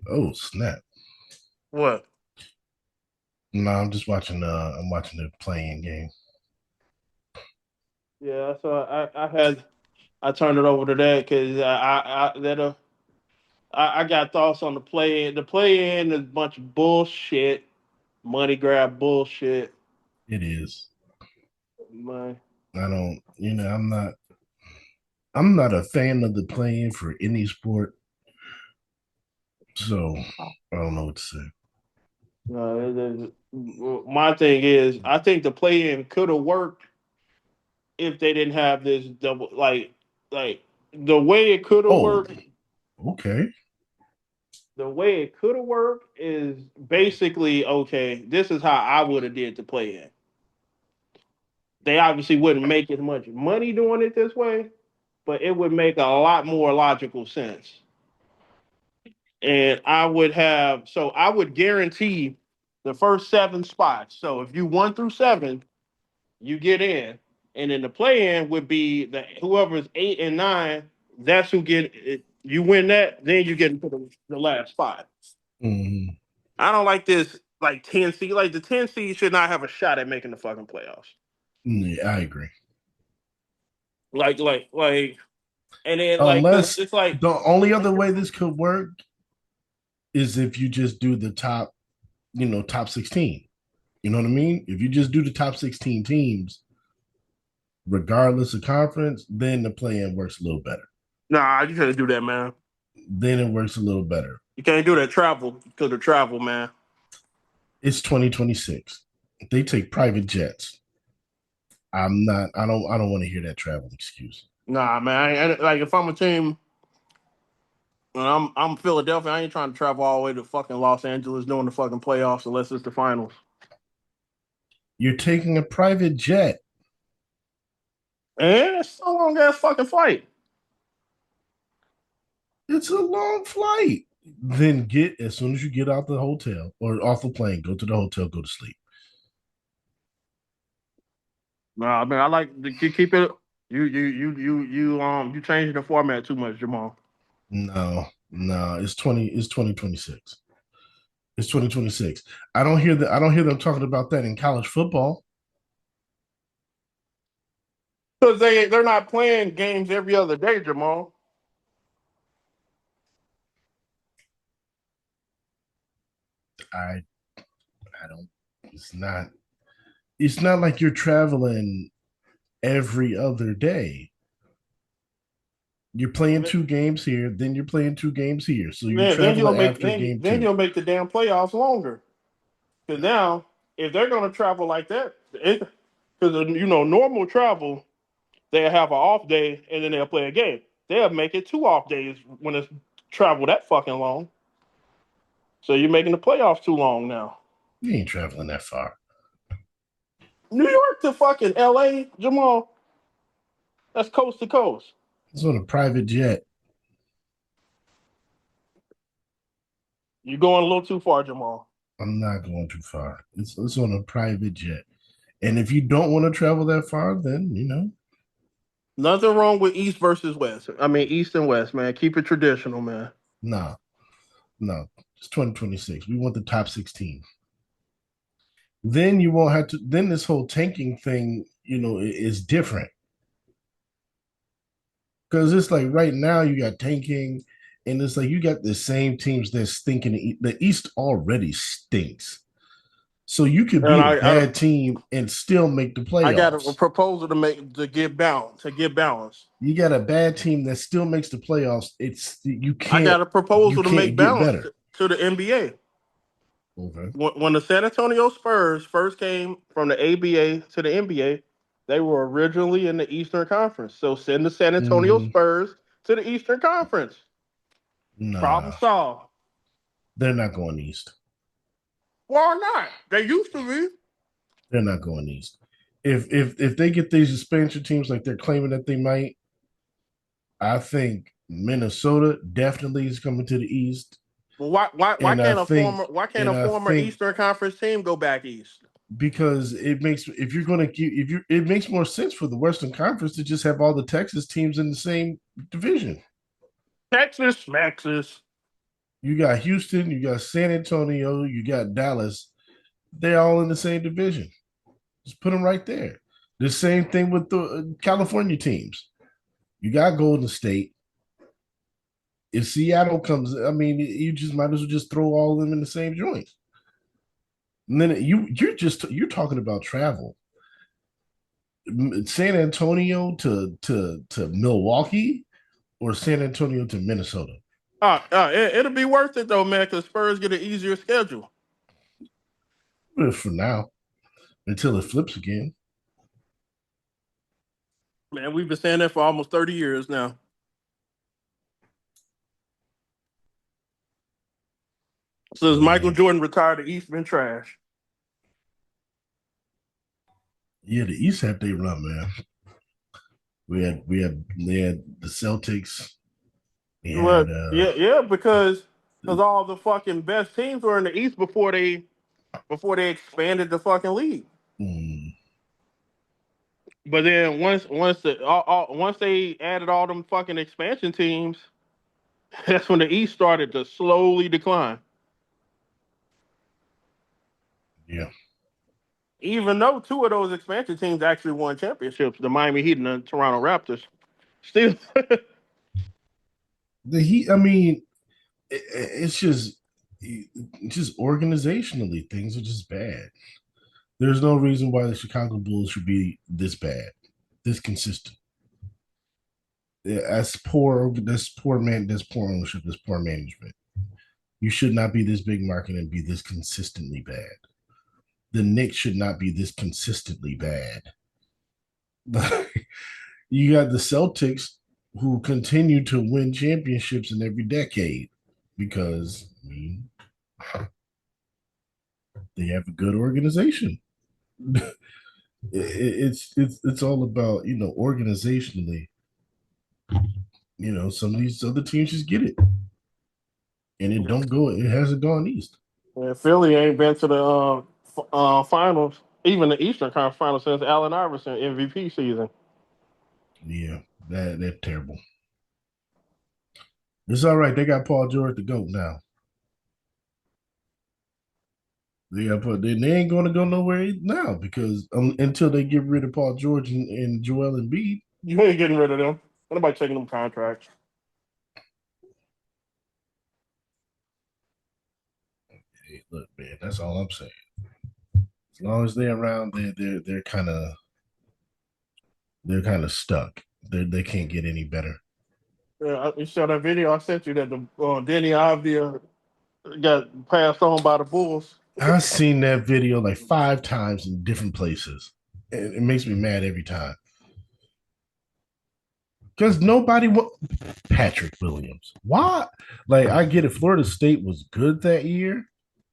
Oh snap! What? No, I'm just watching. I'm watching the playing game. Yeah, so I turned it over to that because I got thoughts on the play in. The play in is a bunch of bullshit, money grab bullshit. It is. Man. I don't. I'm not. I'm not a fan of the playing for any sport. So I don't know what to say. My thing is, I think the play in could have worked if they didn't have this double like the way it could have Oh, worked. okay. The way it could have worked is basically okay. This is how I would have did the play in. They obviously wouldn't make as much money doing it this way, but it would make a lot more logical sense. And I would guarantee the first seven spots. So if you 1 through 7, you get in. And then the play in would be the whoever's 8 and 9, that's who get it. You win that, then you get into the last spot. Mhm. I don't like this like 10 seed. Like the 10 seed should not have a shot at making the fucking playoffs. Yeah, I agree. Like and then like cause Unless it's like the only other way this could work is if you just do the top, top 16. You know what I mean? If you just do the top 16 teams, regardless of conference, then the play-in works a little better. nah, you can't do that, man. Then it works a little better. You can't do that travel because of travel, man. It's 2026. They take private jets. I'm not. I don't want to hear that travel excuse. Nah, man. Like if I'm a team and I'm Philadelphia, I ain't trying to travel all the way to fucking Los Angeles doing the fucking playoffs unless it's the finals. You're taking a private jet. And it's so long ass fucking flight. It's a long flight. Then get as soon as you get out the hotel or off the plane, go to the hotel, go to sleep. Nah, man, I like to keep it. You changing the format too much, Jamal. No, no, it's 2026. It's 2026. I don't hear them talking about that in college football. Because they're not playing games every other day, Jamal. I I don't it's not it's not like you're traveling every other day. You're playing two games here, then you're playing two games here. So you're Then you'll traveling make after game then two. you'll make the damn playoffs longer. Because now, if they're gonna travel like that, because normal travel, they'll have an off day and then they'll play a game. They'll make it 2 off days when it's travel that fucking long. So you're making the playoffs too long now. You ain't traveling that far. New York to fucking LA, Jamal. That's coast to coast. It's on a private jet. You're going a little too far, Jamal. I'm not going too far. It's on a private jet. And if you don't want to travel that far, then Nothing wrong with East versus West. I mean East and West, man. Keep it traditional, man. no, no. It's 2026. We want the top 16. Then you won't have to. Then this whole tanking thing, is different because it's like right now you got tanking, and it's like you got the same teams that's stinking. The East already stinks, so you could And be a I bad team and still make the I got a playoffs. proposal to get balance to get balance. You got a bad team that still makes the playoffs. It's you I can't got a you proposal to can't make get balance better. to the NBA. Okay. When the San Antonio Spurs first came from the ABA to the NBA, they were originally in the Eastern Conference. So send the San Antonio Mm-hmm. Spurs to the Eastern Conference. Problem Nah, solved. they're not going east. Why not? They used to be. They're not going east. If they get these expansion teams like they're claiming that they might, I think Minnesota definitely is coming to the East, Well, why and I can't a think former why can't a and I former think Eastern Conference team go back east? because it makes if you're going to if you it makes more sense for the Western Conference to just have all the Texas teams in the same division. Texas, Texas. You got Houston, you got San Antonio, you got Dallas. They're all in the same division. Just put them right there. The same thing with the California teams. You got Golden State. If Seattle comes, I mean, you just might as well just throw all of them in the same joint. And then you're talking about travel. San Antonio to Milwaukee or San Antonio to Minnesota. It'll be worth it though, man, because Spurs get an easier schedule. For now, until it flips again. Man, we've been saying that for almost 30 years now. Since Michael Jordan retired, the East been trash. Yeah, the East had their run, man. They had the Celtics. They had But yeah, because all the fucking best teams were in the East before they expanded the fucking league. mm, But then once they added all them fucking expansion teams, that's when the East started to slowly decline. yeah. Even though two of those expansion teams actually won championships, the Miami Heat and the Toronto Raptors. Still, The Heat, I mean, it's just organizationally things are just bad. There's no reason why the Chicago Bulls should be this bad, this consistent. That's poor man, that's poor ownership, that's poor management. You should not be this big market and be this consistently bad. The Knicks should not be this consistently bad. You got the Celtics who continue to win championships in every decade because I mean, they have a good organization. It's all about organizationally. Some of these other teams just get it, and it hasn't gone east. yeah, Philly ain't been to the finals, even the Eastern Conference Finals since Allen Iverson MVP season. Yeah, that's terrible. It's all right. They got Paul George to go now. They ain't going to go nowhere now because until they get rid of Paul George and Joel Embiid. You ain't getting rid of them. Nobody taking them contracts. Hey, look, man, that's all I'm saying. As long as they're around, they're kind of stuck. They can't get any better. Yeah, you saw that video I sent you that the Denny Avdia got passed on by the Bulls. I've seen that video like 5 times in different places. And it makes me mad every time. Because nobody Patrick Williams. Why? Like, I get it. Florida State was good that year,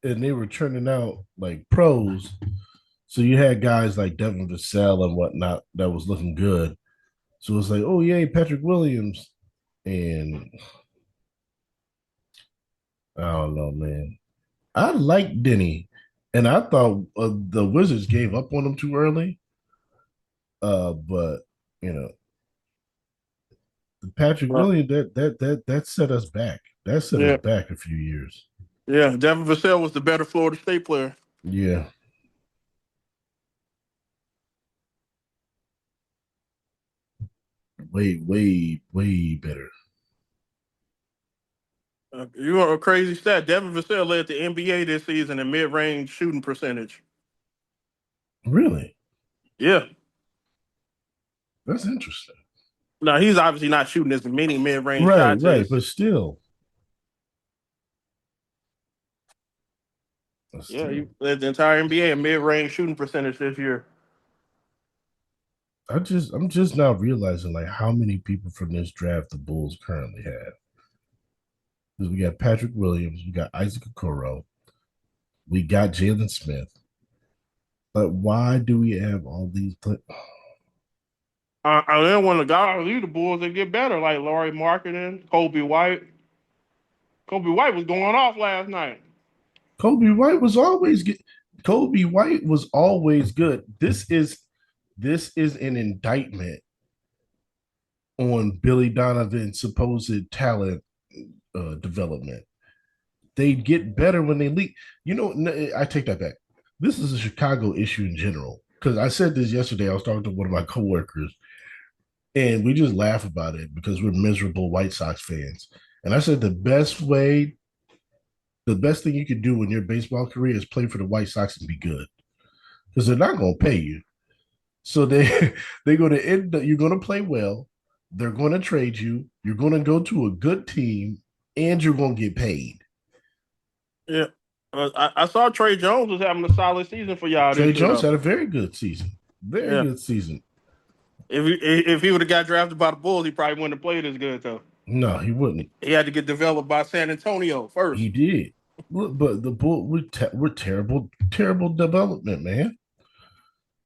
and they were turning out like pros. So you had guys like Devin Vassell and whatnot that was looking good. So it's like, oh yay, Patrick Williams. And I don't know, man. I like Denny, and I thought the Wizards gave up on him too early. But you know, Patrick Uh, Williams that set us back. That set us yeah, back a few years. yeah. Devin Vassell was the better Florida State player. Yeah, way better. You are a crazy stat. Devin Vassell led the NBA this season in mid-range shooting percentage. Really, Yeah. that's interesting. Now he's obviously not shooting as many mid-range Right, shots right, as. but still, Yeah, he led the entire NBA in mid-range shooting percentage this year. I'm just now realizing like how many people from this draft the Bulls currently have. Because we got Patrick Williams, we got Isaac Okoro, we got Jalen Smith. But why do we have all these? I then when the guys lead the Bulls, they get better, like Laurie Marketing, Kobe White. Kobe White was going off last night. Kobe White was always good. Kobe White was always good. This is an indictment on Billy Donovan's supposed talent development. They get better when they leak. You know, I take that back. This is a Chicago issue in general. Because I said this yesterday. I was talking to one of my coworkers, and we just laugh about it because we're miserable White Sox fans. And I said the best thing you could do in your baseball career is play for the White Sox and be good because they're not going to pay you. So they're going to end. You're going to play well. They're going to trade you. You're going to go to a good team, and you're going to get paid. Yeah. I saw Trey Jones was having a solid season for y'all Trey this year, Jones though. had a very good season. Very Yeah. good season. If he would have got drafted by the Bulls, he probably wouldn't have played as good, though. No, he wouldn't. He had to get developed by San Antonio He first. did. But the bull, we're terrible, terrible development, man.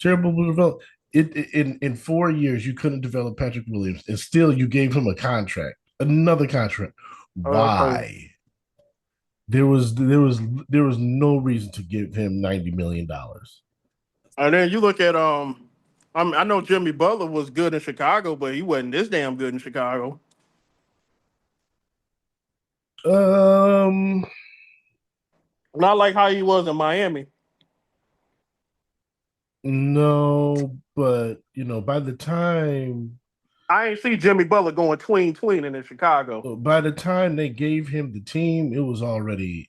Terrible development. In 4 years you couldn't develop Patrick Williams, and still you gave him a contract, another contract. Oh, that's crazy. Why? There was no reason to give him $90 million. And then you look at I know Jimmy Butler was good in Chicago, but he wasn't this damn good in Chicago. Um, Not like how he was in Miami. no, but by the time I ain't see Jimmy Butler going tweening in Chicago. they gave him the team, it was already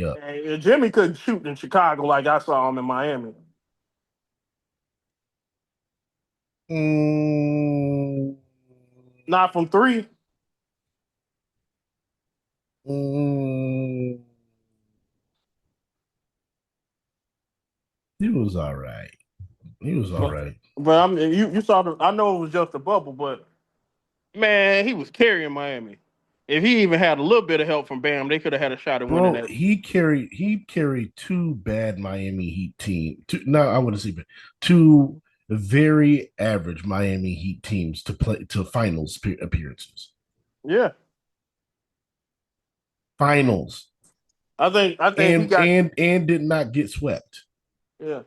up. And Jimmy couldn't shoot in Chicago like I saw him in Miami. Mm, Not from three. mm, he was all right. He was all But, right. but I mean, you saw the. I know it was just a bubble, but man, he was carrying Miami. If he even had a little bit of help from Bam, they could have had a shot at winning Bro, that. he carried two bad Miami Heat team. No, I wouldn't say bad. Two very average Miami Heat teams to play to finals appearances. Yeah, Finals. I think he And got. and and did not get swept. Yeah,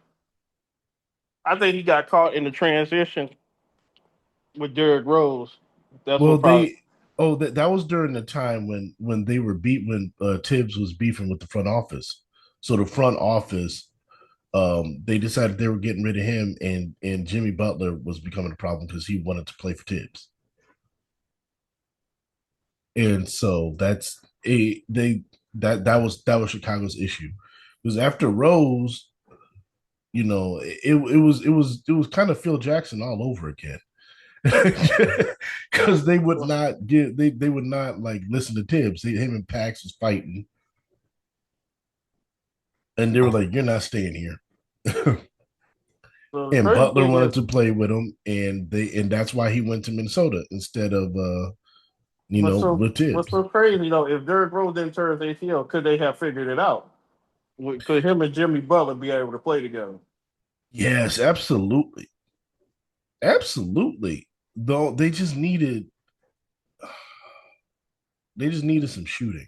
I think he got caught in the transition with Derrick Rose. That's Well, what probably. that was during the time when they were when Tibbs was beefing with the front office. So the front office, they decided they were getting rid of him, and Jimmy Butler was becoming a problem because he wanted to play for Tibbs. And so that's a they that was Chicago's issue. Because after Rose, it was kind of Phil Jackson all over again. Because they would not give they would not like listen to Tibbs. Him and Pax was fighting, and they were like, "You're not staying here." The And crazy Butler thing wanted is, to play with him, and that's why he went to Minnesota instead of with what's Tibbs. so crazy though? If Derrick Rose didn't turn his ACL, could they have figured it out? Could him and Jimmy Butler be able to play together? Yes, absolutely, absolutely. Though they just needed some shooting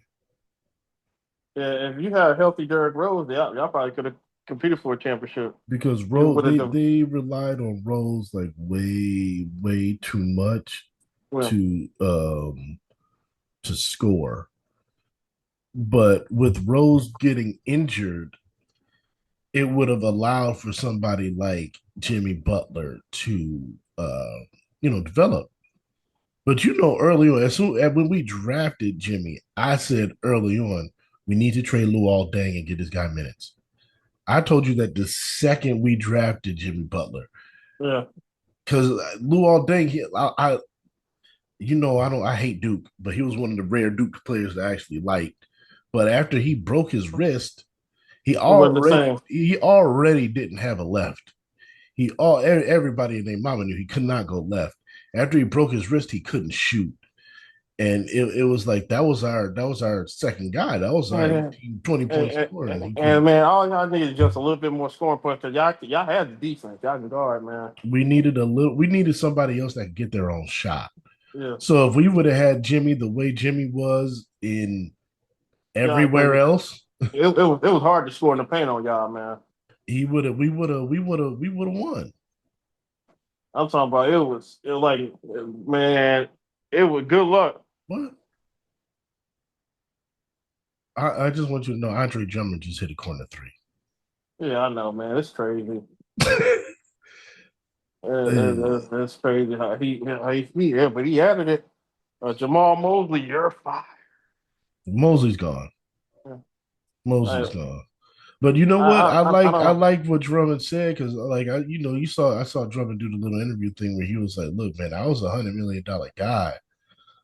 Yeah, if you had a healthy Derrick Rose, y'all probably could have competed for a championship. because It Rose would have they relied on Rose like way way too much well, to um to score. But with Rose getting injured, it would have allowed for somebody like Jimmy Butler to develop. But early on, as when we drafted Jimmy, I said early on, we need to trade Luol Deng and get this guy minutes. I told you that the second we drafted Jimmy Butler, yeah. because Luol Deng, I hate Duke, but he was one of the rare Duke players that I actually liked. But after he broke his wrist, he It wasn't the already same. he already didn't have a left. Everybody in their mama knew he could not go left. After he broke his wrist, he couldn't shoot. And it was like that was our second guy. That was our And, 18, 20 point scorer. And he and can't man, all y'all need is just a little bit more scoring points because y'all had the defense. Y'all can guard, man. we needed somebody else that could get their own shot. Yeah, So if we would have had Jimmy the way Jimmy was in yeah. everywhere Because else, it was hard to score in the paint on y'all, man. we would have won. I'm talking about it was like man, it was good luck. What? I just want you to know Andre Drummond just hit a corner three. Yeah, I know, man. It's crazy. Eh, That's crazy yeah, but he added it. Jamaal Mosley, you're fired. Mosley's gone. Yeah. Mosley's I, gone. But you know what? I don't I know. like what Drummond said because like I saw Drummond do the little interview thing where he was like, "Look, man, I was $100 million guy,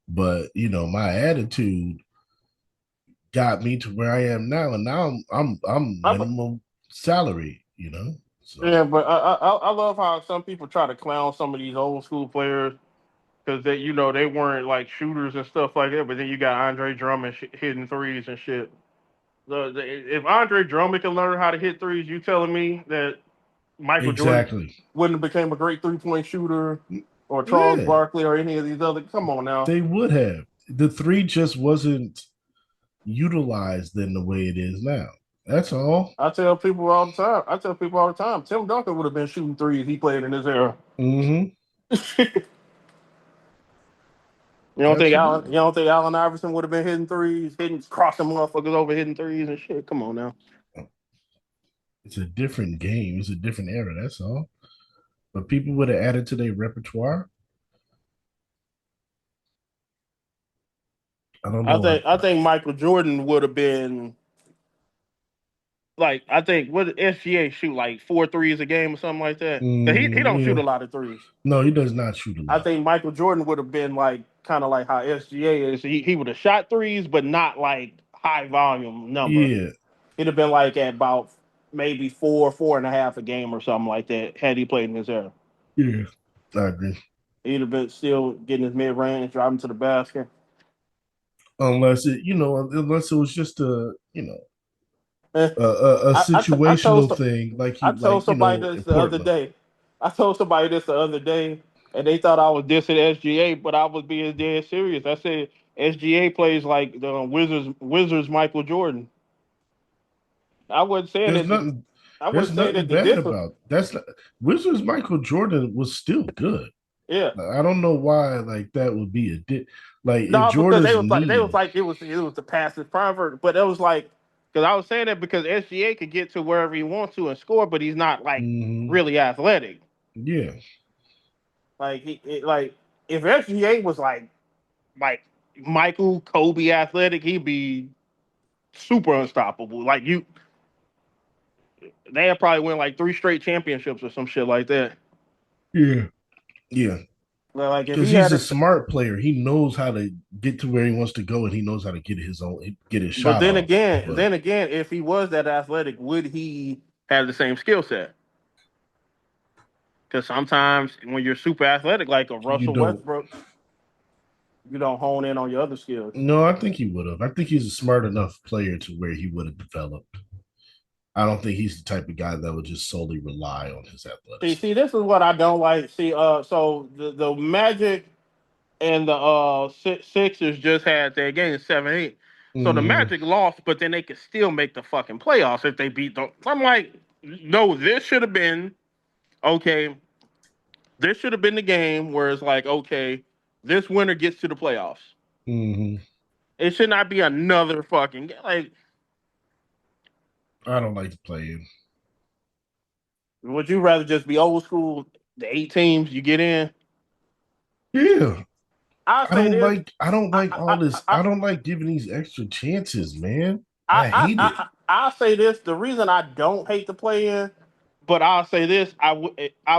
but my attitude got me to where I am now, and now I'm I, minimum salary, So yeah, but I love how some people try to clown some of these old school players because they weren't like shooters and stuff like that. But then you got Andre Drummond hitting threes and shit. If Andre Drummond can learn how to hit threes, you telling me that Michael Jordan exactly, wouldn't have became a great 3-point shooter, or Charles yeah, Barkley, or any of these other? Come on now. they would have. The three just wasn't utilized in the way it is now. That's all. I tell people all the time. Tim Duncan would have been shooting threes. He played in this era. Mm-hmm. you don't think Allen? You Absolutely. don't think Allen Iverson would have been hitting threes, crossing motherfuckers over, hitting threes and shit? Come on now. It's a different game. It's a different era. That's all. But people would have added to their repertoire. I don't know. I think Michael Jordan would have been like, I think, what did SGA shoot, like 4 threes a game or something like that? He don't shoot Yeah. a lot of threes. No, he does not shoot a I lot. think Michael Jordan would have been like kind of like how SGA is. He would have shot threes, but not like high volume number. Yeah. He'd have been like at about maybe 4.5 a game or something like that had he played in his era. Yeah. I agree. He'd have been still getting his mid range, driving to the basket. Unless it was just Eh, a I situational thing, I told somebody in this the other Portland. day. I told somebody this the other day, and they thought I was dissing SGA, but I was being dead serious. I said SGA plays like the Wizards Michael Jordan. I wasn't saying There's that. nothing. I There's wasn't saying nothing that the bad difference. about that's not, Wizards. Michael Jordan was still good. Yeah. Like, I don't know why like that would be like if No, because Jordan's they was knee. like it was the passive convert, but it was like because I was saying that because SGA could get to wherever he wants to and score, but he's not like Mhm. really athletic. Yeah. Like like if SGA was like Michael Kobe athletic, he'd be super unstoppable. Like they had probably win like 3 straight championships or some shit like that. Yeah. Yeah. Like if Because he he's had a it, smart player. He knows how to get to where he wants to go, and he knows how to get his but shot off. But then again, if he was that athletic, would he have the same skill set? Because sometimes when you're super athletic, like a you Russell don't. Westbrook, you don't hone in on your other skills. No, I think he would have. I think he's a smart enough player to where he would have developed. I don't think he's the type of guy that would just solely rely on his athleticism. This is what I don't like. See, so the Magic and the Sixers just had their game 7-8. So the Mm-hmm. Magic lost, but then they could still make the fucking playoffs if they beat them. I'm like, no, this should have been okay. This should have been the game where it's like, okay, this winner gets to the playoffs. Mm-hmm. It should not be another fucking like. I don't like to play him. Would you rather just be old school? The 8 teams you get in. Yeah. I say this. I don't like all this. I I don't like giving these extra chances, man. I hate it. I'll say this. The reason I don't hate the play in, but I'll say this, I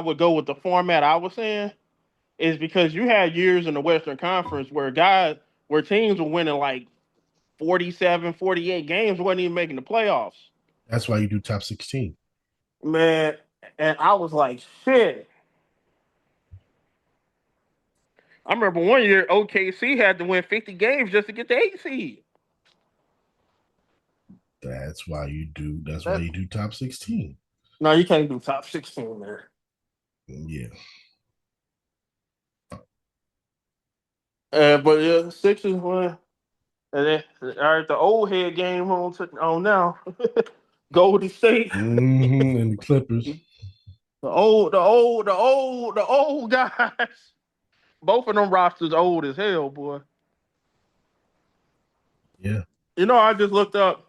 would go with the format I was saying, is because you had years in the Western Conference where teams were winning like 47, 48 games, wasn't even making the playoffs. That's why you do top 16. Man, and I was like, shit. I remember one year OKC had to win 50 games just to get the 8 seed. That's why That, you do top 16. no, you can't do top 16 there. Yeah. But yeah, Sixers won. And then, all right, the old head game on now. Golden State. And the Clippers. The old guys. Both of them rosters old as hell, boy. Yeah. I just looked up.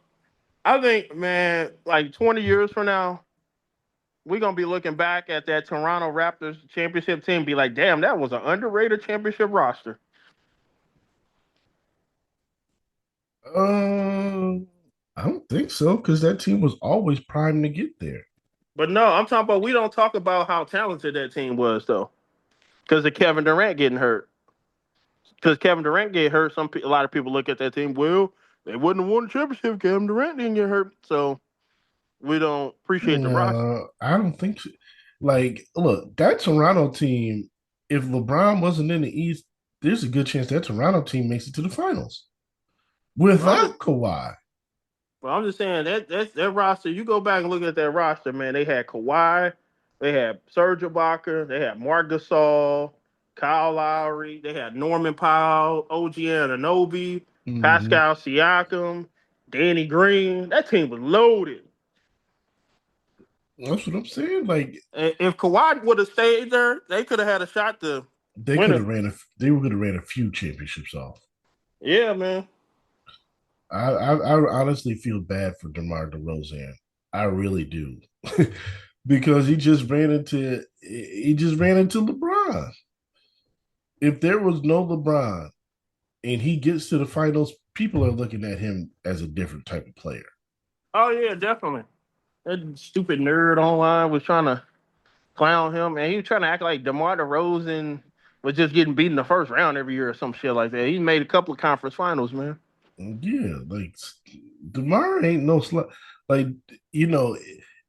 I think, man, like 20 years from now, we're gonna be looking back at that Toronto Raptors championship team, and be like, damn, that was an underrated championship roster. Uh, I don't think so because that team was always primed to get there. But no, I'm talking about we don't talk about how talented that team was though, because of Kevin Durant getting hurt. Because Kevin Durant get hurt, a lot of people look at that team. Well, they wouldn't have won the championship if Kevin Durant didn't get hurt. So we don't appreciate the roster. No, I don't think so. Like, look, that Toronto team, if LeBron wasn't in the East, there's a good chance that Toronto team makes it to the finals But I'm just, without Kawhi. but I'm just saying that roster. You go back and look at that roster, man. They had Kawhi, they had Serge Ibaka, they had Marc Gasol, Kyle Lowry, they had Norman Powell, OG Anunoby, Mm-hmm. Pascal Siakam, Danny Green. That team was loaded. That's what I'm saying. Like, If Kawhi would have stayed there, they could have had a shot to they win could it. have they could have ran a few championships off. Yeah, man. I honestly feel bad for DeMar DeRozan. I really do. Because he just ran into LeBron. If there was no LeBron and he gets to the finals, people are looking at him as a different type of player. Oh yeah, definitely. That stupid nerd online was trying to clown him, and he was trying to act like DeMar DeRozan was just getting beaten the first round every year or some shit like that. He made a couple of conference finals, man. Yeah, like DeMar ain't no slut. Like, you know,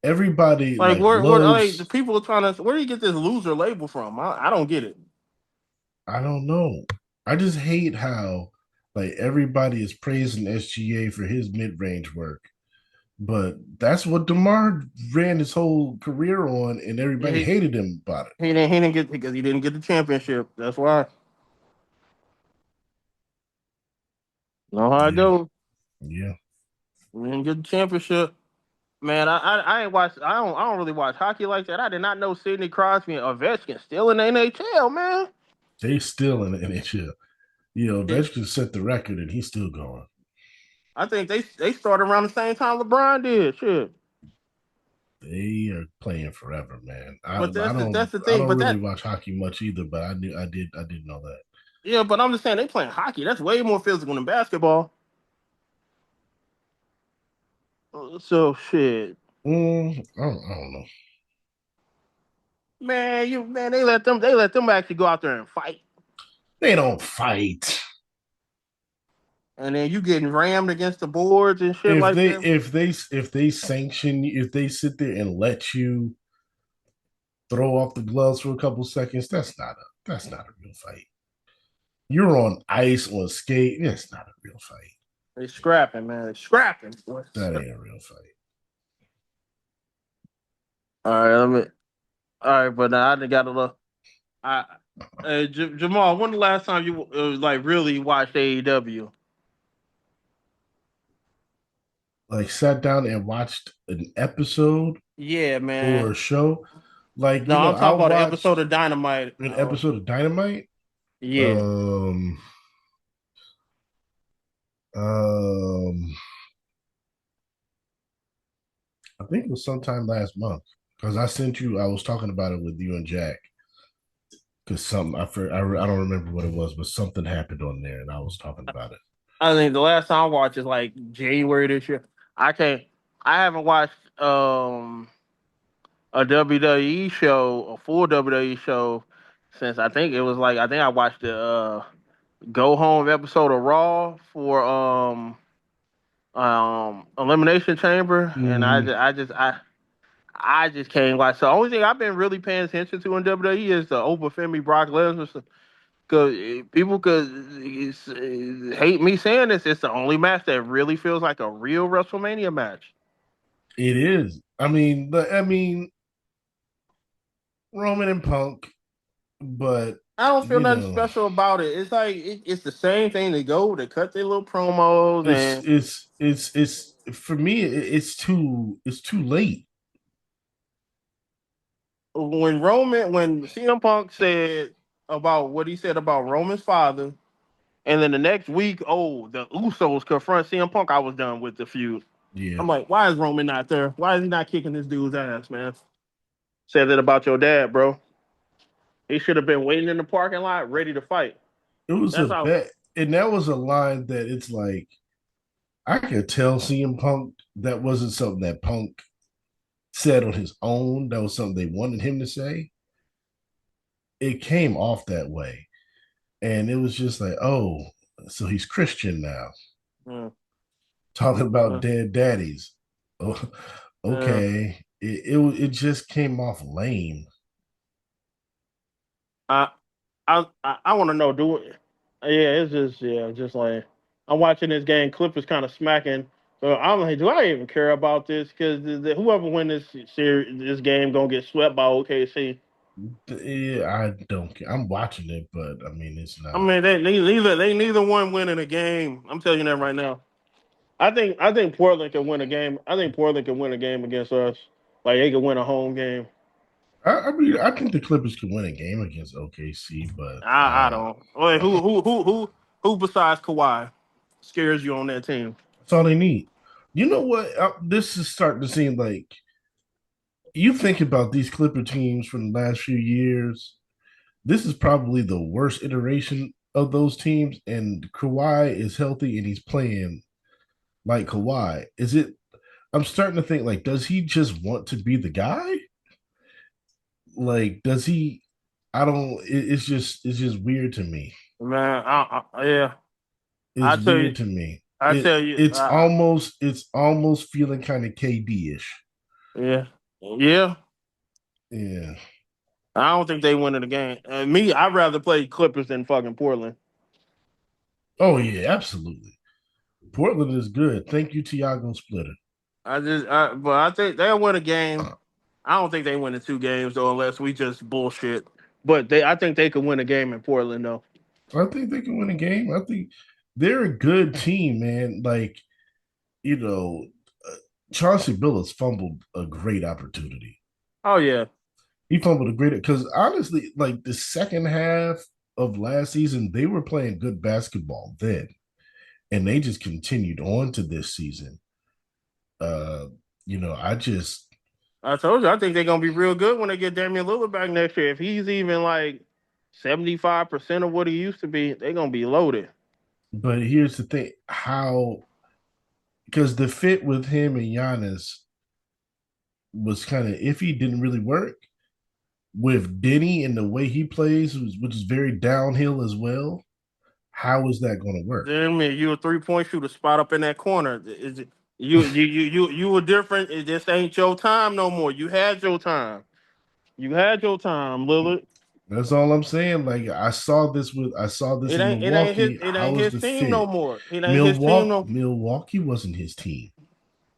everybody Like like where like the loves. people are trying to where do you get this loser label from? I don't get it. I don't know. I just hate how like everybody is praising SGA for his mid range work, but that's what DeMar ran his whole career on, and Yeah, everybody hated him about it. he didn't get because he didn't get the championship. That's why. Know how I Yeah, go. yeah. We didn't get the championship. Man, I ain't watch. I don't really watch hockey like that. I did not know Sidney Crosby and Ovechkin still in the NHL, man. They still in the NHL. You know, Ovechkin set the record, and he's still going. I think they started around the same time LeBron did. Shit. They are playing forever, man. But that's the I thing. don't But really that watch hockey much either, but I did know that. yeah. But I'm just saying they playing hockey. That's way more physical than basketball. So shit, I don't know. man. They let them actually go out there and fight, They don't fight. and then you getting rammed against the boards and shit like that. If they sanction if they sit there and let you throw off the gloves for a couple seconds, that's not a real fight. You're on ice on skate. That's not a real fight. They scrapping, man. They scrapping. Boy. That ain't a real fight. All right, let me. All right, but now I done got a little. I, Jamaal, when the last time you like really watched AEW? Like sat down and watched an episode Yeah, or man. a show. Like, No, you know, I'm talking I'll about an watch episode of Dynamite. an episode of Dynamite. Yeah. Um um I think it was sometime last month. Because I was talking about it with you and Jack. Because I don't remember what it was, but something happened on there, and I was talking about it. I think the last time I watched is like January this year. I can't. I haven't watched a WWE show, a full WWE show, since I think I watched the Go Home episode of Raw for Elimination Chamber, and Mm, I just can't watch. So the only thing I've been really paying attention to in WWE is the Obafemi Brock Lesnar. Because people could hate me saying this, it's the only match that really feels like a real WrestleMania match. it is. I mean, Roman and Punk, but I don't feel you nothing know, special about it. It's like it's the same thing. They go, they cut their little promos, and it's for me. It's too late. when CM Punk said about what he said about Roman's father, And then the next week, the Usos confront CM Punk. I was done with the feud. Yeah. I'm like, why is Roman not there? Why is he not kicking this dude's ass, man? Said that about your dad, bro. He should have been waiting in the parking lot, ready to fight. It was a That's how. bet, and that was a line that it's like I could tell CM Punk that wasn't something that Punk said on his own. That was something they wanted him to say. It came off that way, and it was just like, oh, so he's Christian now, Mm, talking about mm, dead daddies. Oh, mm. okay, it just came off lame. I I want to know. Do it. Yeah, it's just like I'm watching this game. Clip is kind of smacking. So I'm like, do I even care about this? Because whoever win this series, this game gonna get swept by OKC. Yeah, I don't care. I'm watching it, but I mean, it's I not. mean, they neither one winning a game. I'm telling you that right now. I think Portland can win a game. I think Portland can win a game against us. Like they can win a home game. I mean, I think the Clippers can win a game against OKC, but I don't. Wait, who besides Kawhi scares you on that team? that's all they need. You know what? This is starting to seem like you think about these Clipper teams from the last few years. This is probably the worst iteration of those teams, and Kawhi is healthy and he's playing like Kawhi. Is it? I'm starting to think like, does he just want to be the guy? Like, does he? I don't. It's just weird to me. Man, yeah. It's I tell weird you, to me. I It tell you, it's almost feeling kind of KD ish. yeah, yeah. Yeah. I don't think they winning the game. Me, I'd rather play Clippers than fucking Portland. Oh yeah, absolutely. Portland is good. Thank you, Tiago Splitter. But I think they'll win a game. I don't think they win the two games though, unless we just bullshit. But I think they could win a game in Portland though. I think they can win a game. I think they're a good team, man. Like, you know, uh, Chauncey Billups fumbled a great opportunity. Oh yeah, He fumbled a great because honestly, like the second half of last season, they were playing good basketball then, and they just continued on to this season. Uh, I just I told you. I think they're gonna be real good when they get Damian Lillard back next year. If he's even like 75% of what he used to be, they're gonna be loaded. but here's the thing, how because the fit with him and Giannis was kind of iffy, didn't really work. With Denny and the way he plays, which is very downhill as well, how is that going to work? Then I mean, you a 3-point shooter, spot up in that corner. You were different. It just ain't your time no more. You had your time. You had your time, Lillard. That's all I'm saying. Like I saw this in Milwaukee. It How ain't is his the team no fit? more. It ain't his team Milwaukee, no. Milwaukee wasn't his team,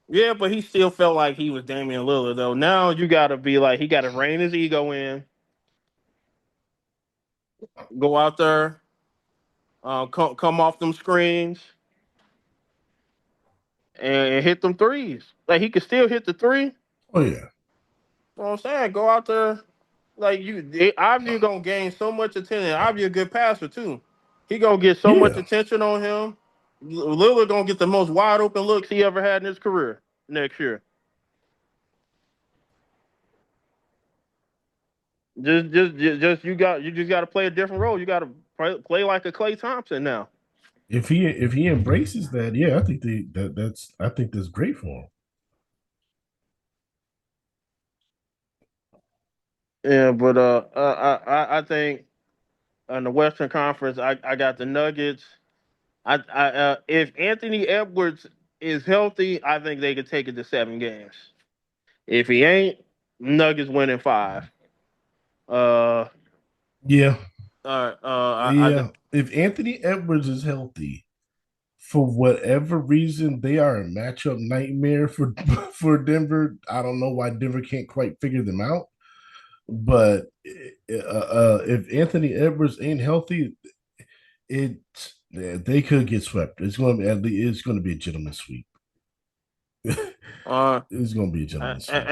Yeah, but he still felt like he was Damian Lillard though. Now you gotta be like he gotta rein his ego in, go out there, come off them screens and hit them threes. Like he could still hit the three. You oh yeah, know what I'm saying? Go out there. Like obviously gonna gain so much attention. Obviously a good passer too. He gonna get so much yeah. attention on him. Lillard gonna get the most wide open looks he ever had in his career next year. You just got to play a different role. You got to play like a Clay Thompson now. If he embraces that, yeah, I think I think that's great for him. Yeah, but I think in the Western Conference, I got the Nuggets. If Anthony Edwards is healthy, I think they could take it to 7 games. If he ain't, Nuggets winning 5. Uh, Yeah, I think yeah. If Anthony Edwards is healthy, for whatever reason, they are a matchup nightmare for for Denver. I don't know why Denver can't quite figure them out. But if Anthony Edwards ain't healthy, it they could get swept. It's going to be a gentleman's sweep. uh, It's going to be a gentleman's sweep.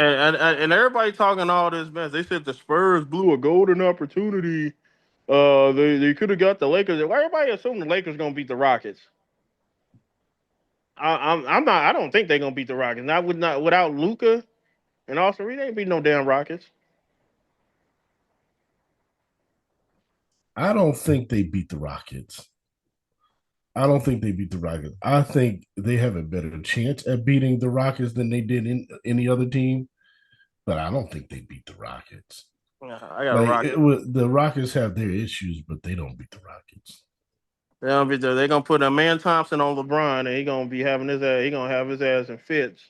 and everybody talking all this mess. They said the Spurs blew a golden opportunity. They could have got the Lakers. Why everybody assume the Lakers gonna beat the Rockets? I'm not. I don't think they're gonna beat the Rockets. Not without Luca and Austin Reed. They ain't beat no damn Rockets. I don't think they beat the Rockets. I don't think they beat the Rockets. I think they have a better chance at beating the Rockets than they did in any other team, but I don't think they beat the Rockets. I got a Like Rocket. the Rockets have their issues, but they don't beat the Rockets. They're gonna put a man Thompson on LeBron, and he gonna be having his ass. He gonna have his ass in fits.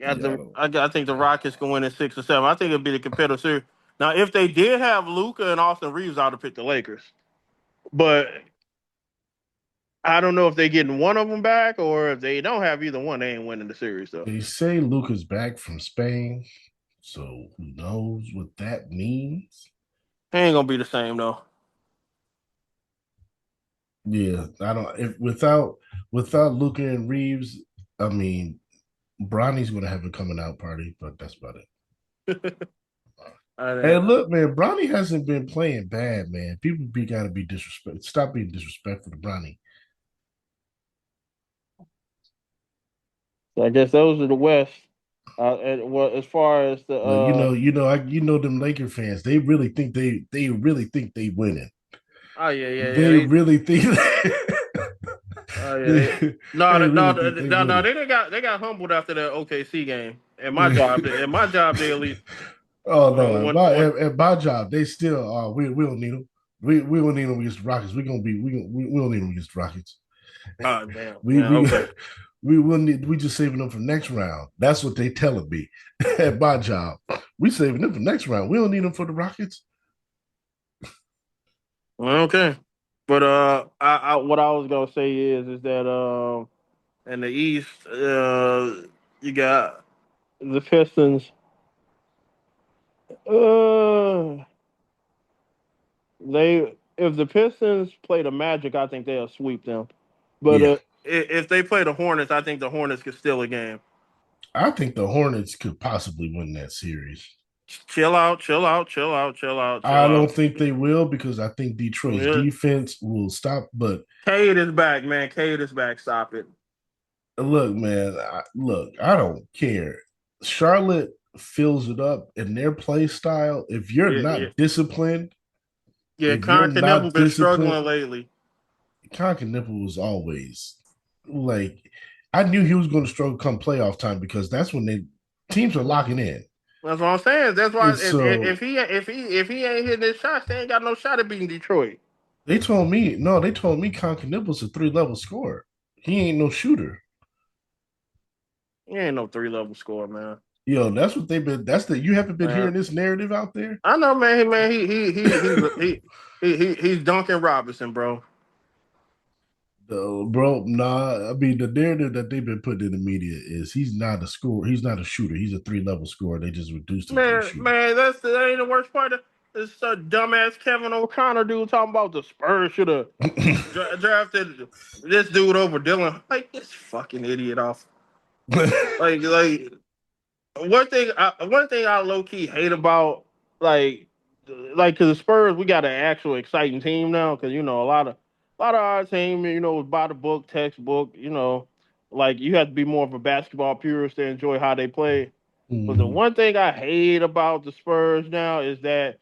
Yeah, I don't. I think the Rockets can win in 6 or 7. I think it'll be the competitive series. Now, if they did have Luca and Austin Reeves, I'd have picked the Lakers. But I don't know if they're getting one of them back, or if they don't have either one, they ain't winning the series though. They say Luca's back from Spain, so who knows what that means? It ain't gonna be the same though. Yeah, I don't. If without Luca and Reeves, I mean, Bronny's gonna have a coming out party, but that's about it. Hey, I, look, man, Bronny hasn't been playing bad, man. People be gotta be disrespect. Stop being disrespectful to Bronny. I guess those are the West. Well, as far as the But you know them Laker fans. They really think they winning. oh yeah yeah yeah They really think oh yeah they, no they really no think they no no winning. they got humbled after that OKC game. At my job they at least Oh no! At one my one at my job, they still we don't need them. We don't need them against the Rockets. We don't need them against the Rockets. oh damn We yeah we okay. we will need. We just saving them for next round. That's what they telling me at my job. We saving them for next round. We don't need them for the Rockets. Well, okay. But what I was gonna say is that in the East, you got the Pistons. Uh, they if the Pistons play the Magic, I think they'll sweep them. But Yeah, if they play the Hornets, I think the Hornets could steal a game. I think the Hornets could possibly win that series. Chill out, chill out, chill out, chill out, chill I out. don't think they will because I think Detroit's Yeah. defense will stop. But Cade is back, man. Cade is back. Stop it. look, man, I don't care. Charlotte fills it up in their play style. If you're Yeah, yeah, not disciplined, yeah. if you're Continental not been disciplined, struggling lately. Conker Nipple was always like I knew he was going to struggle come playoff time because that's when they teams are locking in. That's what I'm saying. That's why And so if he ain't hitting his shots, they ain't got no shot at beating Detroit. they told me Conker Nipple's a 3 level scorer. He ain't no shooter. He ain't no 3 level score, man. Yo, that's what they've been. That's the you haven't been Man, hearing this narrative out there. I know, man. He's Duncan Robinson, bro. Bro, nah. I mean, the narrative that they've been putting in the media is he's not a scorer. He's not a shooter. He's a 3 level scorer. They just reduced him to a shooter. Man, that ain't the worst part. This dumbass Kevin O'Connor dude talking about the Spurs should have drafted this dude over Dylan. Like this fucking idiot off. Like one thing I low key hate about like because the Spurs we got an actual exciting team now because a lot of our team was by the book textbook like you have to be more of a basketball purist to enjoy how they play. But the Mhm. one thing I hate about the Spurs now is that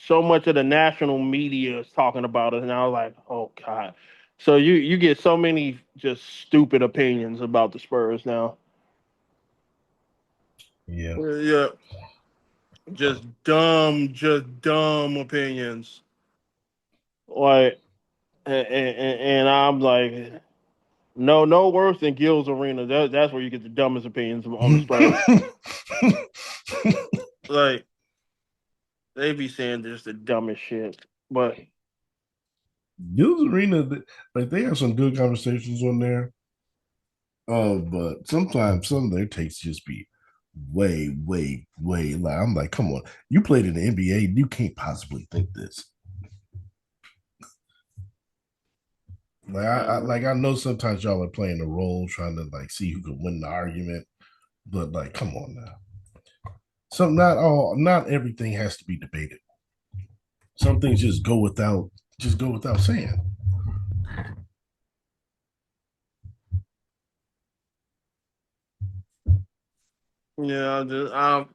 so much of the national media is talking about it now. Like, oh god, so you get so many just stupid opinions about the Spurs now. Yeah. Yeah, just dumb opinions. Like, and I'm like, no worse than Gil's Arena. That's where you get the dumbest opinions on the Spurs. Like, they be saying just the dumbest shit. But Gil's Arena, like they have some good conversations on there. But sometimes some of their takes just be way, way, way. Like I'm like, come on, you played in the NBA, you can't possibly think this. Like I know sometimes y'all are playing a role trying to like see who can win the argument, But like, come on now. Not everything has to be debated. Some things just go without saying. Yeah, I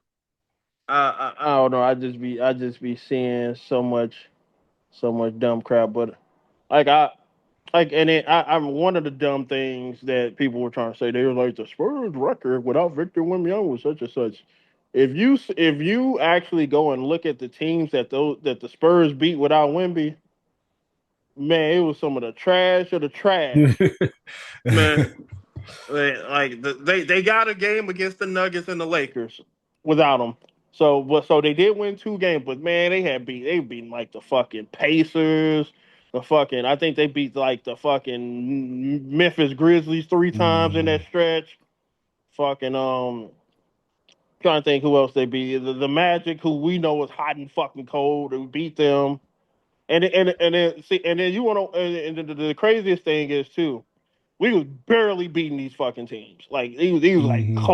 don't know. I just be seeing so much dumb crap. But like and I'm one of the dumb things that people were trying to say. They were like the Spurs record without Victor Wembanyama was such and such. If you actually go and look at the teams that the Spurs beat without Wemby, man, it was some of the trash of the trash. Man, they got a game against the Nuggets and the Lakers without them. So they did win 2 games, but man, they beat like the fucking Pacers, the fucking I think they beat like the fucking Memphis Grizzlies 3 times in that Mhm. stretch. Fucking trying to think who else they beat. The Magic, who we know is hot and fucking cold, who beat them. And then see and then you want to and the craziest thing is too we was barely beating these fucking teams. Like he was like Mhm.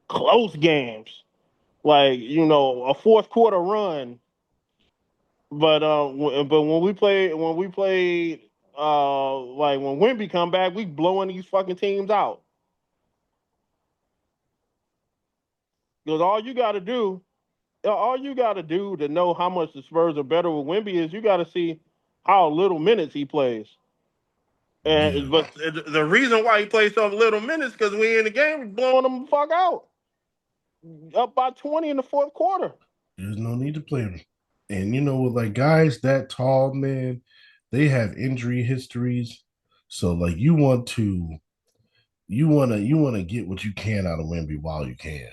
close games. Like a fourth quarter run. But when we played like when Wimby come back, we blowing these fucking teams out. Because all you got to do to know how much the Spurs are better with Wimby is you got to see how little minutes he plays. Yeah. And but the reason why he plays so little minutes because we in the game we blowing them the fuck out. Up by 20 in the fourth quarter. There's no need to play him. And you know, with like guys that tall, man, they have injury histories. So like you want to get what you can out of Wemby while you can.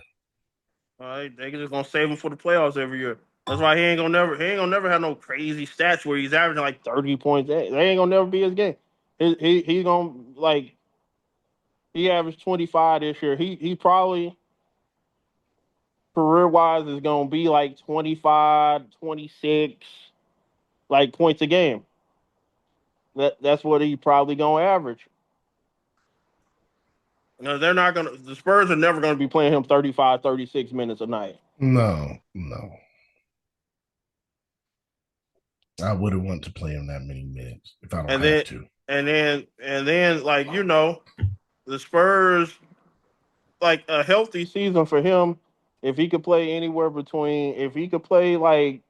All right, they just gonna save him for the playoffs every year. That's why he ain't gonna never have no crazy stats where he's averaging like 30 points. They ain't gonna never be his game. He gonna like he averaged 25 this year. He probably career wise is gonna be like 25, 26 like points a game. That's what he probably gonna average. No, they're not gonna. The Spurs are never gonna be playing him 35, 36 minutes a night. No, no. I wouldn't want to play him that many minutes if I don't And have then to. like the Spurs like a healthy season for him. If he could play anywhere between, if he could play like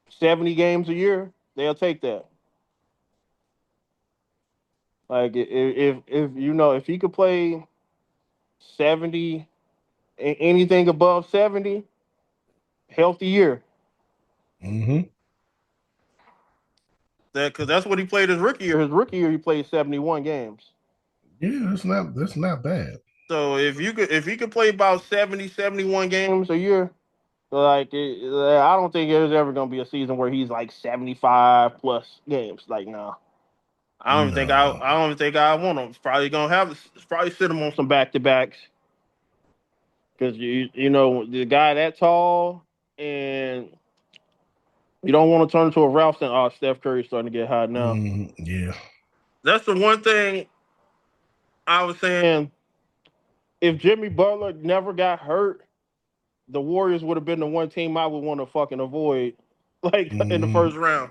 70 games a year, they'll take that. Like if if he could play 70, anything above 70, healthy year. Hmm. Because that's what he played his rookie year. His rookie year, he played 71 games. Yeah, that's not bad. So if he could play about 70, 71 games a year, like I don't think there's ever gonna be a season where he's like 75 plus games. Like no, No. I don't even think I want him. It's probably sit him on some back to backs because you know the guy that tall and you don't want to turn into a Ralph. Oh, Steph Curry's starting to get hot now. Yeah. That's the one thing I was saying. If Jimmy Butler never got hurt, the Warriors would have been the one team I would want to fucking avoid, like in the Hmm. first round.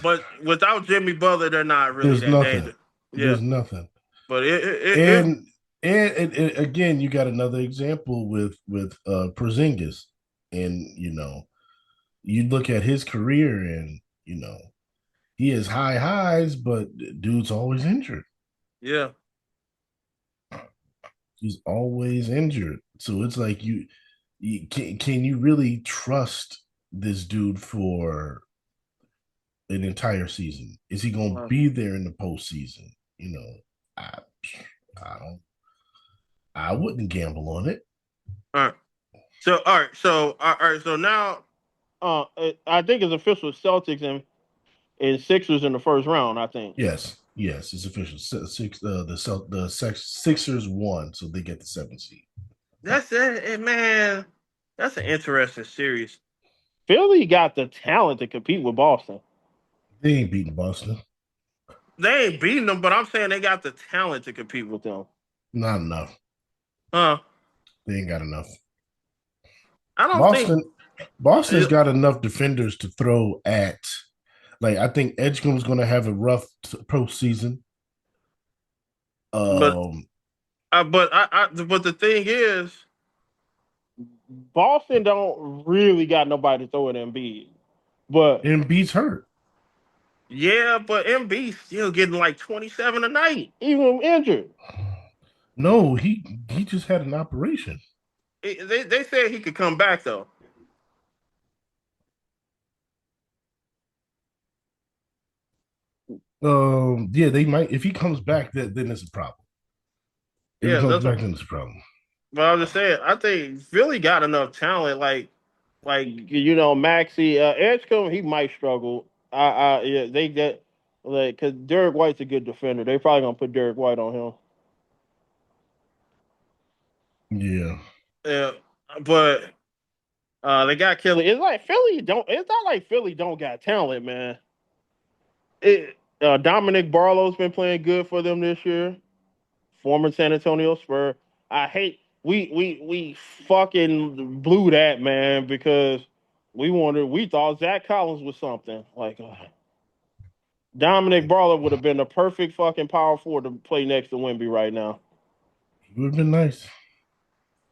But without Jimmy Butler, they're not really There's that nothing. dangerous. Yeah, There's nothing. but And and again, you got another example with Porzingis, and you look at his career, and he has high highs, but dude's always injured. yeah. He's always injured. So it's like can you really trust this dude for an entire season? Is he going to Uh, be there in the postseason? I I don't. I wouldn't gamble on it. all right. All right. So now, I think it's official Celtics and Sixers in the first round. I think Yes, yes, it's official. Sixers won, so they get the 7th seed. that's it, man. That's an interesting series. Philly got the talent to compete with Boston. They ain't beating Boston. They ain't beating them, but I'm saying they got the talent to compete with them. Not enough. Huh? They ain't got enough. I don't think. Boston, Boston's It, got enough defenders to throw at. Like I think Edgecombe's going to have a rough postseason. but Um, but the thing is, Boston don't really got nobody to throw at Embiid. But Embiid's hurt. yeah, but Embiid still getting like 27 a night, even injured. No, he just had an operation. They said he could come back though. Yeah, they might if he comes back, then it's a problem. If he Yeah, comes that's back, what. then it's a problem. But I was just saying, I think Philly got enough talent. Maxi Edgecombe, he might struggle. Yeah, they get like because Derek White's a good defender. They probably gonna put Derek White on him. Yeah, Yeah, but they got Kelly. It's like Philly don't. It's not like Philly don't got talent, man. Dominic Barlow's been playing good for them this year. Former San Antonio Spurs. I hate we fucking blew that, man, because we thought Zach Collins was something like Dominic it Barlow would have been the perfect fucking power forward to play next to Wemby right now. would have been nice.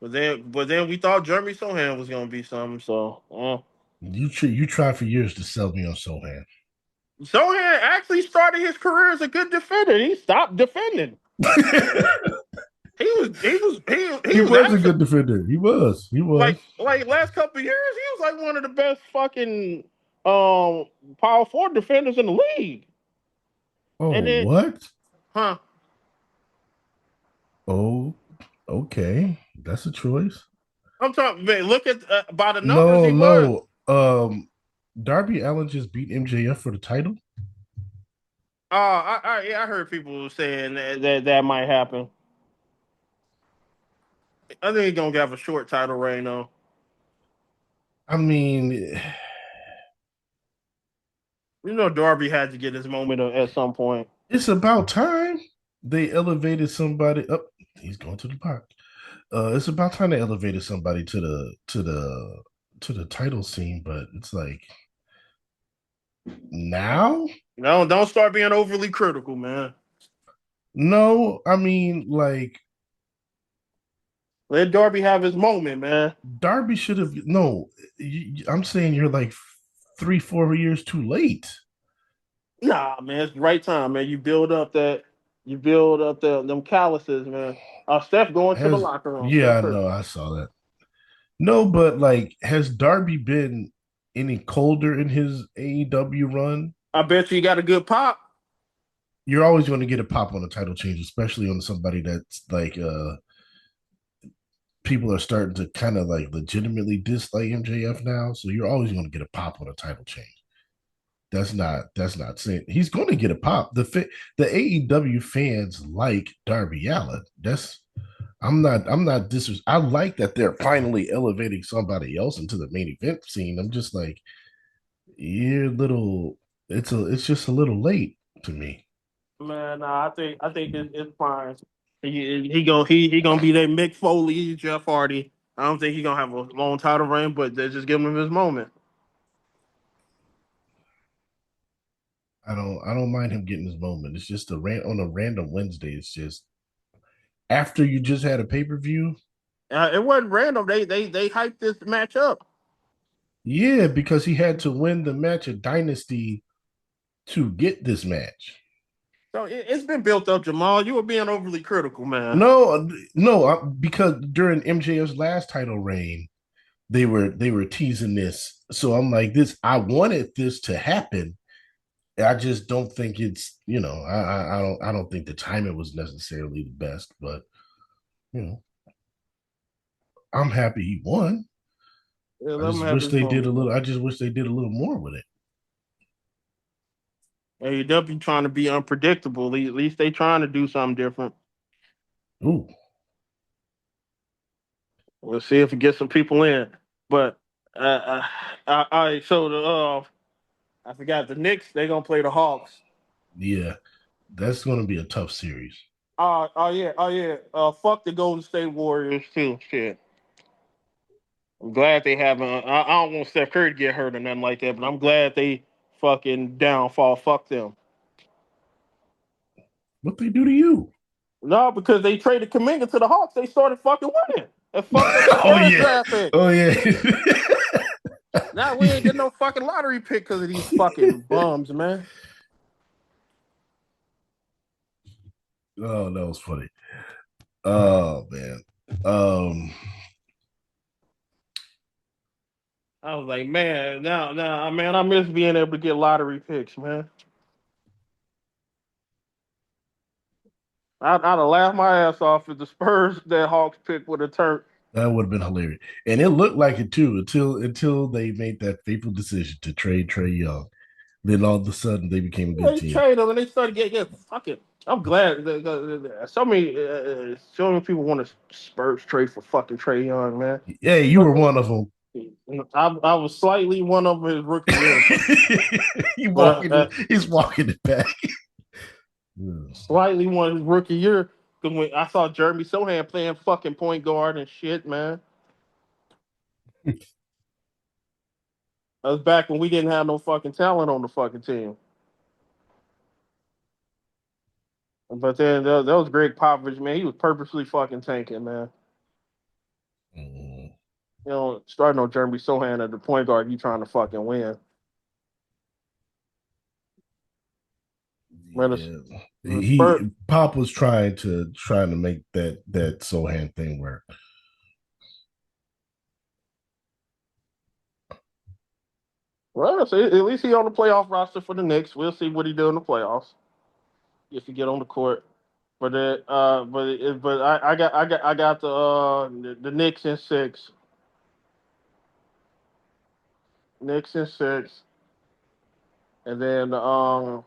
But then we thought Jeremy Sohan was gonna be something. So You tried for years to sell me on Sohan. Sohan actually started his career as a good defender. He stopped defending. He He was was a actually good defender. He was. He was. like last couple of years, he was like one of the best fucking power forward defenders in the league. Oh, And then, what? huh? Oh, okay. That's a choice. I'm talking. Man, look at by the numbers No, he was. no. Darby Allin just beat MJF for the title. Yeah, I heard people saying that might happen. I think he's gonna have a short title reign though. I mean, Darby had to get his moment at some point. it's about time they elevated somebody up. He's going to the park. It's about time they elevated somebody to the title scene, but it's like now. No, don't start being overly critical, man. No, I mean like Let Darby have his moment, man. Darby should have. No, I'm saying you're like 3, 4 years too late. Nah, man, it's the right time, man. You build up them calluses, man. Steph going to the Has locker room. Yeah, Steph I Curry. know, I saw that. No, but like, has Darby been any colder in his AEW run? I bet you got a good pop. You're always going to get a pop on a title change, especially on somebody that's like people are starting to kind of like legitimately dislike MJF now. So you're always going to get a pop on a title change. That's not saying he's going to get a pop. The AEW fans like Darby Allin. I'm not dis. I like that they're finally elevating somebody else into the main event scene. I'm just like you're little. It's just a little late to me. Man, nah, I think it's fine. He gonna be that Mick Foley, Jeff Hardy. I don't think he gonna have a long title reign, but they just give him his moment. I don't mind him getting his moment. It's just on a random Wednesday. It's just after you just had a pay-per-view. It wasn't random. They hyped this match up. Yeah, because he had to win the match of Dynasty to get this match. So it's been built up, Jamaal. You were being overly critical, man. No, no, because during MJF's last title reign, they were teasing this. So I'm like, this. I wanted this to happen. I just don't think it's. I don't think the timing was necessarily the best, but you know, I'm happy he won. Yeah, I let him just have wish his they did a moment, little. man. I just wish they did a little more with it. AEW trying to be unpredictable. At least they trying to do something different. Ooh, We'll see if we get some people in. But all right. So I forgot the Knicks. They gonna play the Hawks. yeah, that's going to be a tough series. Oh yeah. Fuck the Golden State Warriors too. Shit. I'm glad they haven't. I don't want Steph Curry to get hurt or nothing like that, but I'm glad they fucking downfall. Fuck them. What they do to you? No, because they traded Kaminga to the Hawks, they started fucking winning and fucked up the Oh Spurs yeah, draft pick. oh yeah. Now we ain't getting no fucking lottery pick because of these fucking bums, man. Oh, that was funny. Oh man. Um, I was like, man, now, man, I miss being able to get lottery picks, man. I'd have laughed my ass off if the Spurs that Hawks pick would have turned. that would have been hilarious, and it looked like it too until they made that fateful decision to trade Trey Young. Then all of a sudden they became a good They team. trade them and they started getting fucking. I'm glad so many people want to Spurs trade for fucking Trey Young, man. Yeah, you But were one of them. I was slightly one of his rookie year, you but walking it, he's walking it back. slightly one of his rookie year because when I saw Jeremy Sohan playing fucking point guard and shit, man. That was back when we didn't have no fucking talent on the fucking team. But then that was Greg Popovich, man. He was purposely fucking tanking, man. You know, starting on Jeremy Sohan at the point guard, you trying to fucking win. Man, Yeah, the Spurs. he Pop was trying to make that Sohan thing work. Well, so at least he on the playoff roster for the Knicks. We'll see what he do in the playoffs if he get on the court. But I got the Knicks in six. Knicks in six, and then the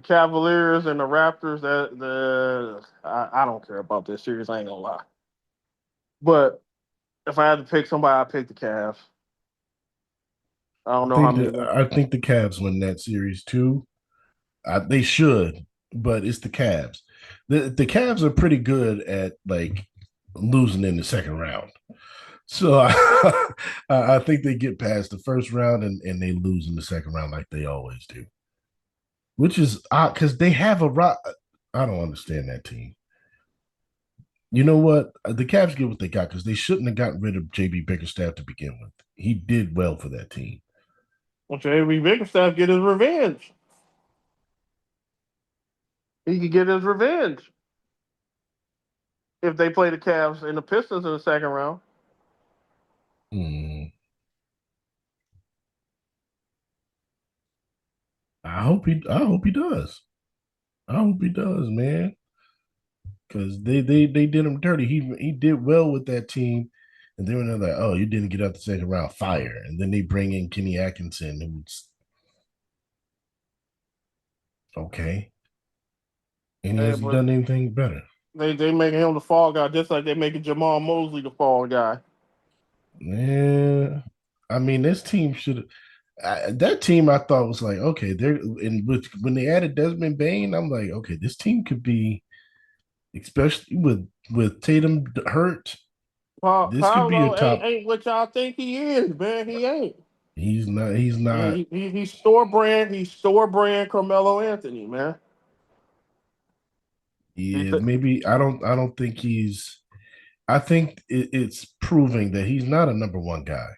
Cavaliers and the Raptors. I don't care about this series. I ain't gonna lie. But if I had to pick somebody, I'd pick the Cavs. I don't know how many. I think the Cavs win that series too. They should, but it's the Cavs. The Cavs are pretty good at like losing in the second round. So I think they get past the first round and they lose in the second round like they always do, which is odd because they have a rock. I don't understand that team. You know what? The Cavs get what they got because they shouldn't have gotten rid of JB Bickerstaff to begin with. He did well for that team. Well, J.B. Bickerstaff get his revenge. He could get his revenge if they play the Cavs and the Pistons in the second round. Hmm. I hope he does. I hope he does, man. Because they did him dirty. He did well with that team, and then they're like, oh, you didn't get out the second round, fire. And then they bring in Kenny Atkinson, who's okay, and he Yeah, hasn't but done anything better. they making him the fall guy, just like they making Jamaal Mosley the fall guy. Yeah, I mean, this team should. That team I thought was like okay, they're and when they added Desmond Bain, I'm like okay, this team could be, especially with Tatum hurt, this could be a Paolo ain't, top. ain't what y'all think he is, man. He ain't. He's not. He's Yeah, not. he's store brand. He's store brand Carmelo Anthony, man. Yeah, maybe I don't think he's. I think it's proving that he's not a number one guy.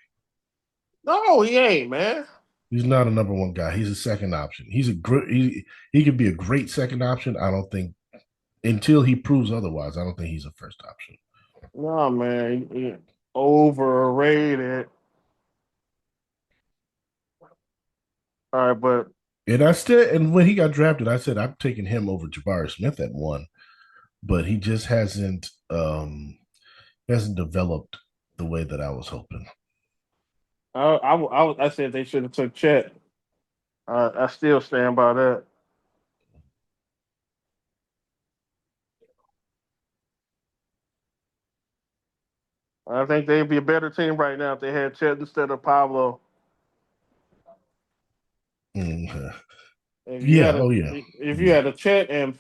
No, he ain't, man. He's not a number one guy. He's a second option. He's a great. He could be a great second option. I don't think until he proves otherwise. I don't think he's a first option. No, man. Overrated. All right, but And when he got drafted, I said I'm taking him over Jabari Smith at one, but he just hasn't developed the way that I was hoping. I said they should have took Chet. I still stand by that. I think they'd be a better team right now if they had Chet instead of Pablo. Mm-hmm. Yeah, oh yeah, If you yeah. had a Chet and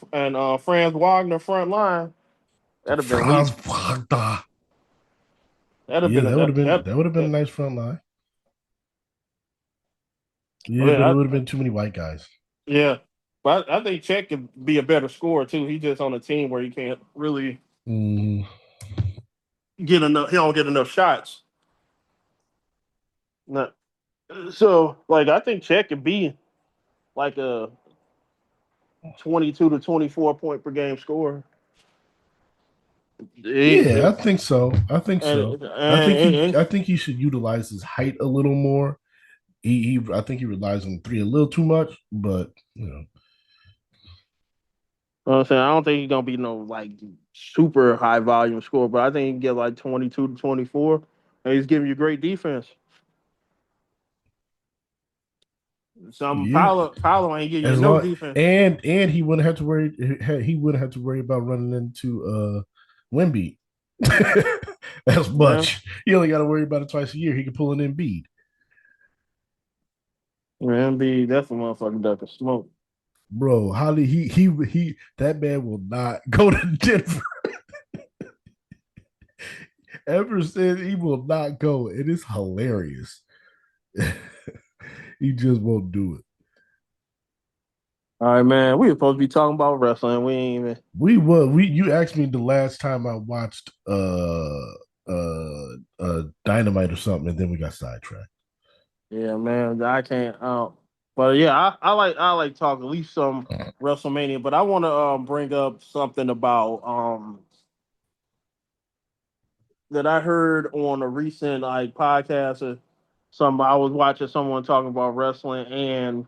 Franz Wagner front line, that'd have been elite. Franz Wagner. That'd have Yeah, been a, that. that would have been a that nice front line. I Yeah, mean, but it would have been too many white guys. yeah, but I think Chet could be a better scorer too. He's just on a team where he can't really Mm, get enough. He don't get enough shots. No. So, like, I think Chet could be like a 22 to 24 point per game scorer. yeah, I He, think so. I think so. and I think he should utilize his height a little more. I think he relies on three a little too much, but you know, I'm saying I don't think he's gonna be no like super high volume score, but I think he can get like 22 to 24, and he's giving you great defense. Some yeah. Paolo ain't giving you As no long defense. and he wouldn't have to worry about running into Wemby as Yeah, much. He only got to worry about it twice a year. He can pull an Embiid. man, be that's a motherfucking duck of smoke. Bro, how did he that man will not go to Denver ever since he will not go. It is hilarious. He just won't do it. All right, man. We were supposed to be talking about wrestling. We ain't even. We you asked me the last time I watched Dynamite or something, and then we got sidetracked. Yeah, man. I can't. But yeah, I like talk at least some WrestleMania. But I want to bring up something about that I heard on a recent like podcast or something. I was watching someone talking about wrestling, and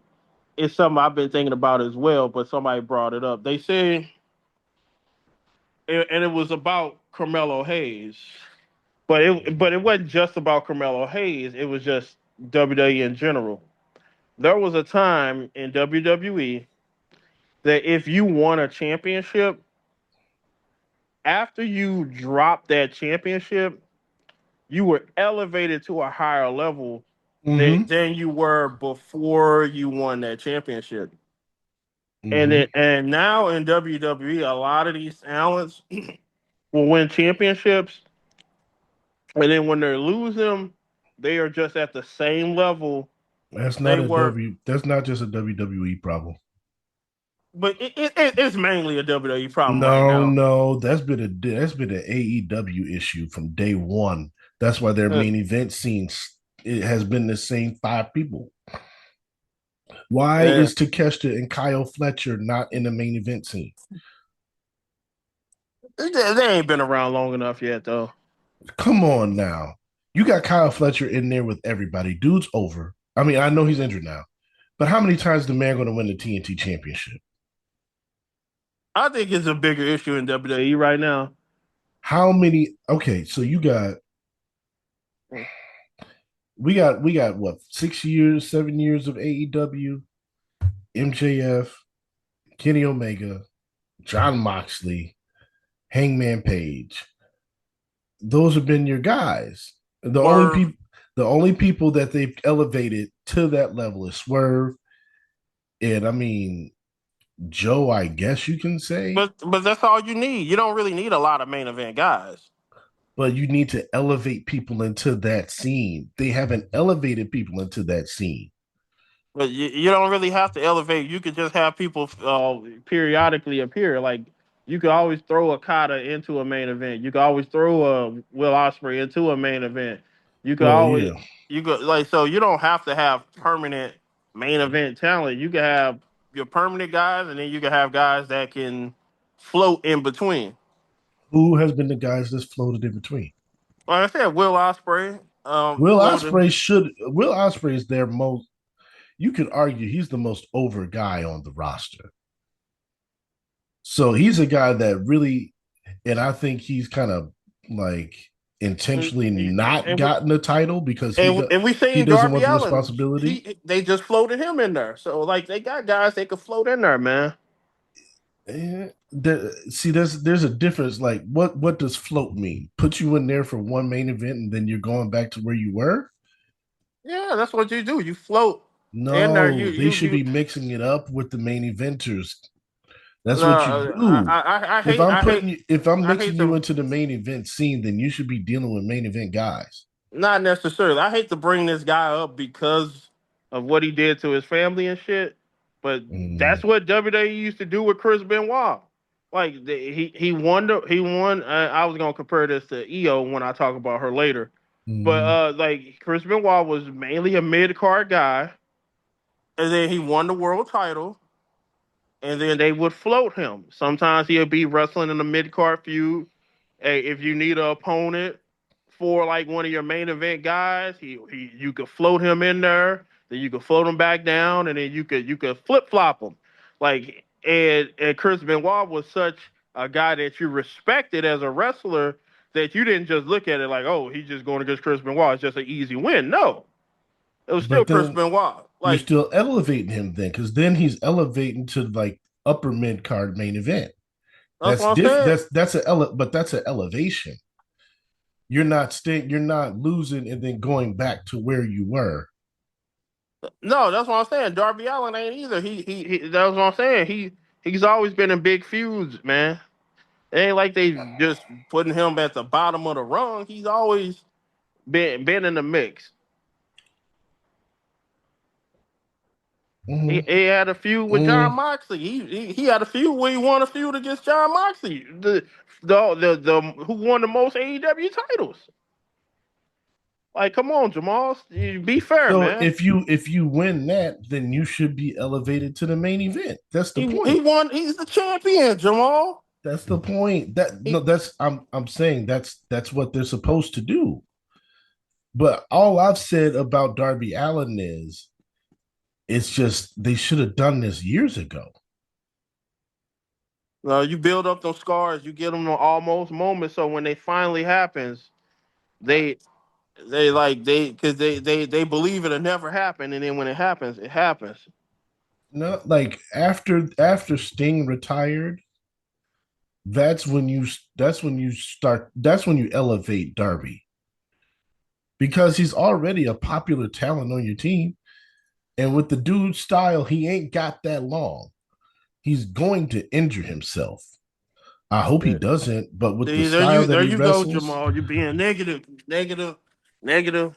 it's something I've been thinking about as well. But somebody brought it up. They say, and it was about Carmelo Hayes. But it wasn't just about Carmelo Hayes. It was just WWE in general. There was a time in WWE that if you won a championship, after you dropped that championship, you were elevated to a higher level Mm-hmm. than you were before you won that championship. Mm-hmm. And now in WWE, a lot of these talents will win championships, and then when they lose them, they are just at the same level That's not they a were. W. That's not just a WWE problem. But it's mainly a WWE problem right No, now. no, that's been an AEW issue from day one. That's why their Uh, main event scenes it has been the same five people. Why uh, is Takeshita and Kyle Fletcher not in the main event scene? they ain't been around long enough yet, though. Come on now. You got Kyle Fletcher in there with everybody. Dude's over. I mean, I know he's injured now, but how many times is the man going to win the TNT championship? I think it's a bigger issue in WWE right now. How many? Okay, so we got what 6 years, 7 years of AEW, MJF, Kenny Omega, John Moxley, Hangman Page. Those have been your guys. Swerve, The only people that they've elevated to that level is Swerve, and I mean Joe. I guess you can say, but that's all you need. You don't really need a lot of main event guys. but you need to elevate people into that scene. They haven't elevated people into that scene. But you don't really have to elevate. You could just have people periodically appear. Like you could always throw a Kata into a main event. You could always throw a Will Ospreay into a main event. You could Well, always yeah. you could like so you don't have to have permanent main event talent. You could have your permanent guys, and then you could have guys that can float in between. Who has been the guys that's floated in between? Like I said, Will Ospreay floated. Will Ospreay is their most. You could argue he's the most over guy on the roster. So he's a guy that really, and I think he's kind of like And, intentionally not and, we, gotten the title because and we he seen doesn't Darby want the Allin. responsibility. They just floated him in there. So like they got guys they could float in there, man. See, there's a difference. Like, what does float mean? Put you in there for one main event and then you're going back to where you were? Yeah, that's what you do. You float. In there, you No, they you should you. be mixing it up with the main eventers. That's No, what you do. I hate I hate If I'm I hate mixing you the into the main event scene, then you should be dealing with main event guys. not necessarily. I hate to bring this guy up because of what he did to his family and shit. But Mm, that's what WWE used to do with Chris Benoit. Like he won. I was gonna compare this to EO when I talk about her later. But mm, like Chris Benoit was mainly a mid card guy, and then he won the world title, and then they would float him. Sometimes he'll be wrestling in a mid card feud. Hey, if you need an opponent for like one of your main event guys, he you could float him in there, then you could float him back down, and then you could flip flop him. Like and Chris Benoit was such a guy that you respected as a wrestler that you didn't just look at it like, oh, he's just going against Chris Benoit. It's just an easy win. No, it was still but Chris then Benoit. you're Like still elevating him then, because then he's elevating to like upper mid card main event. that's what I'm saying. That's an elevation. You're not losing and then going back to where you were. No, that's what I'm saying. Darby Allin ain't either. He that's what I'm saying. He's always been in big feuds, man. It ain't like they just putting him at the bottom of the rung. He's always been in the mix. He, Mm-hmm. he had a feud with John Mm. Moxley. He had a feud where he won a feud against John Moxley, the who won the most AEW titles. Like, come on, Jamaal, be fair, So man. if you win that, then you should be elevated to the main event. That's the He point. won. He's the champion, Jamaal. That's the point. That no, He, that's I'm saying that's what they're supposed to do. But all I've said about Darby Allin is it's just they should have done this years ago. you build up those scars. You get them the almost moments. So when they finally happens, they because they believe it'll never happen, and then when it happens, it happens. No, like after Sting retired, that's when you that's when you elevate Darby because he's already a popular talent on your team. And with the dude's style, he ain't got that long. He's going to injure himself. I hope he Yeah. doesn't, but with the See, style that there he you go, wrestles, Jamaal. You're being negative, negative, negative.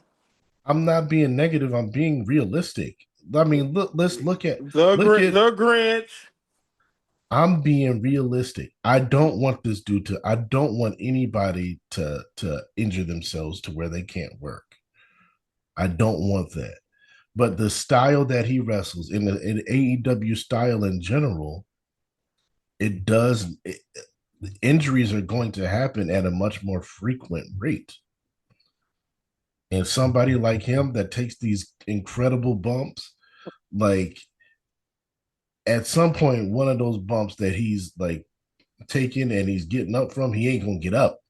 I'm not being negative. I'm being realistic. I mean, let's The Grinch. I'm being realistic. I don't want this dude to. I don't want anybody to injure themselves to where they can't work. I don't want that. But the style that he wrestles in AEW style in general, it does. Injuries are going to happen at a much more frequent rate. And somebody like him that takes these incredible bumps, like at some point, one of those bumps that he's like taking and he's getting up from, he ain't gonna get up.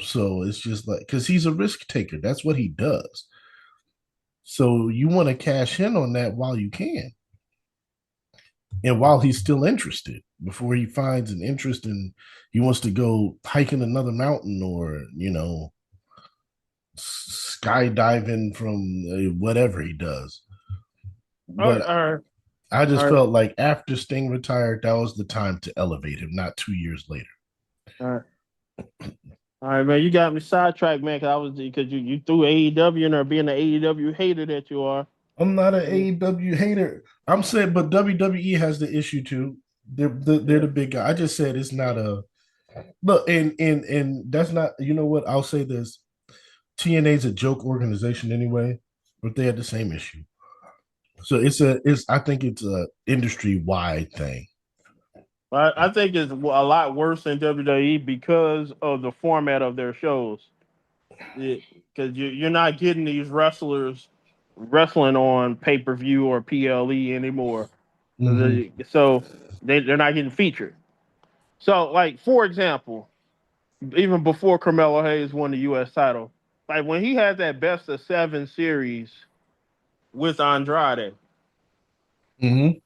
So it's just like because he's a risk taker. That's what he does. So you want to cash in on that while you can, and while he's still interested, before he finds an interest in he wants to go hiking another mountain or skydiving from whatever he does. All right, But all right, I all just right, felt like after Sting retired, that was the time to elevate him, not 2 years later. all right. All right, man. You got me sidetracked, man. Because you threw AEW in there being the AEW hater that you are. I'm not an Yeah, AEW hater. I'm saying, but WWE has the issue too. They're yeah. the big guy. I just said it's not a look, and that's not. You know what? I'll say this: TNA's a joke organization anyway, but they had the same issue. So it's. I think it's a industry wide thing. I think it's a lot worse than WWE because of the format of their shows. Because you're not getting these wrestlers wrestling on pay per view or PLE anymore. Mm-hmm. So they're not getting featured. So, like, for example, even before Carmelo Hayes won the U.S. title, like when he had that best of seven series with Andrade, Mm-hmm.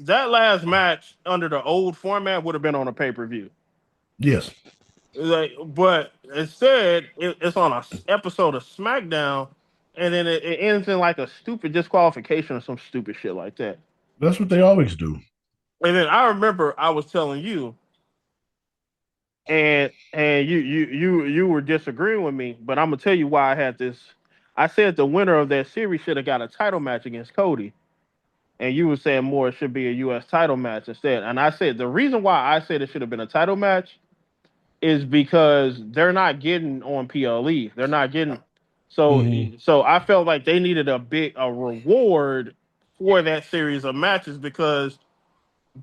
that last match under the old format would have been on a pay per view. Yes. Like, but instead, it's on a episode of SmackDown, and then it ends in like a stupid disqualification or some stupid shit like that. That's what they always do. And then I remember I was telling you, and you were disagreeing with me, but I'm gonna tell you why I had this. I said the winner of that series should have got a title match against Cody, and you were saying more it should be a U.S. title match instead. And I said the reason why I said it should have been a title match is because they're not getting on PLE. They're not getting so Mm-hmm. so I felt like they needed a reward for that series of matches because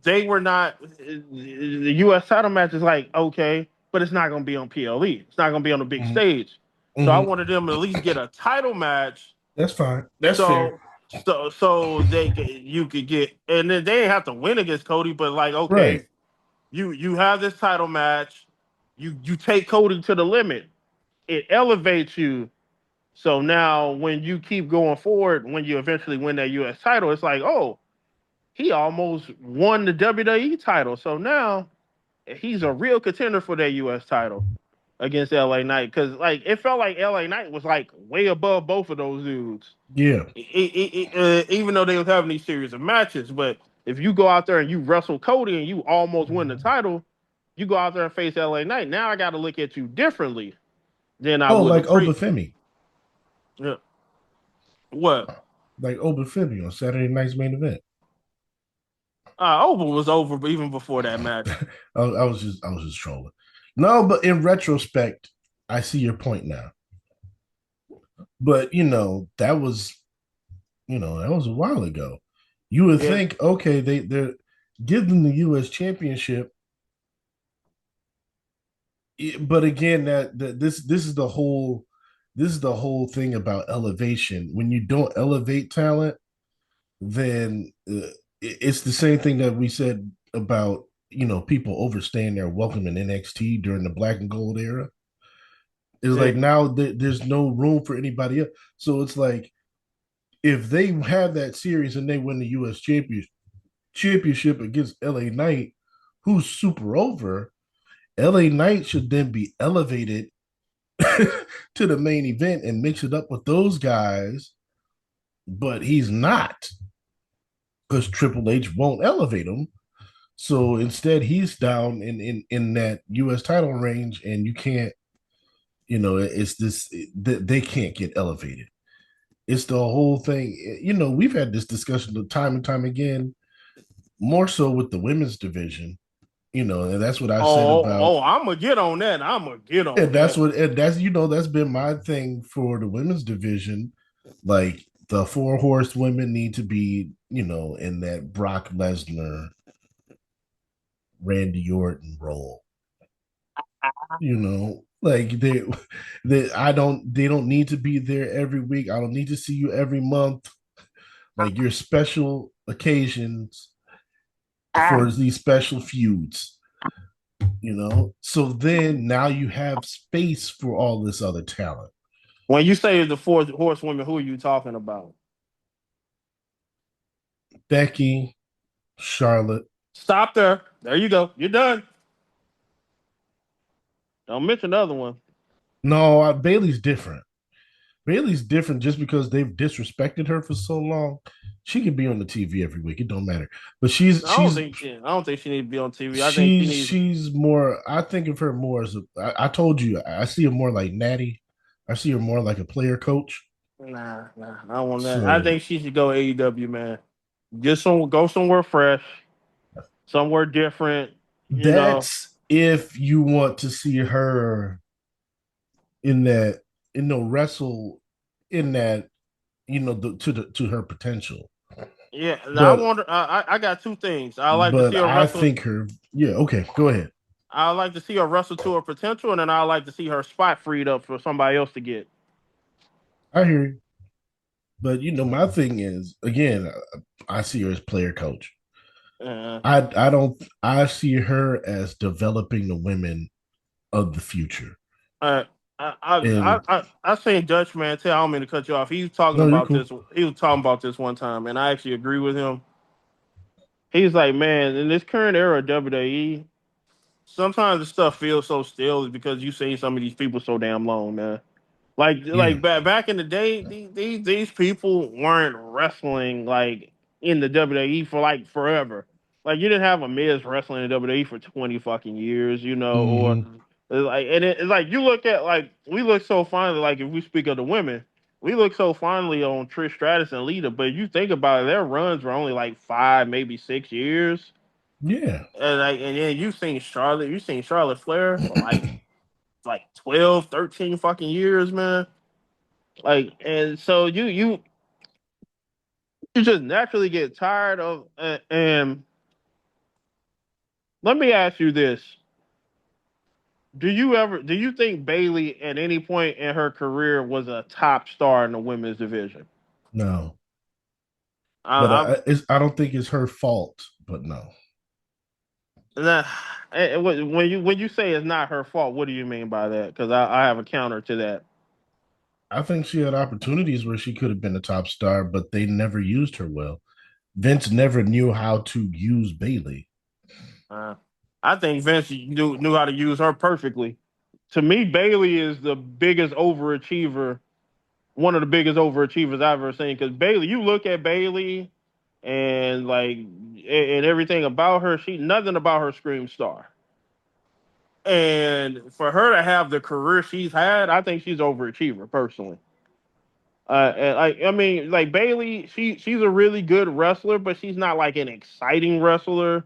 they were not the US title match is like okay, but it's not gonna be on PLE. It's not gonna be on the big Mm-hmm. stage. So I Mm-hmm. wanted them to at least get a title match That's fine. That's fair. so so you could get and then they didn't have to win against Cody, but like okay, Right. you have this title match, you take Cody to the limit. It elevates you. So now when you keep going forward, when you eventually win that US title, it's like, oh, he almost won the WWE title. So now he's a real contender for that US title against LA Knight. Cause like it felt like LA Knight was like way above both of those dudes. Yeah. Even though they was having these series of matches, but if you go out there and you wrestle Cody and you almost win the title, you go out there and face LA Knight. Now I got to look at you differently than I Oh, would the like pre. Obafemi. Yeah. What? Like Obafemi on Saturday night's main event. Over was over even before that match. I was just trolling. No, but in retrospect, I see your point now. But that was a while ago. You would Yeah. think, okay, they're give them the US championship. But again, that this is the whole thing about elevation. When you don't elevate talent, then it's the same thing that we said about people overstaying their welcome in NXT during the Black and Gold era. It's Yeah. like now there's no room for anybody else. So it's like if they have that series and they win the U.S. championship against LA Knight, who's super over, LA Knight should then be elevated to the main event and mix it up with those guys, but he's not because Triple H won't elevate him. So instead, he's down in that U.S. title range, and you can't, it's this they can't get elevated. It's the whole thing. We've had this discussion time and time again, more so with the women's division. And that's what I said about. I'm gonna get on that. I'm gonna get And on that's that. what and that's been my thing for the women's division. Like the four horse women need to be, in that Brock Lesnar, Randy Orton role. Like they don't need to be there every week. I don't need to see you every month. Like your special occasions for these special feuds. So then now you have space for all this other talent. When you say the four horsewomen, who are you talking about? Becky, Charlotte. Stop there. There you go. You're done. Don't mention the other one. No, Bailey's different. Bailey's different just because they've disrespected her for so long. She could be on the TV every week. It don't matter. But she's I don't she's think she. I don't think she needs to be on TV. I think she she's needs. she's more. I think of her more as I told you. I see her more like Natty. I see her more like a player coach. Nah. I don't want that. I So think she should go AEW, man. Go somewhere fresh, somewhere different. You know. that's if you want to see her in that, wrestle in that, to her potential. Yeah. I But wonder. I got two things. I like to but see her I wrestle. think her. Yeah. Okay. Go ahead. I like to see her wrestle to her potential, and then I like to see her spot freed up for somebody else to get. I hear you. But my thing is again, I see her as player coach. Uh, I don't. I see her as developing the women of the future. I And I seen Dutch man tell. I don't mean to cut you off. He was talking no, you're about cool. this. He was talking about this one time, and I actually agree with him. He's like, man, in this current era of WWE, sometimes the stuff feels so still is because you seen some of these people so damn long, man. Like Yeah, back in the day, these people weren't wrestling like in the WWE for like forever. Like you didn't have a Miz wrestling in the WWE for 20 fucking years, you know, or hmm like it's like you look at like we look so fondly like if we speak of the women, we look so fondly on Trish Stratus and Lita, but you think about it, their runs were only like 5, maybe 6 years. yeah. And then you've seen Charlotte Flair for like 12, 13 fucking years, man. Like, and so you just naturally get tired of. And let me ask you this: do you think Bailey at any point in her career was a top star in the women's division? No, but I, I'm I don't think it's her fault. But no, that when you say it's not her fault, what do you mean by that? Because I have a counter to that. I think she had opportunities where she could have been a top star, but they never used her well. Vince never knew how to use Bailey. Uh, I think Vince knew how to use her perfectly. To me, Bailey is the biggest overachiever, one of the biggest overachievers I've ever seen. Because Bailey, you look at Bailey and like and everything about her, she nothing about her screams star. And for her to have the career she's had, I think she's overachiever personally. And I mean, like Bailey, she's a really good wrestler, but she's not like an exciting wrestler.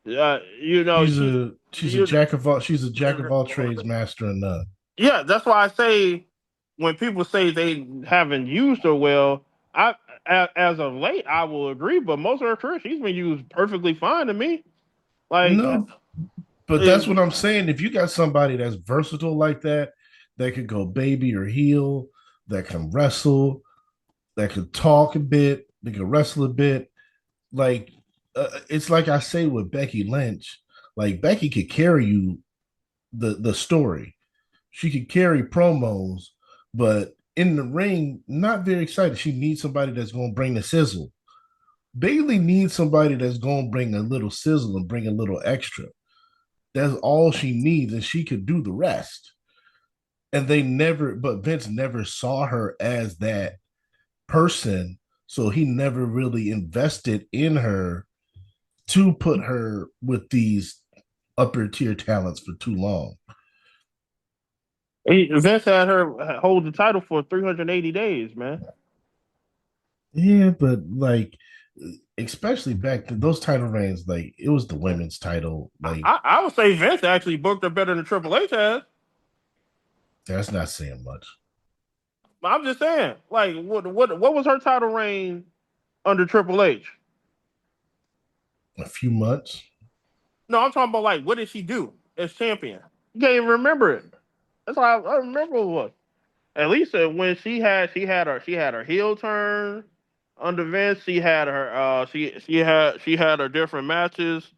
You know, She's a you, jack of all trades, master of none. yeah, that's why I say when people say they haven't used her well, I as of late I will agree, but most of her career she's been used perfectly fine to me. Like, No, but that's what it, I'm saying. If you got somebody that's versatile like that, that could go baby or heel, that can wrestle, that could talk a bit, that can wrestle a bit, like it's like I say with Becky Lynch, like Becky could carry you the story. She could carry promos, but in the ring, not very excited. She needs somebody that's going to bring the sizzle. Bailey needs somebody that's going to bring a little sizzle and bring a little extra. That's all she needs, and she could do the rest. And but Vince never saw her as that person. So he never really invested in her to put her with these upper tier talents for too long. Vince had her hold the title for 380 days, man. Yeah, but like, especially back to those title reigns, like it was the women's title. Like I would say Vince actually booked her better than Triple H has. that's not saying much. I'm just saying, like, what was her title reign under Triple H? A few months. No, I'm talking about like what did she do as champion? You can't even remember it. That's why I remember it was. At least when she had her heel turn under Vince. She had her she had her different matches.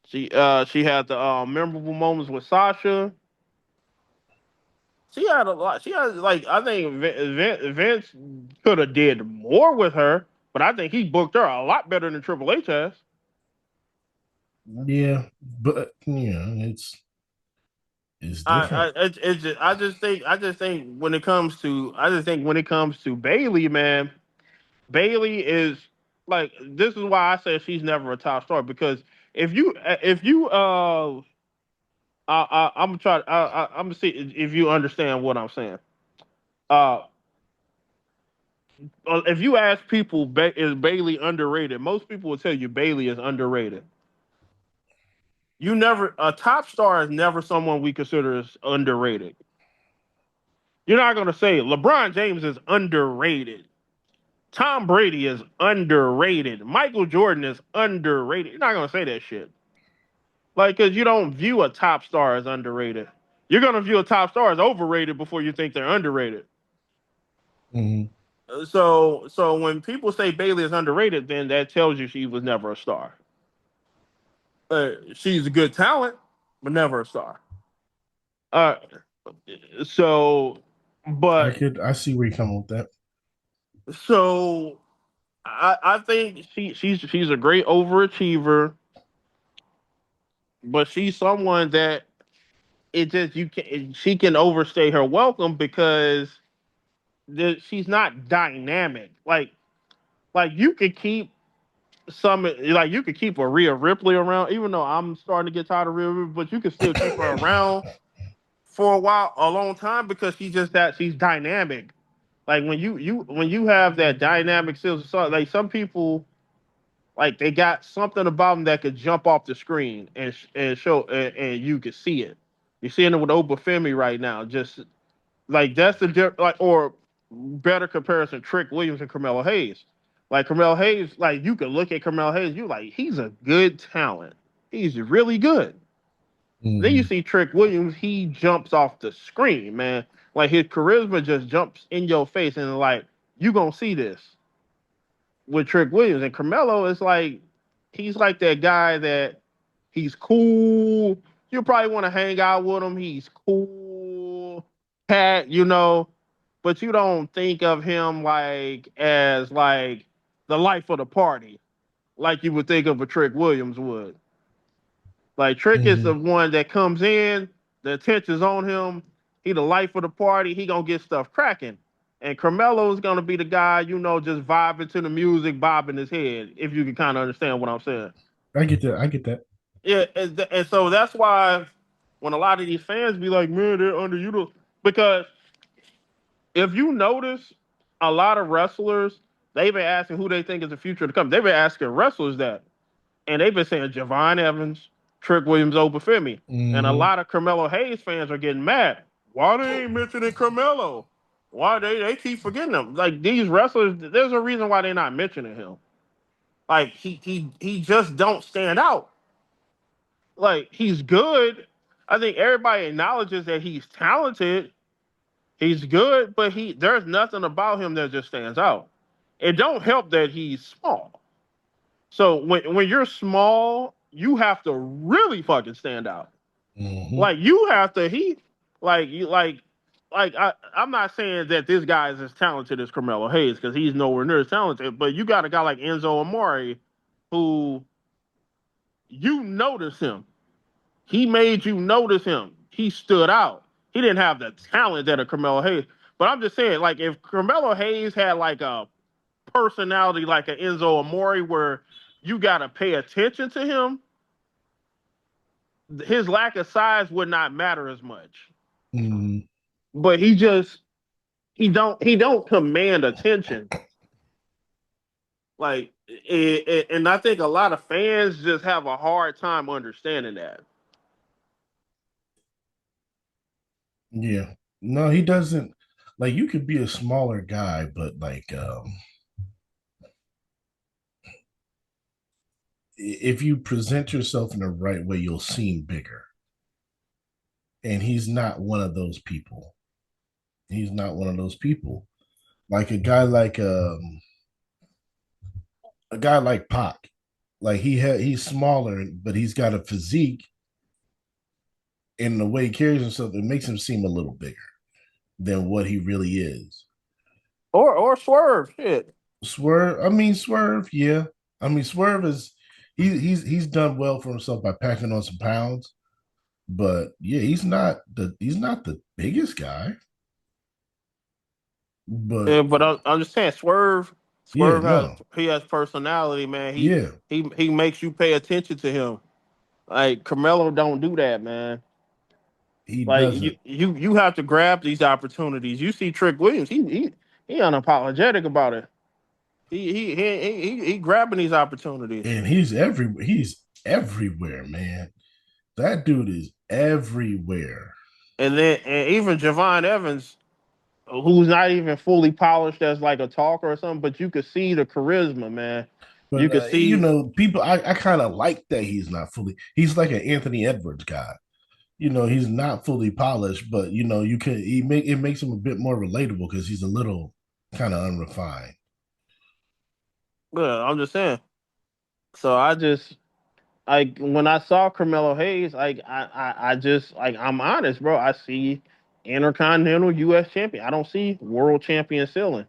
She had the memorable moments with Sasha. She had a lot. She had like I think Vince could have did more with her, but I think he booked her a lot better than Triple H has. Yeah, but it's different. I just think when it comes to Bailey, man, Bailey is like this is why I say she's never a top star because if you I'm gonna try I'm gonna see if you understand what I'm saying. Uh, if you ask people is Bailey underrated, most people will tell you Bailey is underrated. You never a top star is never someone we consider as underrated. You're not gonna say LeBron James is underrated. Tom Brady is underrated. Michael Jordan is underrated. You're not gonna say that shit. Like, cause you don't view a top star as underrated. You're gonna view a top star as overrated before you think they're underrated. Mm-hmm. So when people say Bailey is underrated, then that tells you she was never a star. She's a good talent, but never a star. Uh, so, but I see where you're coming with that. so I think she's a great overachiever, but she's someone that it just you can she can overstay her welcome because she's not dynamic. Like you could keep you could keep a Rhea Ripley around, even though I'm starting to get tired of Rhea Ripley, but you can still keep her around for a long time because she's dynamic. Like when you have that dynamic skills, so like some people like they got something about them that could jump off the screen and show and you can see it. You're seeing it with Obafemi right now. Just like that's like or better comparison, Trick Williams and Carmelo Hayes. Like Carmelo Hayes, like you can look at Carmelo Hayes, you like he's a good talent. He's really good. Then you Mhm. see Trick Williams, he jumps off the screen, man. Like his charisma just jumps in your face, and like you gonna see this with Trick Williams. And Carmelo is like he's like that guy that he's cool. You probably want to hang out with him. He's cool, cat, but you don't think of him like as like the life of the party, like you would think of a Trick Williams would. Like Trick is the Mhm. one that comes in, the attention's on him. He the life of the party. He gonna get stuff cracking. And Carmelo is gonna be the guy, just vibing to the music, bobbing his head. If you can kind of understand what I'm saying. I get that. I get that. Yeah, and so that's why when a lot of these fans be like, man, they're underutilized, because if you notice, a lot of wrestlers they've been asking who they think is the future to come. They've been asking wrestlers that. And they've been saying Javon Evans, Trick Williams, Obafemi. And a Hmm. lot of Carmelo Hayes fans are getting mad. Why they ain't mentioning Carmelo? Why they keep forgetting him? Like these wrestlers, there's a reason why they're not mentioning him. Like he just don't stand out. Like he's good. I think everybody acknowledges that he's talented. He's good, but there's nothing about him that just stands out. It don't help that he's small. So when you're small, you have to really fucking stand out. Hmm. Like you have to like you like I'm not saying that this guy is as talented as Carmelo Hayes because he's nowhere near as talented, but you got a guy like Enzo Amore who you notice him. He made you notice him. He stood out. He didn't have the talent that a Carmelo Hayes. But I'm just saying, like if Carmelo Hayes had like a personality like an Enzo Amore where you gotta pay attention to him, his lack of size would not matter as much. Hmm. But he don't command attention. Like and I think a lot of fans just have a hard time understanding that. Yeah. No, he doesn't. Like you could be a smaller guy, but like if you present yourself in the right way, you'll seem bigger. And he's not one of those people. He's not one of those people. Like a guy like Pac. Like he's smaller, but he's got a physique and the way he carries himself, it makes him seem a little bigger than what he really is. Or Swerve, shit. Swerve, yeah. I mean, Swerve is he's done well for himself by packing on some pounds, but yeah, he's not the biggest guy. But Yeah, but I'm just saying, yeah, Swerve no, he has personality, man. yeah, He makes you pay attention to him. Like Carmelo don't do that, man. he Like doesn't. you have to grab these opportunities. You see Trick Williams, he unapologetic about it. He grabbing these opportunities. And he's everywhere, man. That dude is everywhere. And even Javon Evans, who's not even fully polished as like a talker or something, but you could see the charisma, man. You But could you see know, people I kind of like that he's not fully he's like an Anthony Edwards guy. You know, he's not fully polished, but you know, you can he make it makes him a bit more relatable because he's a little kind of unrefined. yeah, I'm just saying. So I just like when I saw Carmelo Hayes, like I just like I'm honest, bro. I see Intercontinental U.S. champion. I don't see world champion ceiling.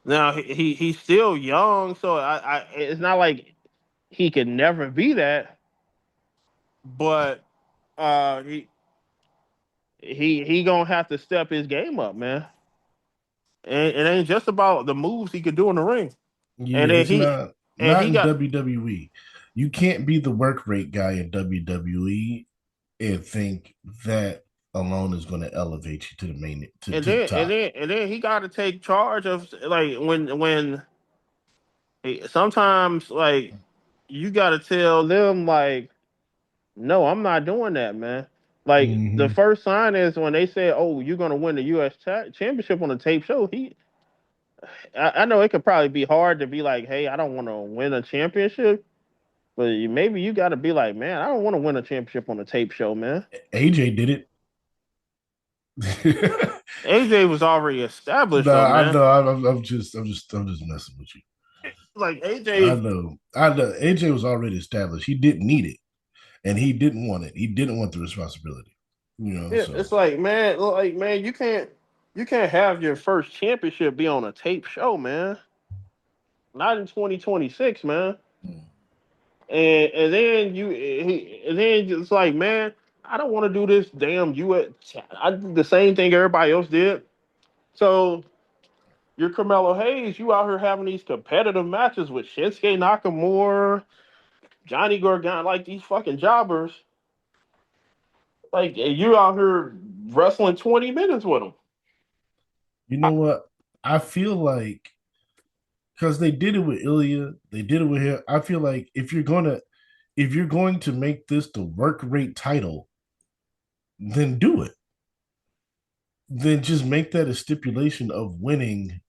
Now he's still young, so I it's not like he could never be that. But he gonna have to step his game up, man. And it ain't just about the moves he could do in the ring. And Yeah, then it's he and not he in got WWE. You can't be the work rate guy in WWE and think that alone is going to elevate you to the main to the top. and then he got to take charge of like when sometimes like you got to tell them like no, I'm not doing that, man. Like the Hmm. first sign is when they say, "Oh, you're gonna win the U.S. Championship on a tape show." I know it could probably be hard to be like, "Hey, I don't want to win a championship," but maybe you got to be like, "Man, I don't want to win a championship on a tape show, man." AJ did it. AJ was already established though, Nah, I man. know. I'm just messing with you. Like I AJ, know. I know. AJ was already established. He didn't need it, and he didn't want it. He didn't want the responsibility. You know. So it's like man, you can't have your first championship be on a tape show, man. Not in 2026, man. And then and then it's like, man, I don't want to do this damn US. I did the same thing everybody else did. So you're Carmelo Hayes. You out here having these competitive matches with Shinsuke Nakamura, Johnny Gargano, like these fucking jobbers. Like you out here wrestling 20 minutes with them. you know what? I feel like because they did it with Ilya, they did it with him. I feel like if you're going to make this the work rate title, then do it. Then just make that a stipulation of winning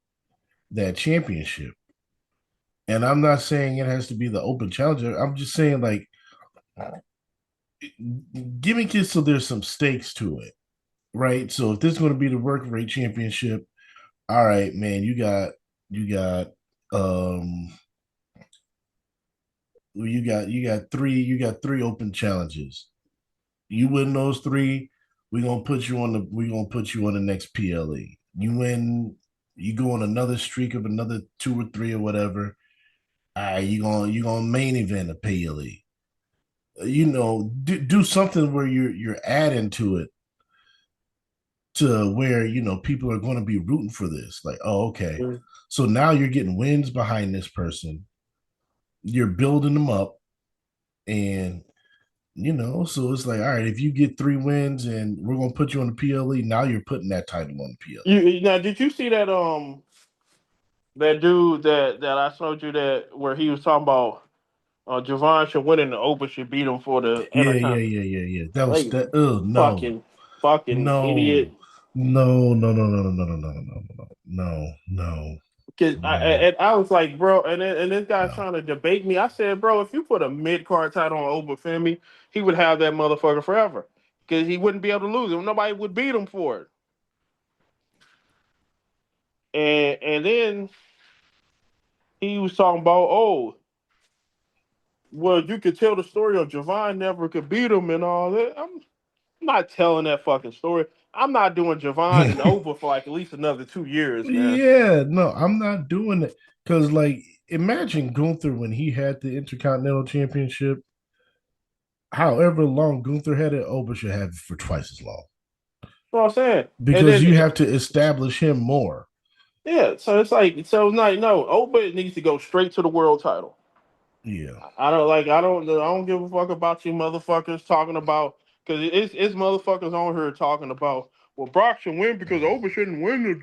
that championship. And I'm not saying it has to be the open challenger. I'm just saying like gimmick it so there's some stakes to it, right? So if this is going to be the work rate championship, all right, man, you got um you got three open challenges. You win those three, we're gonna put you on the next PLE. You win, you go on another streak of another two or three or whatever. You gonna main event a PLE. You know, do something where you're adding to it to where you know people are going to be rooting for this. Like, oh, okay, so now you're getting wins behind this person. You're building them up, and you know, so it's like, all right, if you get three wins and we're gonna put you on the PLE, now you're putting that title on the PLE. Now did you see that dude that I showed you that where he was talking about Javon should win in the Open should beat him for the Intercontinental. Yeah. That was Like that. Oh no, fucking fucking idiot. no, no, Cause no, I was like, bro, and this guy's no. trying to debate me. I said, bro, if you put a mid card title on Open Femi, he would have that motherfucker forever. Cause he wouldn't be able to lose it. Nobody would beat him for it. And then he was talking about, oh, well, you could tell the story of Javon never could beat him and all that. I'm not telling that fucking story. I'm not doing Javon and Oprah for like at least another 2 years, man. Yeah, no, I'm not doing it because, like, imagine Gunther when he had the Intercontinental Championship. However long Gunther had it, Oba should have it for twice as long You know what I'm saying? And because you then have to establish him more. yeah, so it's like so like no, Oprah needs to go straight to the world title. Yeah, I don't give a fuck about you motherfuckers talking about because it's motherfuckers on here talking about well Brock should win because Oprah shouldn't win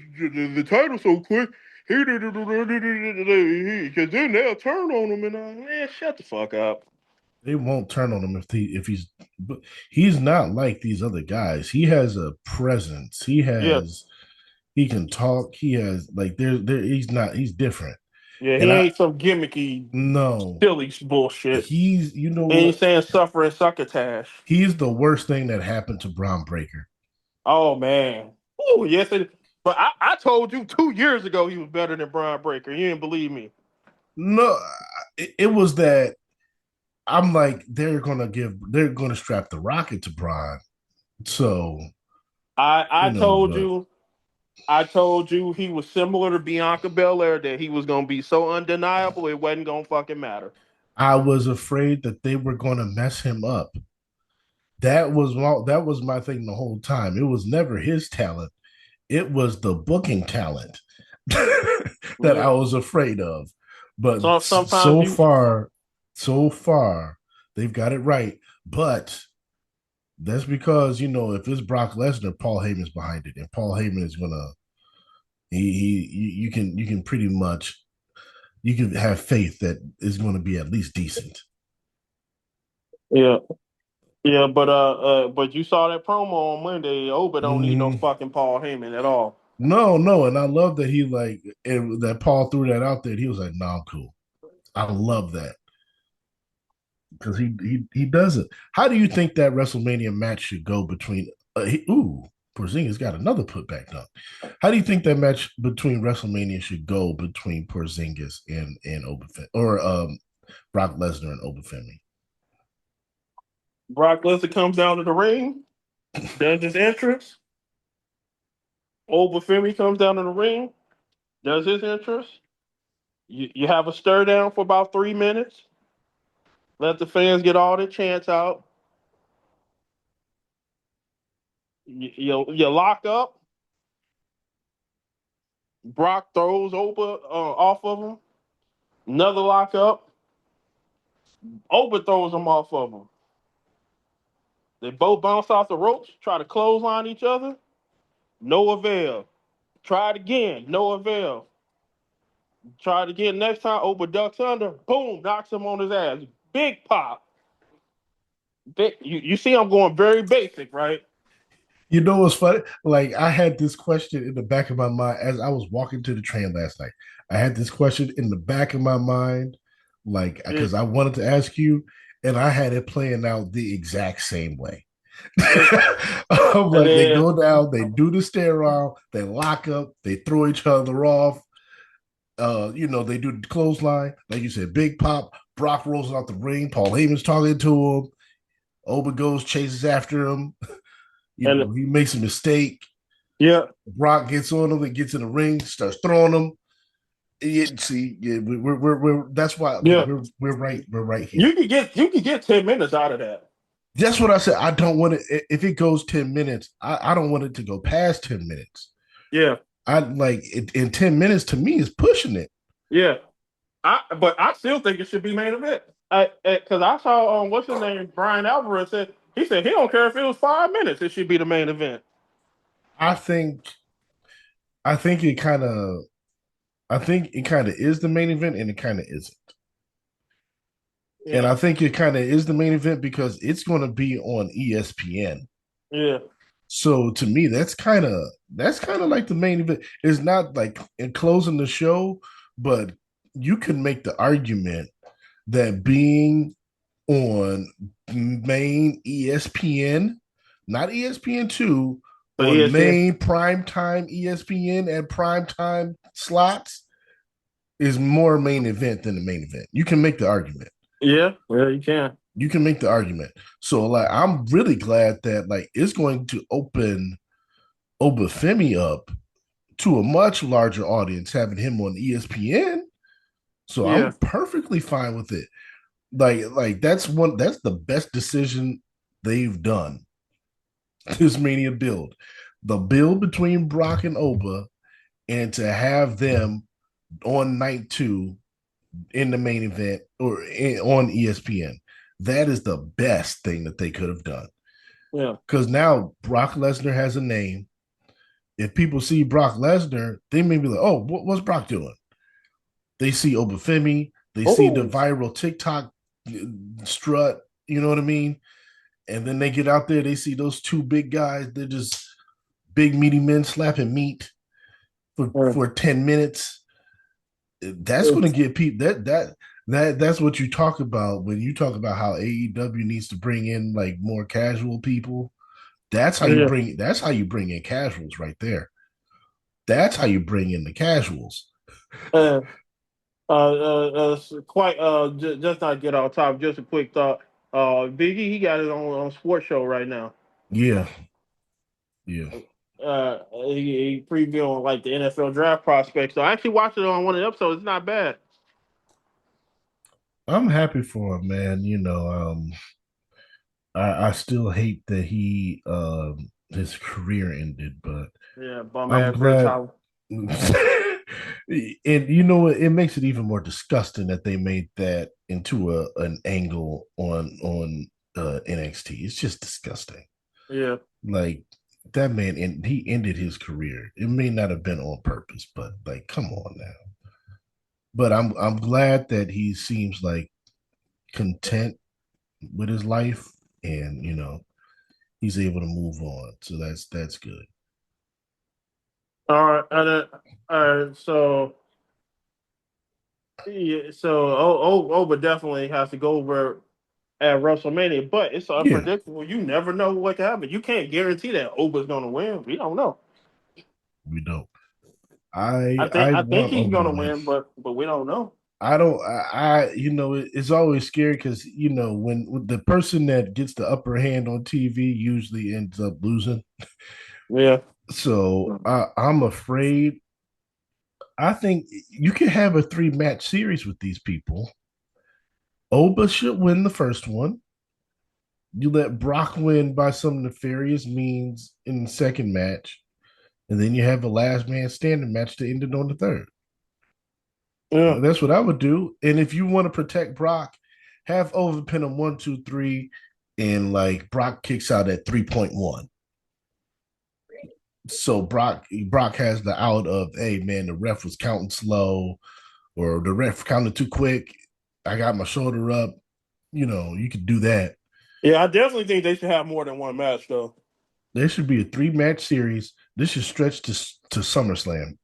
the title so quick. He because then they'll turn on him and man shut the fuck up. they won't turn on him if he's, but he's not like these other guys. He has a presence. Yeah, He can talk. He has like he's different. yeah, he And I ain't some gimmicky no, silly bullshit. he's you know He ain't what? saying suffering succotash. He's the worst thing that happened to Braun Breaker. Oh man. Oh yes, but I told you 2 years ago he was better than Brian Breaker. You didn't believe me. No, it was that I'm like they're gonna strap the rocket to Braun. So I you know, told but you I told you he was similar to Bianca Belair that he was gonna be so undeniable it wasn't gonna fucking matter. I was afraid that they were gonna mess him up that was my thing the whole time. It was never his talent. It was the booking talent that I Yeah. was afraid of. But So sometimes so far, they've got it right. But that's because if it's Brock Lesnar, Paul Heyman's behind it, and Paul Heyman is gonna you can pretty much you can have faith that it's going to be at least decent. yeah. Yeah, but you saw that promo on Monday. Oba don't need no Mm, fucking Paul Heyman at all. no, and I love that that Paul threw that out there. He was like, "No, I'm cool." I love that because he does it. How do you think that WrestleMania match should go between? Porzingis got another putback done. How do you think that match between WrestleMania should go between Porzingis and Obafemi or Brock Lesnar and Obafemi? Brock Lesnar comes down to the ring, does his entrance. Oba Femi comes down to the ring, does his entrance. You have a stir down for about 3 minutes. Let the fans get all their chants out. You lock up. Brock throws Oba off of him. Another lock up. Oba throws him off of him. They both bounce off the ropes, try to clothesline each other. No avail. Try it again. No avail. Try it again next time. Oba ducks under. Boom. Knocks him on his ass. Big pop. You see, I'm going very basic, right? You know what's funny? Like I had this question in the back of my mind as I was walking to the train last night. I had this question in the back of my mind, like It, because I wanted to ask you, and I had it playing out the exact same way. it, I'm and like, they then go down, they do the stare off, they lock up, they throw each other off. They do the clothesline, like you said, big pop. Brock rolls out the ring. Paul Heyman's talking to him. Oba goes, chases after him. and He makes a mistake. yeah, Brock gets on him and gets in the ring, starts throwing him. We're that's why yeah. we're right here. You could get 10 minutes out of that. That's what I said. I don't want it if it goes 10 minutes. I don't want it to go past 10 minutes. Yeah, I like it in 10 minutes to me is pushing it. yeah. But I still think it should be main event. Because I saw what's his name, Brian Alvarez said he don't care if it was 5 minutes. It should be the main event. I think I think it kind of I think it kind of is the main event and it kind of isn't. And Yeah, I think it kind of is the main event because it's going to be on ESPN. yeah, So to me, that's kind of like the main event. It's not like in closing the show, but you can make the argument that being on main ESPN, not ESPN2, so on ESPN. main primetime ESPN and primetime slots is more main event than the main event. You can make the argument. Yeah, well, you can. You can make the argument. So like I'm really glad that like it's going to open Obafemi up to a much larger audience, having him on ESPN. So Yeah, I'm perfectly fine with it. That's the best decision they've done. This Mania build. The build between Brock and Oba and to have them on night two in the main event on ESPN. That is the best thing that they could have done. yeah. Because now Brock Lesnar has a name. If people see Brock Lesnar, they may be like, "Oh, what's Brock doing?" They see Obafemi, they see the Oh, viral TikTok strut. You know what I mean? And then they get out there, they see those two big guys. They're just big meaty men slapping meat yeah. for 10 minutes. That's going to get people that's what you talk about when you talk about how AEW needs to bring in like more casual people. Yeah. That's how you bring in casuals right there. That's how you bring in the casuals. Uh, quite. Just not get off top. Just a quick thought. Biggie, he got it on sports show right now. Yeah, yeah. He previewing like the NFL draft prospects. So I actually watched it on one of the episodes. It's not bad. I'm happy for him, man. I still hate that he his career ended, but Yeah, bum I'm ass Rich glad. Holland. And you know what? It makes it even more disgusting that they made that into an angle on NXT. It's just disgusting. Yeah. Like that man, and he ended his career. It may not have been on purpose, but like, come on now. But I'm glad that he seems like content with his life, and he's able to move on. So that's good. All right, and then, all right. So yeah, so Oba definitely has to go over at WrestleMania, but it's Yeah, unpredictable. You never know what can happen. You can't guarantee that Oba's going to win. We don't know. we don't. I I think want he's Oba going to to win. win, but we don't know. I don't. It's always scary because when the person that gets the upper hand on TV usually ends up losing. Yeah. So I'm afraid. I think you can have a 3 match series with these people. Oba should win the first one. You let Brock win by some nefarious means in the second match, and then you have a last man standing match to end it on the third. Yeah. That's what I would do. And if you want to protect Brock, have overpin him 1, 2, 3, and like Brock kicks out at 3.1. So Brock has the out of, hey man, the ref was counting slow, or the ref counted too quick. I got my shoulder up. You could do that. Yeah, I definitely think they should have more than one match, though. There should be a 3 match series. This should stretch to SummerSlam.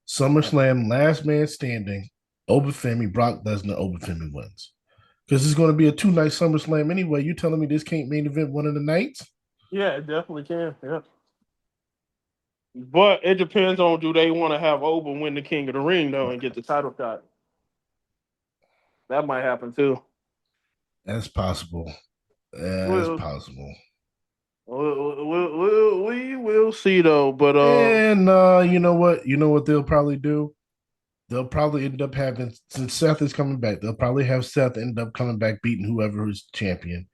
SummerSlam, last man standing. Obafemi, Brock Lesnar, Obafemi wins. Because it's going to be a 2 night SummerSlam anyway. You telling me this can't main event one of the nights? Yeah, it definitely can. Yeah. But it depends on, do they want to have Oba win the King of the Ring, though, and get the title shot? That might happen, too. That's possible. That's Well, possible. we will see, though. But And you know what? You know what they'll probably do? They'll probably end up having, since Seth is coming back, they'll probably have Seth end up coming back beating whoever is champion,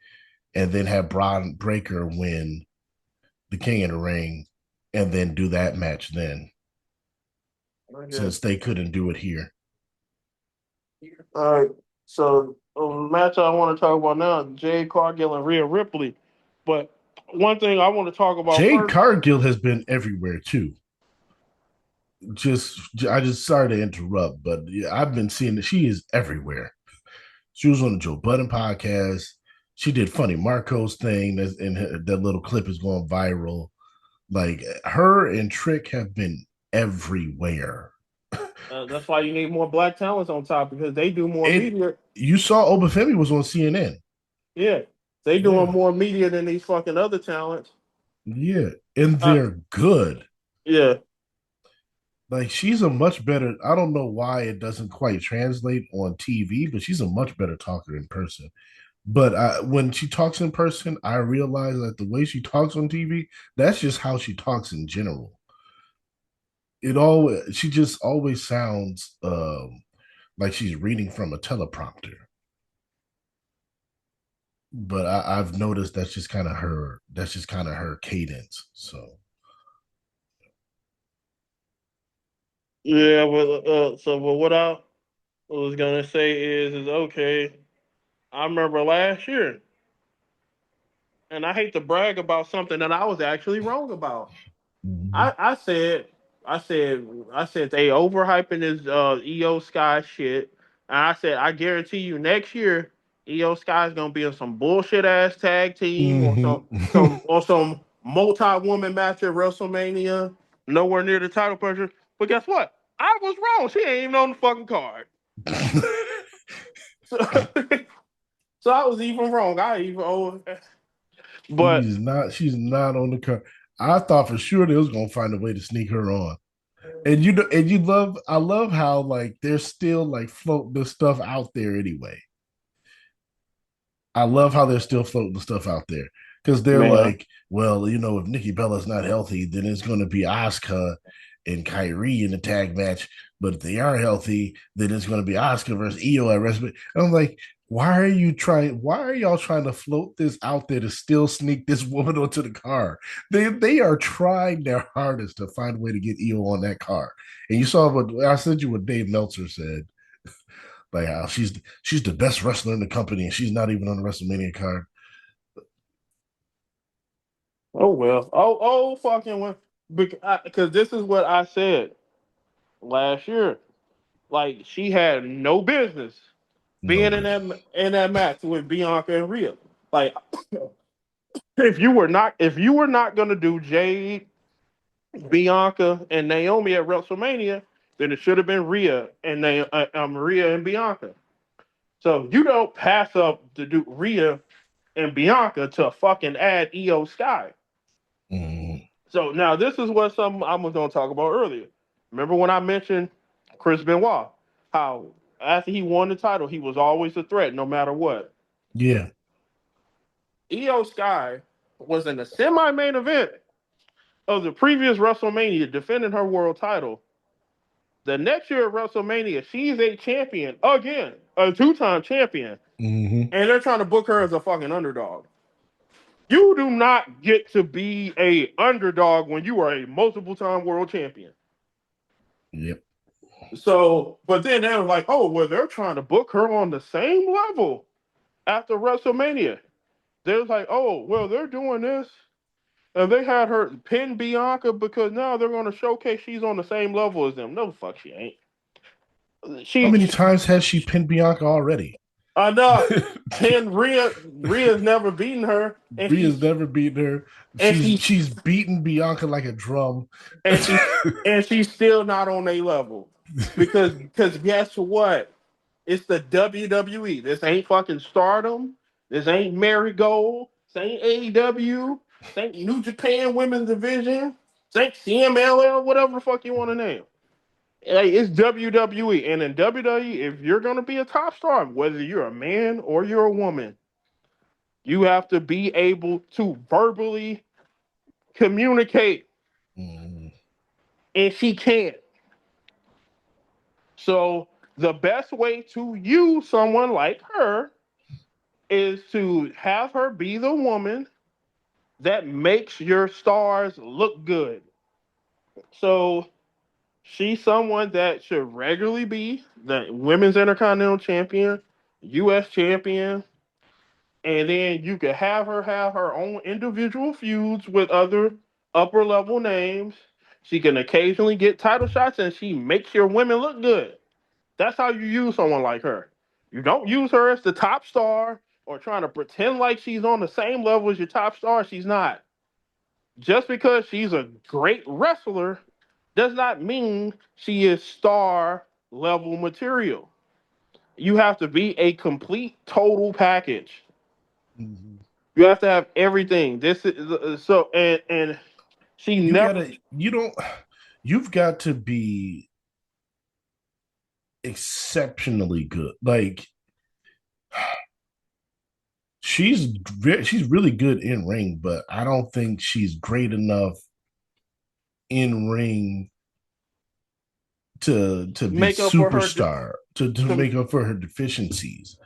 and then have Braun Breaker win the King of the Ring, and then do that match then, okay. since they couldn't do it here. All right. So, match I want to talk about now, Jade Cargill and Rhea Ripley. But one thing I want to talk about Jade first, Cargill has been everywhere too. I just sorry to interrupt, but yeah, I've been seeing that she is everywhere. She was on the Joe Budden podcast. She did Funny Marco's thing, and that little clip is going viral. Like her and Trick have been everywhere. that's why you need more black talents on top because they do more And media. you saw Obafemi was on CNN. Yeah, they doing Yeah, more media than these fucking other talents. yeah, and Uh, they're good. yeah, Like she's a much better. I don't know why it doesn't quite translate on TV, but she's a much better talker in person. But when she talks in person, I realize that the way she talks on TV, that's just how she talks in general. She just always sounds like she's reading from a teleprompter. But I've noticed that's just kind of her. That's just kind of her cadence. So yeah. But what I was gonna say is okay. I remember last year, and I hate to brag about something that I was actually wrong about. mhm. I, I said, I said, I said they overhyping this EO Sky shit, and I said I guarantee you next year EO Sky is gonna be in some bullshit ass tag team or Mhm. some multi woman match at WrestleMania, nowhere near the title pressure. But guess what? I was wrong. She ain't even on the fucking card. So, so I was even wrong. I even but She's not. She's not on the card. I thought for sure they was gonna find a way to sneak her on. And you love. I love how like they're still like floating the stuff out there anyway. I love how they're still floating the stuff out there because they're man, like, well, if Nikki Bella's not healthy, then it's going to be Asuka and Kyrie in the tag match. But if they are healthy, then it's going to be Asuka versus Io at WrestleMania. And I'm like, Why are y'all trying to float this out there to still sneak this woman onto the car? They are trying their hardest to find a way to get Io on that car. And you saw what I sent you what Dave Meltzer said, like how she's the best wrestler in the company and she's not even on the WrestleMania card. Oh well. Fucking well. Because this is what I said last year. Like she had no business No being business. in that match with Bianca and Rhea. Like if you were not gonna do Jade, Bianca, and Naomi at WrestleMania, then it should have been Rhea and Bianca. So you don't pass up to do Rhea and Bianca to fucking add Io Sky. Mm, So now this is what something I was going to talk about earlier. Remember when I mentioned Chris Benoit? How after he won the title, he was always a threat no matter what. yeah. Io Sky was in the semi-main event of the previous WrestleMania defending her world title. The next year at WrestleMania, she's a champion again, a two-time champion, Hmm. and they're trying to book her as a fucking underdog. You do not get to be a underdog when you are a multiple-time world champion. Yep. So, but then they were like, oh, well, they're trying to book her on the same level after WrestleMania. They was like, oh, well, they're doing this. And they had her pin Bianca because now they're going to showcase she's on the same level as them. No, fuck, she ain't. How She, many times has she pinned Bianca already? enough. Pin Rhea. Rhea's never beaten her. Rhea's never beaten her. And She's she's, she's beaten Bianca like a drum. and she's still not on a level. Because guess what? It's the WWE. This ain't fucking Stardom. This ain't Marigold. This ain't AEW. This ain't New Japan Women's Division. This ain't CMLL, whatever the fuck you want to name. Like, it's WWE. And in WWE, if you're going to be a top star, whether you're a man or you're a woman, you have to be able to verbally communicate. Mm, And she can't. So the best way to use someone like her is to have her be the woman that makes your stars look good. So she's someone that should regularly be the women's intercontinental champion, US champion, and then you could have her own individual feuds with other upper level names. She can occasionally get title shots and she makes your women look good. That's how you use someone like her. You don't use her as the top star or trying to pretend like she's on the same level as your top star. She's not. Just because she's a great wrestler does not mean she is star level material. You have to be a complete total package. mhm. You have to have everything. This is so and she You never gotta. You don't. You've got to be exceptionally good. Like she's really good in ring, but I don't think she's great enough in ring to be make up for her. superstar to To, make up for her deficiencies.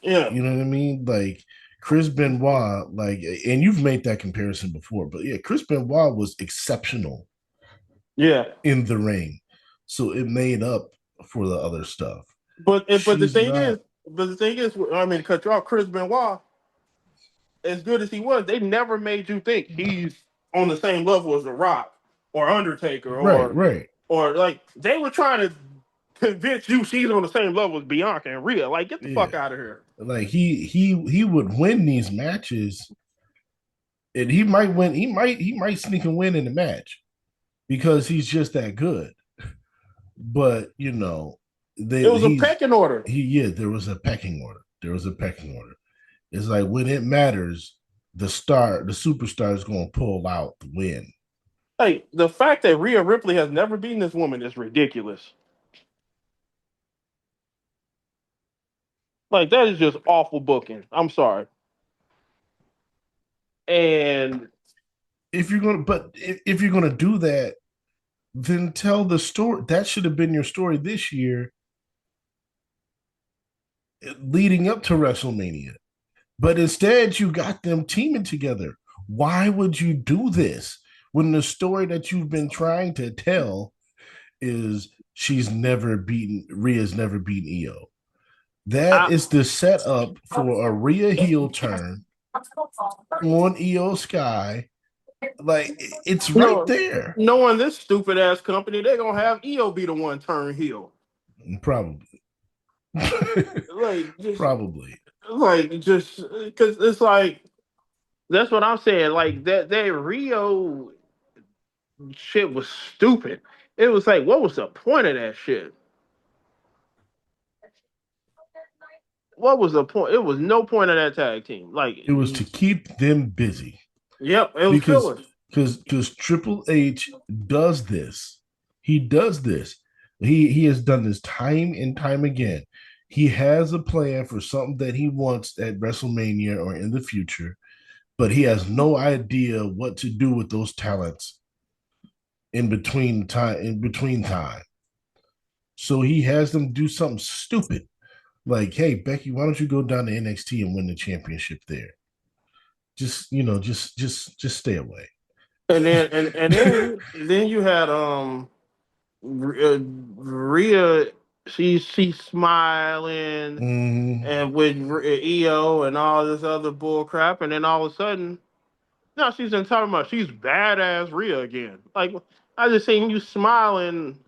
yeah, You know what I mean? Like Chris Benoit, like, and you've made that comparison before, but yeah, Chris Benoit was exceptional yeah. in the ring, so it made up for the other stuff. But She's not the thing is, I mean, cut you off. Chris Benoit, as good as he was, they never made you think he's on the same level as The Rock or Undertaker right, right. or like they were trying to convince you she's on the same level as Bianca and Rhea. Like, get the Yeah, fuck out of here. like he would win these matches, and he might win. He might sneak and win in the match because he's just that good. But It they was a pecking order. he yeah, there was a pecking order. There was a pecking order. It's like when it matters, the superstar is gonna pull out the win. Like the fact that Rhea Ripley has never beaten this woman is ridiculous. Like that is just awful booking. I'm sorry. And If you're gonna do that, then tell the story. That should have been your story this year. leading up to WrestleMania. But instead, you got them teaming together. Why would you do this when the story that you've been trying to tell is Rhea's never beaten Io? That I, is the setup for a Rhea heel turn on Io Sky. Like it's right no, there. knowing this stupid ass company, they're gonna have EO be the one turn heel. Probably. Like just, Probably. just because it's like that's what I'm saying. Like that Rio shit was stupid. It was like, what was the point of that shit? What was the point? It was no point of that tag team. Like, It was to keep them busy yep, it was because filler. Triple H does this. He does this. He has done this time and time again. He has a plan for something that he wants at WrestleMania or in the future, but he has no idea what to do with those talents in between time. So he has them do something stupid. Like, hey, Becky, why don't you go down to NXT and win the championship there? Just, just stay away. And then you had Rhea, she's smiling Mm-hmm. and with EO and all this other bull crap, and then all of a sudden, now she's in talking about she's badass Rhea again. Like I just seen you smiling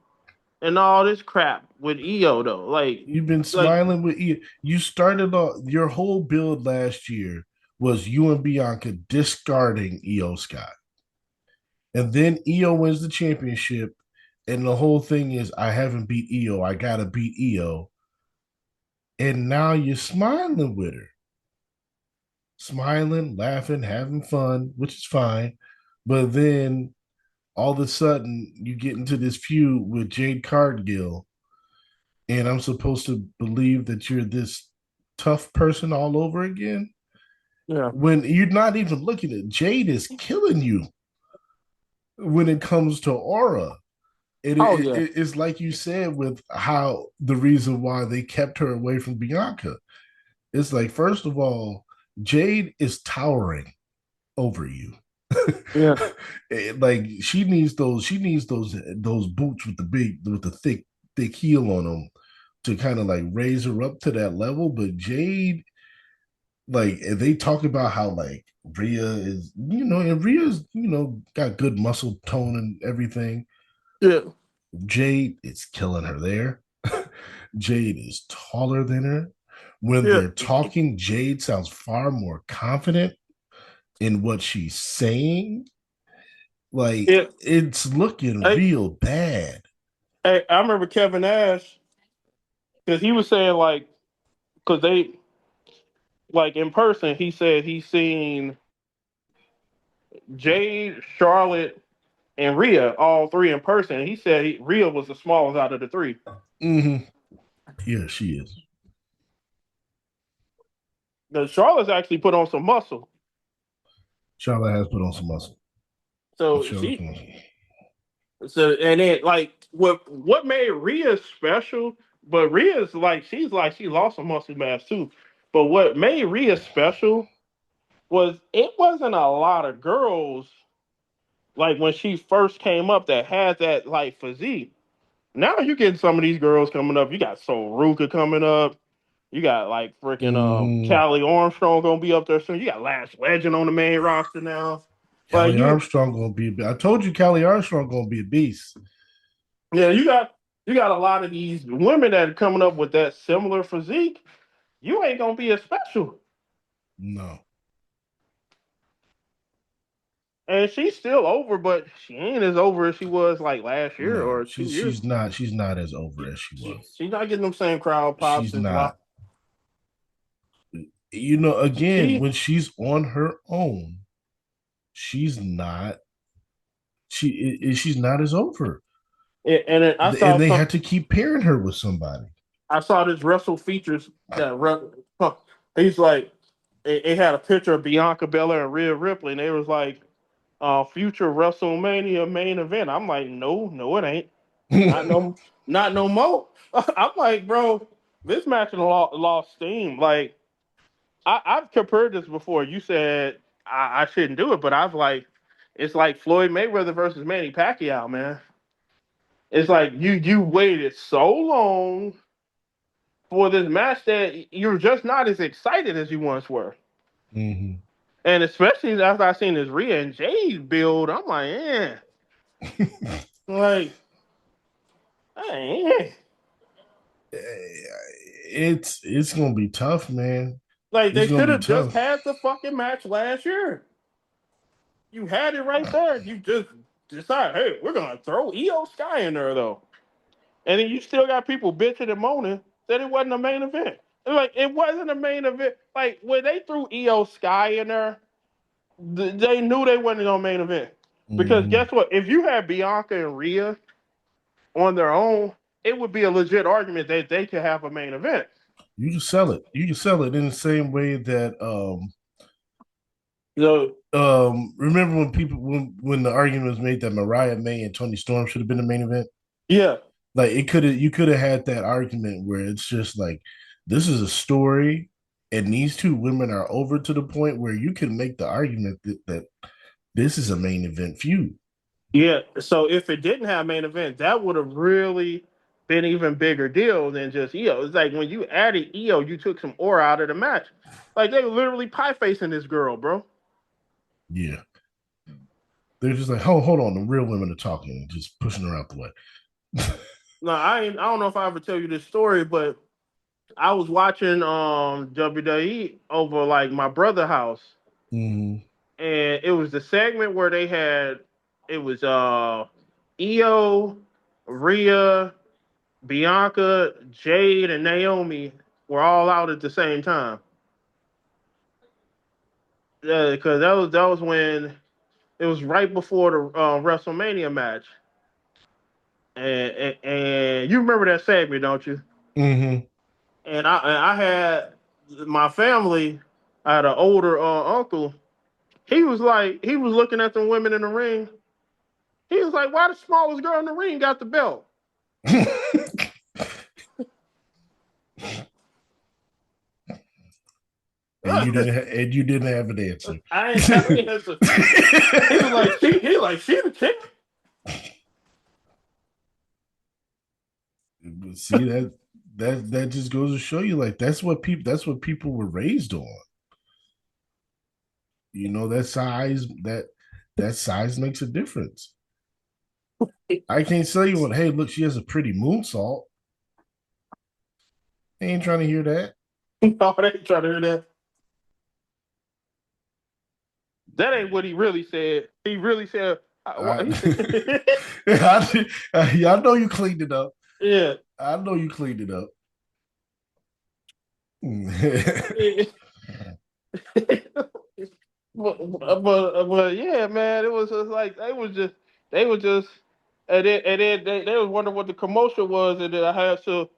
and all this crap with EO though. You've been Like smiling with you. You started off your whole build last year was you and Bianca discarding Io Sky. And then Io wins the championship. And the whole thing is, I haven't beat Io. I gotta beat Io. And now you're smiling with her. Smiling, laughing, having fun, which is fine. But then all of a sudden you get into this feud with Jade Cargill, and I'm supposed to believe that you're this tough person all over again yeah. when you're not even looking at Jade is killing you when it comes to aura. Oh yeah. It's like you said with how the reason why they kept her away from Bianca. It's like, first of all, Jade is towering over you. Yeah. Like she needs those boots with the thick heel on them to kind of like raise her up to that level. But Jade, like they talk about how like Rhea is, and Rhea's, got good muscle tone and everything. Yeah. Jade is killing her there. Jade is taller than her. When Yeah. they're talking, Jade sounds far more confident in what she's saying. Like Yeah. it's looking Hey, real bad. hey, I remember Kevin Nash because he was saying like because they like in person he said he's seen Jade, Charlotte, and Rhea all three in person. He said Rhea was the smallest out of the three. Mm-hmm. Yeah, she is. The Charlotte's actually put on some muscle. Charlotte has put on some muscle. So Charlotte's she put on some- so and then like what made Rhea special, but Rhea's like she lost some muscle mass too. But what made Rhea special was it wasn't a lot of girls like when she first came up that had that like physique. Now you getting some of these girls coming up. You got Soul Ruka coming up. You got like freaking Mhm. Callie Armstrong gonna be up there soon. You got Lash Legend on the main roster now. Like Callie Armstrong gonna be. I told you, Callie Armstrong gonna be a beast. yeah, you got a lot of these women that are coming up with that similar physique. You ain't gonna be as special. No, And she's still over, but she ain't as over as she was like last year no, or 2 years. she's not as over as she was. She's not getting them same crowd pops She's as lot. not. Again, She when she's on her own, she's not. She's not as over, and then and they had to keep pairing her with somebody. I saw this Russell features he's like it had a picture of Bianca Belair and Rhea Ripley, and they was like future WrestleMania main event. I'm like, no, no, it ain't. Not no, not no more. I'm like, bro. this match lost steam. Like I've compared this before. You said I shouldn't do it, but I've like it's like Floyd Mayweather versus Manny Pacquiao, man. It's like you waited so long for this match that you're just not as excited as you once were. Mm-hmm. And especially after I seen this Rhea and Jade build, I'm like, like, eh. It's gonna be tough, man. Like It's they gonna should be have just tough. had the fucking match last year. You had it right there. You just decide, hey, we're gonna throw Io Sky in there though, and then you still got people bitching and moaning that it wasn't a main event. Like it wasn't a main event. Like when they threw Io Sky in there, they knew they wasn't gonna main event. Because Mm-hmm. guess what? If you had Bianca and Rhea on their own, it would be a legit argument that they could have a main event. You can sell it. You can sell it in the same way that So remember when people when the argument was made that Mariah May and Tony Storm should have been the main event? yeah, Like it could have you could have had that argument where it's just like this is a story and these two women are over to the point where you can make the argument that this is a main event feud. yeah. So if it didn't have main event, that would have really been even bigger deal than just Io. It's like when you added Io, you took some aura out of the match. Like they were literally pie facing this girl, bro. Yeah. They're just like, hold on, the real women are talking and just pushing her out the way. No, I don't know if I ever tell you this story, but I was watching WWE over like my brother's house, Mm-hmm. and it was the segment where they had it was Io, Rhea, Bianca, Jade, and Naomi were all out at the same time. Because that was when it was right before the WrestleMania match, and you remember that segment, don't you? Mm-hmm. And I had my family. I had an older uncle. He was looking at the women in the ring. He was like, "Why the smallest girl in the ring got the belt?" And you didn't have an answer. I ain't have an answer. He was like, she the king. See that just goes to show you like that's what people were raised on. You know that size makes a difference. I can't tell you what. Hey, look, she has a pretty moonsault. I ain't trying to hear that. No, they ain't trying to hear that. That ain't what he really said. He really said, he I, said I know you cleaned it up. yeah. I know you cleaned it up. But yeah, man, it was just like they was just and then they was wondering what the commotion was, and then I had so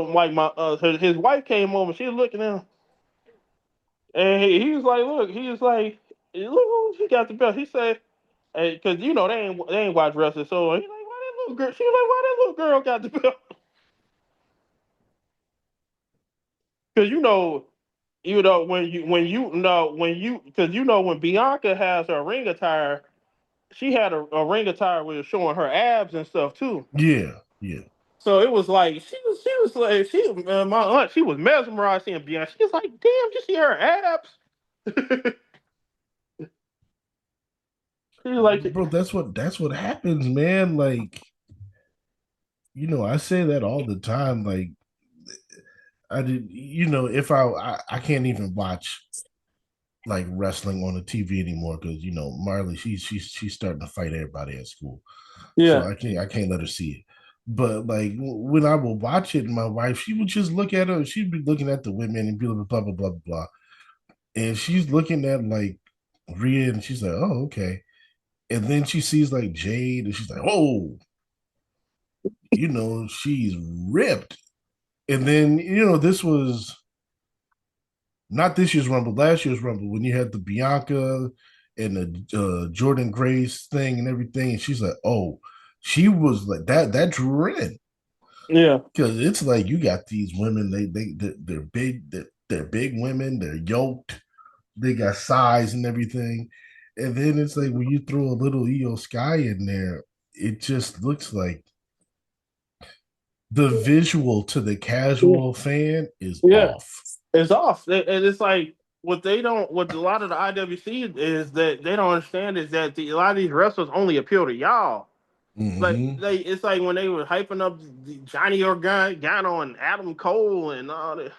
like my his wife came over, she was looking at him, and he was like, look, he was like, look who she got the belt. He said, because you know they ain't watch wrestling, so he's like, why that little girl? She was like, why that little girl got the belt? Because because when Bianca has her ring attire, she had a ring attire with showing her abs and stuff too. Yeah, yeah. So it was like she was like my aunt, she was mesmerized seeing Bianca. She was like, damn, you see her abs? She was like, Bro, that's what happens, man. Like, I say that all the time. Like, I did, if I can't even watch like wrestling on the TV anymore because Marley she's starting to fight everybody at school, so yeah, I can't let her see it. But like when I will watch it, my wife she would just look at her. She'd be looking at the women and be like blah blah blah blah blah, and she's looking at like Rhea and she's like, oh okay, and then she sees like Jade and she's like, oh, she's ripped, and then this was not this year's Rumble, last year's Rumble, when you had the Bianca and the Jordan Grace thing and everything, and she's like, "Oh," she was like that. That drew her in. Yeah, Because it's like you got these women, they're big, they're big women, they're yoked, they got size and everything. And then it's like when you throw a little Io Sky in there, it just looks like the visual to the casual fan is yeah, off. it's off, and it's like what they don't. What a lot of the IWC is that they don't understand is that a lot of these wrestlers only appeal to y'all. Like Mm-hmm. it's like when they were hyping up Johnny Organo and Adam Cole and all that.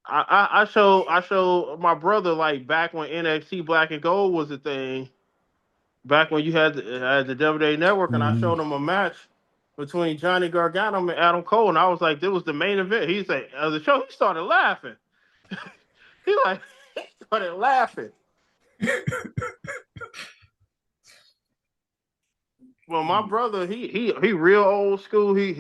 I show my brother like back when NXT Black and Gold was a thing, back when you had the WWE Network, and I Mm-hmm. showed him a match between Johnny Gargano and Adam Cole, and I was like, "This was the main event." He said, "The show." He started laughing. He like he started laughing. Well, my brother, he real old school. He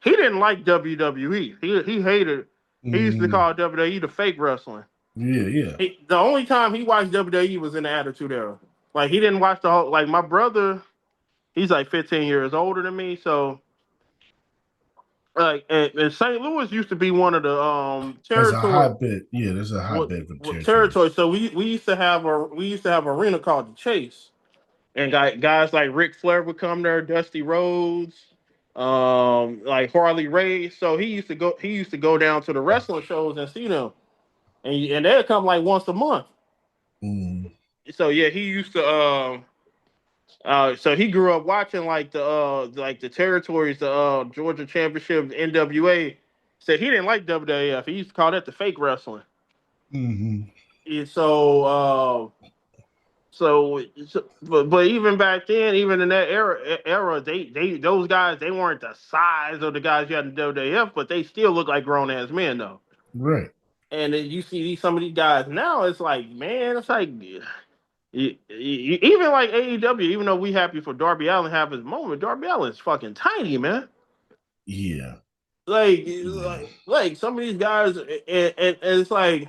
didn't like WWE. He hated. He used to Mm-hmm. call WWE the fake wrestling. Yeah, yeah. The only time he watched WWE was in the Attitude Era. Like he didn't watch the whole. Like my brother, he's like 15 years older than me. So like, and St. Louis used to be one of the That's a territory. hotbed. Yeah, there's a hotbed for What territories. territory? So we used to have an arena called the Chase, and guys like Ric Flair would come there, Dusty Rhodes, like Harley Race. So he used to go down to the wrestling shows and see them, and they'd come like once a month. Mm. So yeah, he used to. So he grew up watching like the territories, the Georgia Championship, NWA. Said he didn't like WWF. He used to call that the fake wrestling. Mm-hmm. And but even back then, even in that era, they those guys they weren't the size of the guys you had in WWF, but they still look like grown ass men though. Right. And then you see some of these guys now, it's like man, it's like even like AEW, even though we happy for Darby Allin have his moment, Darby Allin's fucking tiny, man. Yeah. Like, Yeah. like some of these guys, and it's like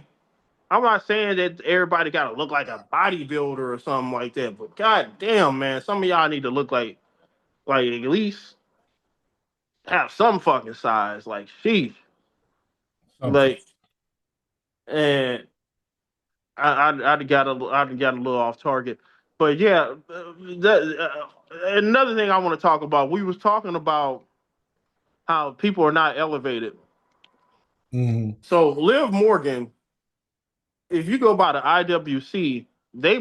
I'm not saying that everybody got to look like a bodybuilder or something like that, but god damn, man, some of y'all need to look like at least have some fucking size. Like, sheesh, Something. like, and I got a little off target, but yeah, another thing I want to talk about. We was talking about how people are not elevated. Mm-hmm. So Liv Morgan, if you go by the IWC, they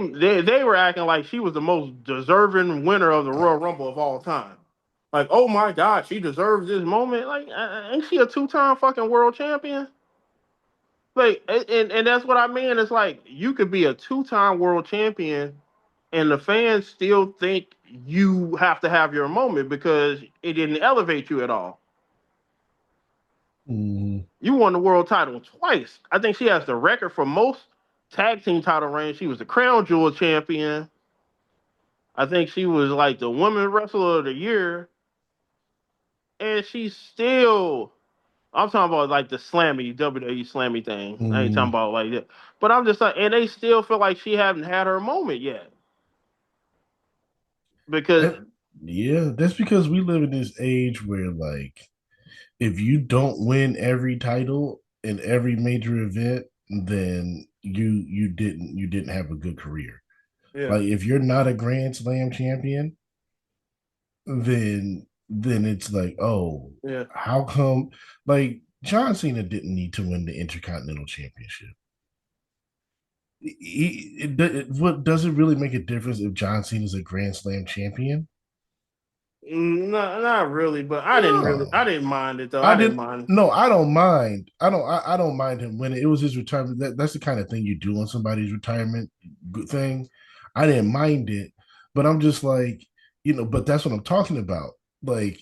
were acting like she was the most deserving winner of the Royal Rumble of all time. Like, oh my God, she deserves this moment. Like, ain't she a two-time fucking world champion? Like, and that's what I mean. It's like you could be a two-time world champion, and the fans still think you have to have your moment because it didn't elevate you at all. Mm-hmm. You won the world title twice. I think she has the record for most tag team title reigns. She was the Crown Jewel champion. I think she was like the Women Wrestler of the Year, and she's still. I'm talking about like the Slammy WWE Slammy thing. I ain't talking Mm-hmm. about like that. But I'm just like, and they still feel like she haven't had her moment yet because That, yeah, that's because we live in this age where like if you don't win every title in every major event, then you didn't have a good career. yeah, Like if you're not a Grand Slam champion, then it's like, oh, yeah. how come like John Cena didn't need to win the Intercontinental Championship. What does it really make a difference if John Cena is a Grand Slam champion? No, not really, but I didn't really. No, I didn't mind it though. I I didn't didn't. mind it. No, I don't mind. I don't mind him winning. It was his retirement. That's the kind of thing you do on somebody's retirement thing. I didn't mind it, but I'm just like, but that's what I'm talking about. Like,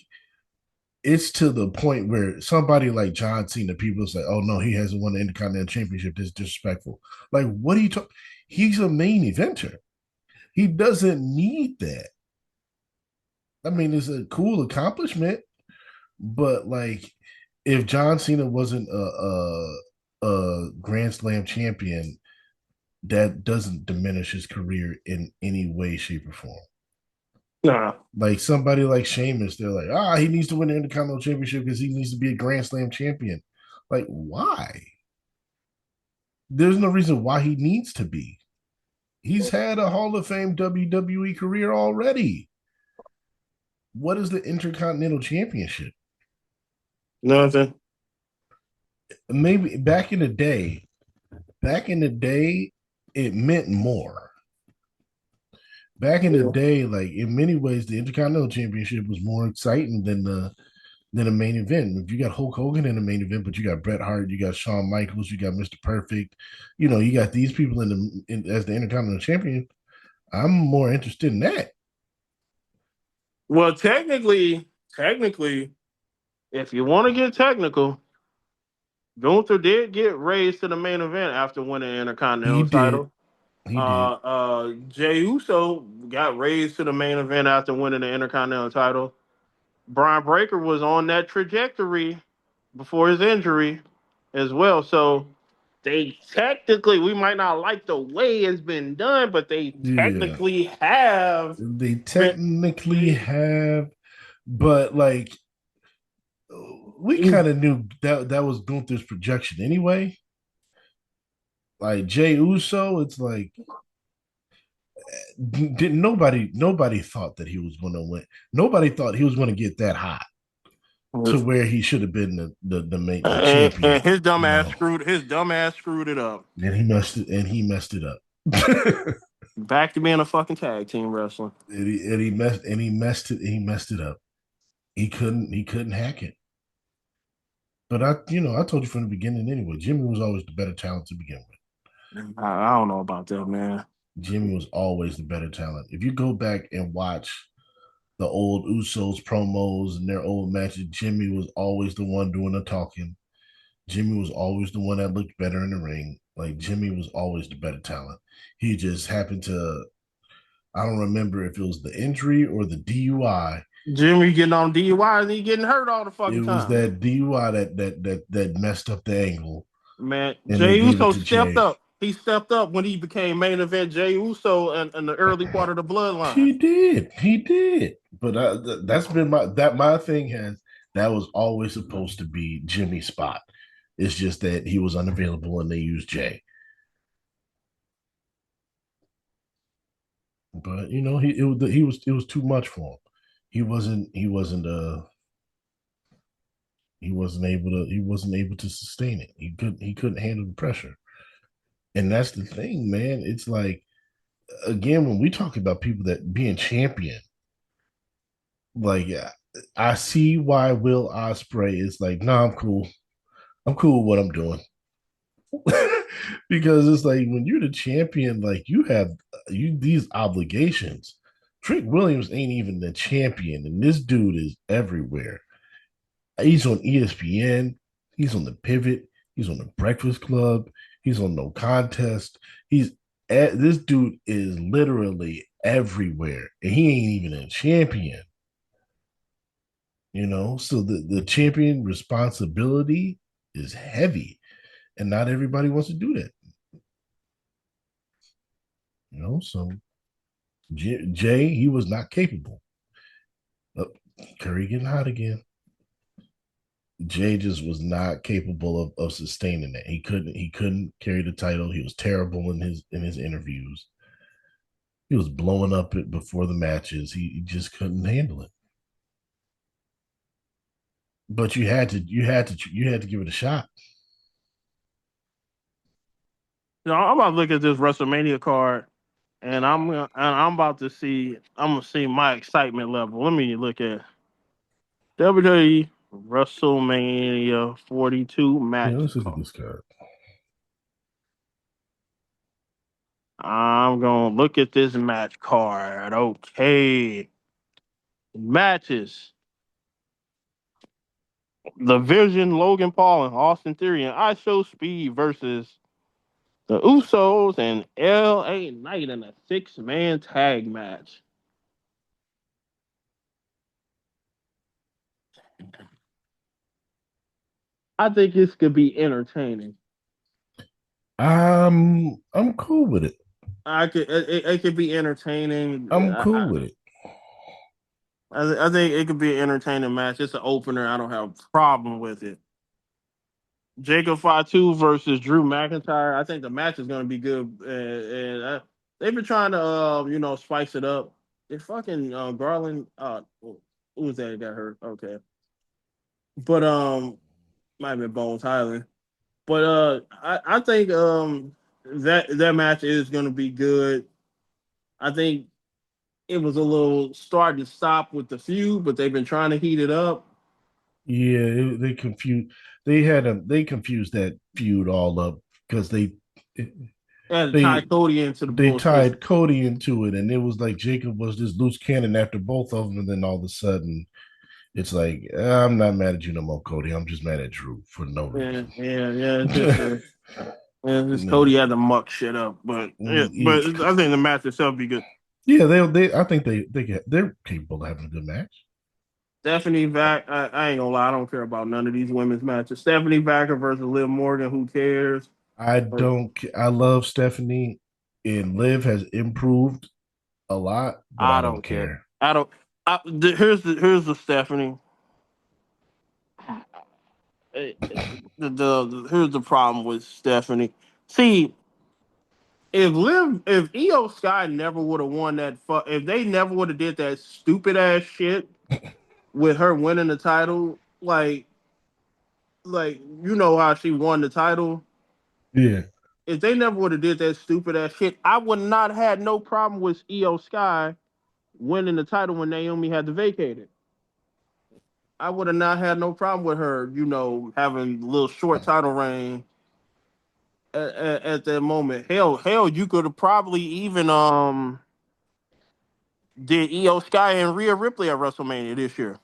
it's to the point where somebody like John Cena, people say, "Oh no, he hasn't won the Intercontinental Championship. This is disrespectful." Like, what are you talking? He's a main eventer. He doesn't need that. I mean, it's a cool accomplishment, but like, if John Cena wasn't a Grand Slam champion, that doesn't diminish his career in any way, shape, or form. Nah. Like somebody like Sheamus, they're like, he needs to win the Intercontinental Championship because he needs to be a Grand Slam champion. Like, why? There's no reason why he needs to be. He's had a Hall of Fame WWE career already. What is the Intercontinental Championship? Nothing. Maybe back in the day, it meant more. Back in the Yeah. day, like in many ways, the Intercontinental Championship was more exciting than a main event. If you got Hulk Hogan in the main event, but you got Bret Hart, you got Shawn Michaels, you got Mr. Perfect, you got these people as the Intercontinental Champion. I'm more interested in that. Well, technically, if you want to get technical, Gunther did get raised to the main event after winning the He Intercontinental did. title. He did. Jey Uso got raised to the main event after winning the Intercontinental title. Brian Breaker was on that trajectory before his injury as well. So they technically, we might not like the way it's been done, but they Yeah. technically have They been. technically have, but like we kind of knew that was Gunther's projection anyway. Like Jay Uso, it's like didn't nobody thought that he was going to win. Nobody thought he was going to get that hot to where he should have been the And champion. his dumb ass No, screwed it up. and he messed it up. Back to being a fucking tag team wrestler. He messed it up. He couldn't hack it. But I told you from the beginning anyway. Jimmy was always the better talent to begin with. I don't know about that, man. Jimmy was always the better talent. If you go back and watch the old Usos promos and their old matches, Jimmy was always the one doing the talking. Jimmy was always the one that looked better in the ring. Like Jimmy was always the better talent. He just happened to, I don't remember if it was the injury or the DUI. Jimmy getting on DUI and he getting hurt all the fucking It was time. that DUI that messed up the angle, Man, and they Jey gave it Uso to stepped Jay. up. He stepped up when he became main event Jey Uso in the early part of the bloodline. He did. He did. But that's been my thing has that was always supposed to be Jimmy's spot. It's just that he was unavailable and they used Jay. But he was too much for him. He wasn't able to sustain it. He couldn't handle the pressure. And that's the thing, man. It's like again when we talk about people that being champion, like I see why Will Ospreay is like, nah, I'm cool. I'm cool with what I'm doing. Because it's like when you're the champion, like you have these obligations. Trick Williams ain't even the champion, and this dude is everywhere. He's on ESPN, he's on the pivot, he's on the Breakfast Club, he's on No Contest. This dude is literally everywhere, and he ain't even a champion. So the champion responsibility is heavy, and not everybody wants to do that. So Jay, he was not capable. Oh, Curry getting hot again. Jay just was not capable of sustaining that. He couldn't carry the title. He was terrible in his interviews. He was blowing up it before the matches. He just couldn't handle it. But you had to give it a shot. I'm about to look at this WrestleMania card, and I'm about to see. I'm gonna see my excitement level. Let me look at WWE WrestleMania 42 Yeah, match let's look at card. this card. I'm gonna look at this match card. Okay, matches. The Vision, Logan Paul, and Austin Theory, and I Show Speed versus the Usos and LA Knight in a 6-man tag match. I think this could be entertaining. I'm cool with it. It could be entertaining. I'm cool with it. I think it could be an entertaining match. It's an opener. I don't have a problem with it. Jacob Fatu versus Drew McIntyre. I think the match is going to be good, and they've been trying to, spice it up. If fucking Garland, who was that got hurt? Okay, but might have been Bones Highland. But I think that match is going to be good. I think it was a little start and stop with the feud, but they've been trying to heat it up. Yeah, they confused that feud all up because And tie they Cody into the they bullshit. tied Cody into it, and it was like Jacob was this loose cannon after both of them, and then all of a sudden it's like I'm not mad at you no more, Cody. I'm just mad at Drew for no Yeah, reason. yeah, yeah. It's just this No, Cody had to muck shit up, but yeah, yeah, but I think the match itself be good. yeah, I think they're capable of having a good match. Stephanie Vac, I ain't gonna lie, I don't care about none of these women's matches. Stephanie Vacker versus Liv Morgan, who cares? I love Stephanie, and Liv has improved a lot, but I I don't don't care. care. I don't. Here's the Stephanie. Here's the problem with Stephanie. See, if Io Sky never would have won if they never would have did that stupid ass shit with her winning the title, like you know how she won the title. Yeah, If they never would have did that stupid ass shit, I would not had no problem with Io Sky winning the title when Naomi had to vacate it. I would have not had no problem with her, having a little short title reign at that moment. Hell, you could have probably even did Io Sky and Rhea Ripley at WrestleMania this year.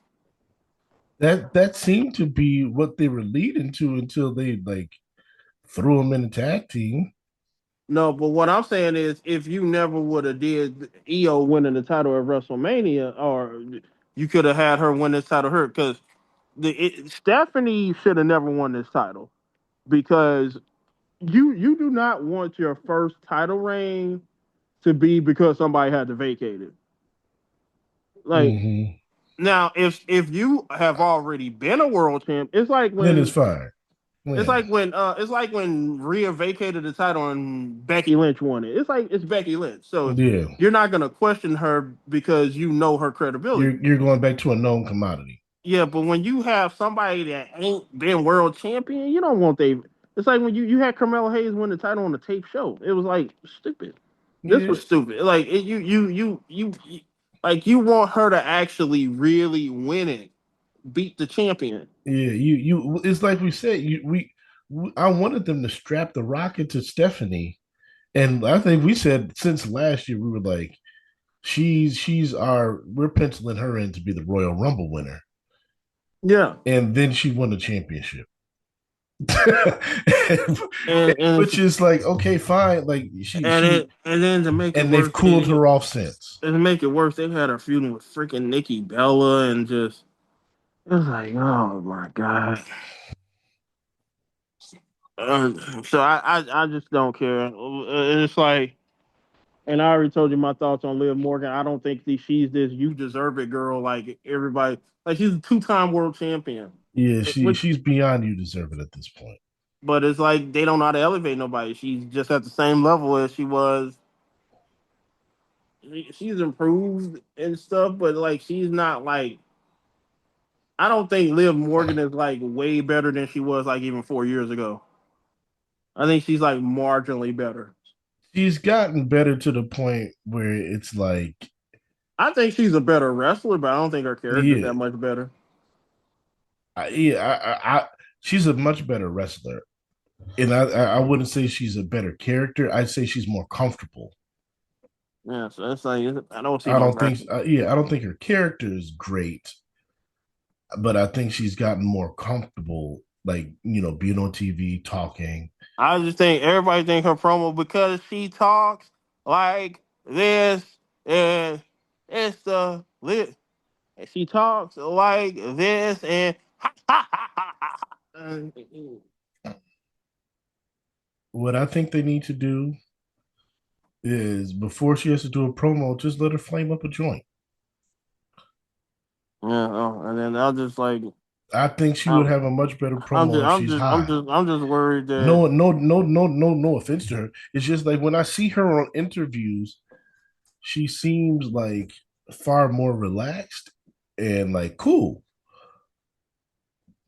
that seemed to be what they were leading to until they like threw them in the tag team. No, but what I'm saying is, if you never would have did Io winning the title at WrestleMania, or you could have had her win this title her because Stephanie should have never won this title because you do not want your first title reign to be because somebody had to vacate it. Like Mm-hmm. now, if you have already been a world champ, it's like Then it's when fine. Yeah, Rhea vacated the title and Becky Lynch won it. It's Becky Lynch, so yeah. you're not gonna question her because you know her credibility. You're going back to a known commodity. Yeah, but when you have somebody that ain't been world champion, you don't want they. It's like when you had Carmelo Hayes win the title on the tape show. It was like stupid. This Yeah, was stupid. Like like you want her to actually really win it, beat the champion. yeah. You. It's like we said. I wanted them to strap the rocket to Stephanie, and I think we said since last year we were like, she's our we're penciling her in to be the Royal Rumble winner, Yeah, and then she won the championship. and Which and is like okay, fine. Like and then to make it and they've worse, cooled her off since. they had her feuding with freaking Nikki Bella and just it was like, oh my god. So I just don't care. It's like, and I already told you my thoughts on Liv Morgan. I don't think she's this you deserve it girl like everybody. Like she's a 2-time world champion, Yeah, which she's beyond you deserve it at this point. but it's like they don't know how to elevate nobody. She's just at the same level as she was. She's improved and stuff, but like she's not like I don't think Liv Morgan is like way better than she was like even 4 years ago. I think she's like marginally better. She's gotten better to the point where it's like, I think she's a better wrestler, but I don't think her character's yeah, that much better. she's a much better wrestler, and I wouldn't say she's a better character. I'd say she's more comfortable. Yeah, so it's like I don't see no wrestling. I don't think her character is great, but I think she's gotten more comfortable, like being on TV talking. I just think everybody think her promo because she talks like this and it's the lit. And she talks like this and What I think they need to do is before she has to do a promo, just let her flame up a joint. Yeah, and then I just like I think she would I'm have a much better promo if she's high. I'm just worried that No offense to her. It's just like when I see her on interviews, she seems like far more relaxed and like cool.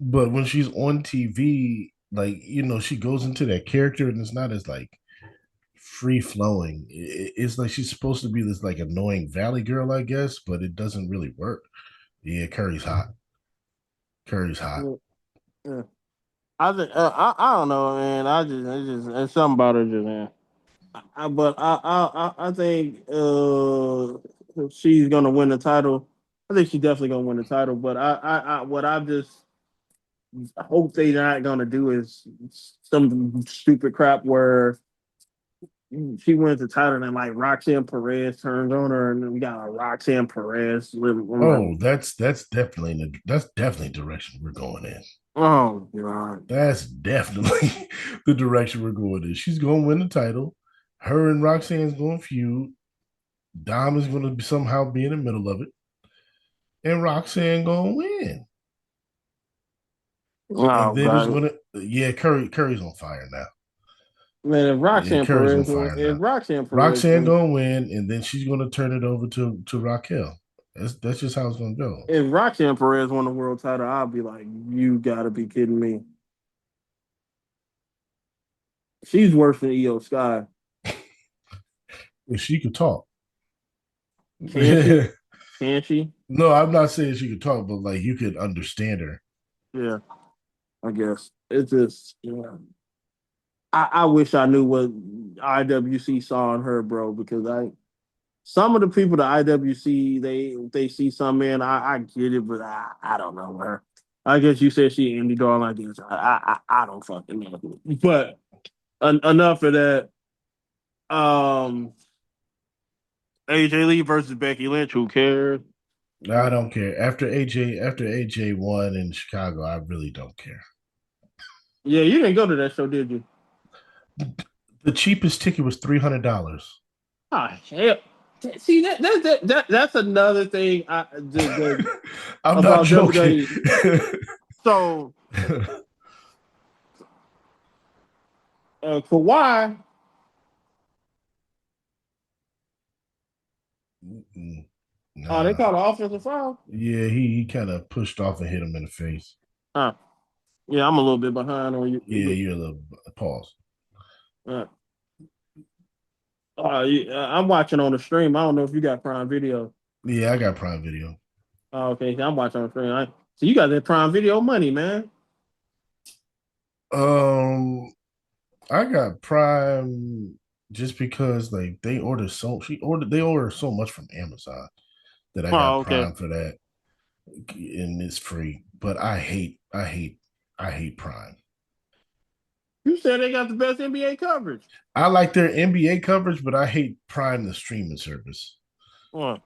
But when she's on TV, like she goes into that character and it's not as like free flowing. It's like she's supposed to be this like annoying valley girl, I guess, but it doesn't really work. Yeah, Curry's hot. Curry's hot. yeah. I don't know, man. It's just it's something about her just man. I think she's gonna win the title. I think she's definitely gonna win the title. But what I just hope they're not gonna do is some stupid crap where she wins the title and like Roxanne Perez turns on her and we got a Roxanne Perez. I'm like, Oh, that's definitely the direction we're going in. oh god. That's definitely the direction we're going in. She's going to win the title. Her and Roxanne's going to feud. Dom is going to somehow be in the middle of it, and Roxanne going to win. And Oh then it's god. going to Curry's on fire now. Man, Yeah, Curry's on If fire Roxanne Perez Roxanne wins, gonna win, and then she's gonna turn it over to Raquel. That's just how it's gonna go. if Roxanne Perez won the world title, I'll be like, you gotta be kidding me. She's worse than Io Sky. If she could talk. Can she? Can she? No, I'm not saying she could talk, but like you could understand her. Yeah, I guess. It's just I wish I knew what IWC saw in her, bro, because I some of the people that IWC they see some in, I get it, but I don't know her. I guess you said she Andy Doll like this. I don't fucking know. But enough of that. Um AJ Lee versus Becky Lynch, who cares? I don't care. After AJ won in Chicago, I really don't care. Yeah, you didn't go to that show, did you? The cheapest ticket was $300. Ah, hell. See that's another thing I'm not about joking. WWE. So Kawhi, oh, they Nah. call an offensive foul. Yeah, he kind of pushed off and hit him in the face. Huh. Yeah, I'm a little bit behind on Yeah, you. you're a little pause. Uh, I'm watching on the stream. I don't know if you got Prime Video. Yeah, I got Prime Video. Oh, okay, I'm watching on the stream. So you got that Prime Video money, man. Um, I got Prime just because like they order so much from Amazon that I got Oh, okay. Prime for that, and it's free. But I hate Prime. You said they got the best NBA coverage. I like their NBA coverage, but I hate Prime, the streaming service. What?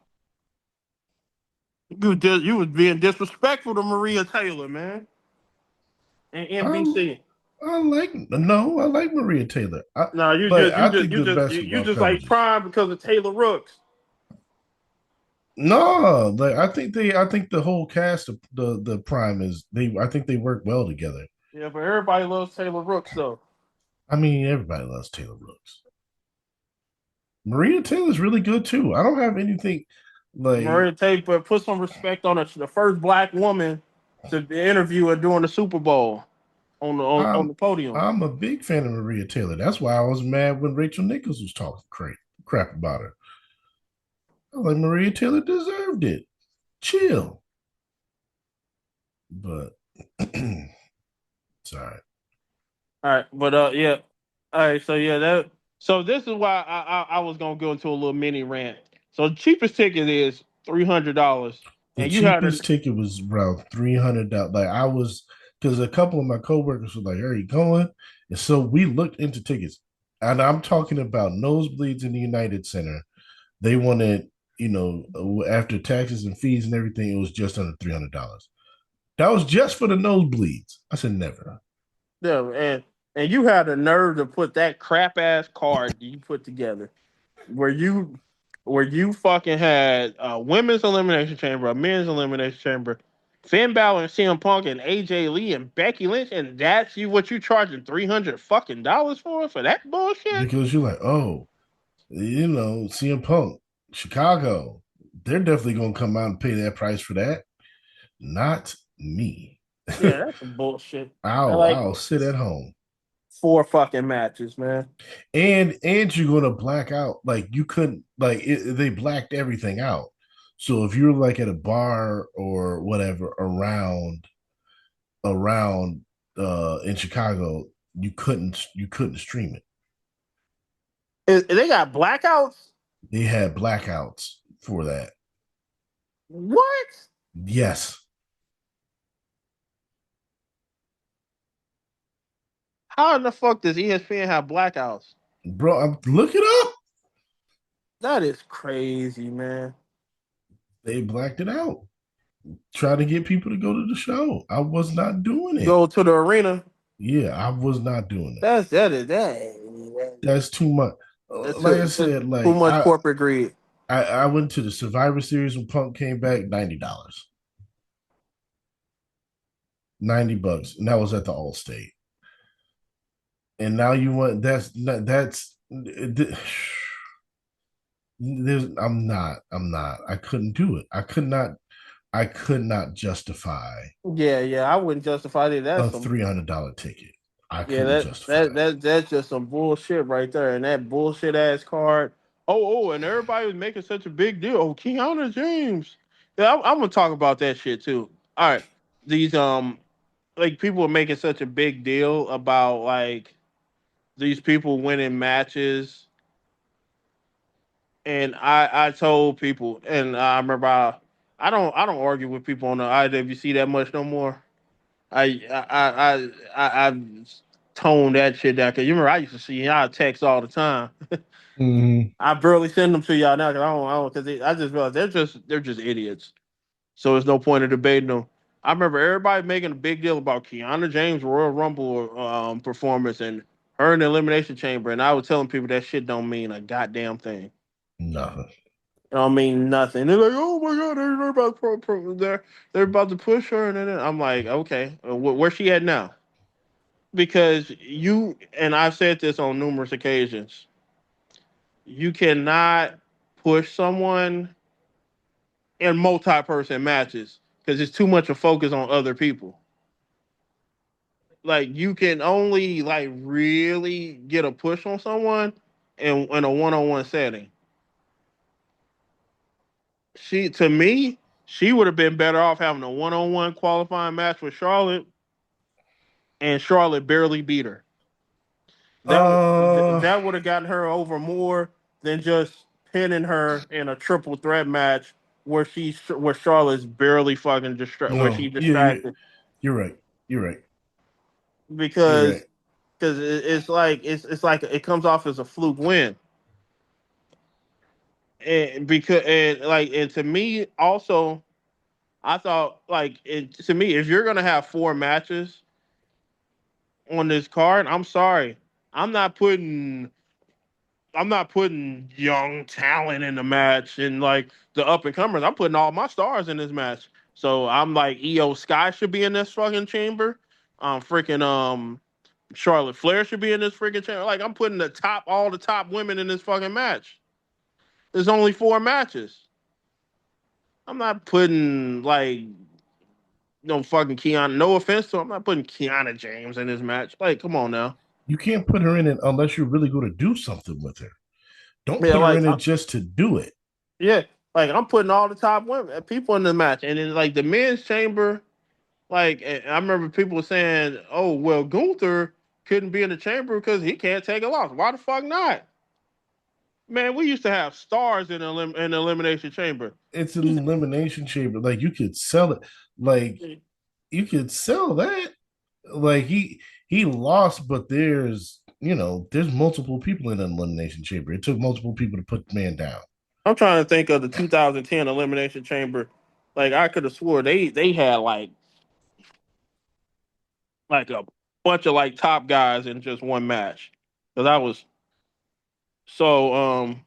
You was being disrespectful to Maria Taylor, man, and Um, NBC. I like Maria Taylor, No, but I think the you basketball just coverage like is Prime because of Taylor Rooks. no. Like I think the whole cast of the Prime is they. I think they work well together. Yeah, but everybody loves Taylor Rooks, though. I mean, everybody loves Taylor Brooks. Maria Taylor's really good too. I don't have anything like Maria Taylor, but put some respect on the first black woman to interview her during the Super Bowl on I'm the podium. I'm a big fan of Maria Taylor. That's why I was mad when Rachel Nichols was talking crap about her. I was like Maria Taylor deserved it. Chill. But sorry. All right, but yeah, all right. So yeah, so this is why I was gonna go into a little mini rant. So the cheapest ticket is $300, The and you had a cheapest ticket was around $300. Like I was because a couple of my coworkers were like, "Are you going?" And so we looked into tickets, and I'm talking about nosebleeds in the United Center. They wanted, after taxes and fees and everything, it was just under $300. That was just for the nosebleeds. I said never. yeah, and you had the nerve to put that crap ass card you put together where you where you fucking had a women's elimination chamber, a men's elimination chamber, Finn Balor and CM Punk and AJ Lee and Becky Lynch, and that's you what you charging $300 fucking dollars for that bullshit? Because you're like, oh, CM Punk, Chicago, they're definitely gonna come out and pay that price for that. Not me. Yeah, that's some bullshit. I I'll like I'll sit at home. four fucking matches, man. And you're gonna black out. Like you couldn't they blacked everything out. So if you're like at a bar or whatever around in Chicago, you couldn't stream it. They got blackouts. They had blackouts for that. What? Yes. How in the fuck does ESPN have blackouts? Bro, look it up. That is crazy, man. They blacked it out. Try to get people to go to the show. I was not doing it. Go to the arena. Yeah, I was not doing it. That. That's too much. That's Like I too, said, too like much corporate greed. I went to the Survivor Series when Punk came back, $90. $90. And that was at the Allstate. And now you want that's there's I'm not. I couldn't do it. I could not justify Yeah. I wouldn't justify it. That's a some $300 ticket. I yeah, couldn't justify it. that's just some bullshit right there. And that bullshit ass card. And everybody was making such a big deal. Oh, Keanu James. Yeah, I'm gonna talk about that shit too. All right. These like people are making such a big deal about like these people winning matches. And I told people, and I remember I don't argue with people on the IWC that much no more. I toned that shit down because you remember I used to see y'all text all the time. Mm-hmm. I barely send them to y'all now because I don't because I just realized they're just idiots. So there's no point in debating them. I remember everybody making a big deal about Kiana James Royal Rumble performance and her in the Elimination Chamber, and I was telling people that shit don't mean a goddamn thing. Nothing. It don't mean nothing. They're like, oh my god, they're about they're about to push her, and then I'm like, okay, where's she at now? Because you and I've said this on numerous occasions, you cannot push someone in multi-person matches because it's too much of focus on other people. Like you can only like really get a push on someone in a one-on-one setting. She to me, she would have been better off having a one-on-one qualifying match with Charlotte, and Charlotte barely beat her. Uh That would have gotten her over more than just pinning her in a triple threat match where Charlotte's barely fucking where no. she's Yeah, distracted you're right. You're right. You're because right. it's like it comes off as a fluke win. And to me also I thought like to me if you're gonna have four matches on this card, I'm sorry, I'm not putting I'm not putting young talent in the match and like the up and comers. I'm putting all my stars in this match. So I'm like, EO Sky should be in this fucking chamber. Freaking Charlotte Flair should be in this freaking chamber. Like I'm putting all the top women in this fucking match. There's only four matches. I'm not putting like no fucking Keanu. No offense to him, I'm not putting Kiana James in this match. Like, come on now. You can't put her in it unless you're really going to do something with her. Don't Yeah, put her like in it just to do it. yeah, like I'm putting all the top women people in the match, and then like the men's chamber. Like I remember people saying, "Oh well, Gunther couldn't be in the chamber because he can't take a loss." Why the fuck not? Man, we used to have stars in the elimination chamber. It's an elimination chamber. Like you could sell it. Like you could sell that. Like he lost, but there's multiple people in an elimination chamber. It took multiple people to put the man down. I'm trying to think of the 2010 elimination chamber. Like I could have swore they had like a bunch of like top guys in just one match. Because I was so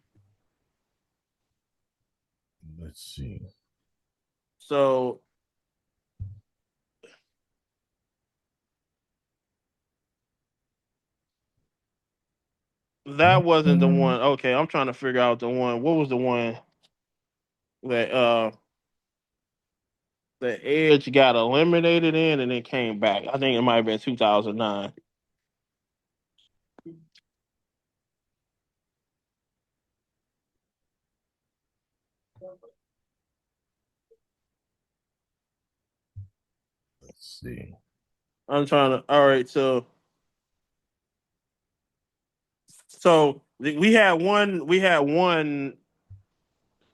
Let's see. So that wasn't the one. Okay, I'm trying to figure out the one. What was the one that the Edge got eliminated in and then came back? I think it might have been 2009. Let's see. I'm trying to. All right, so we had one. We had one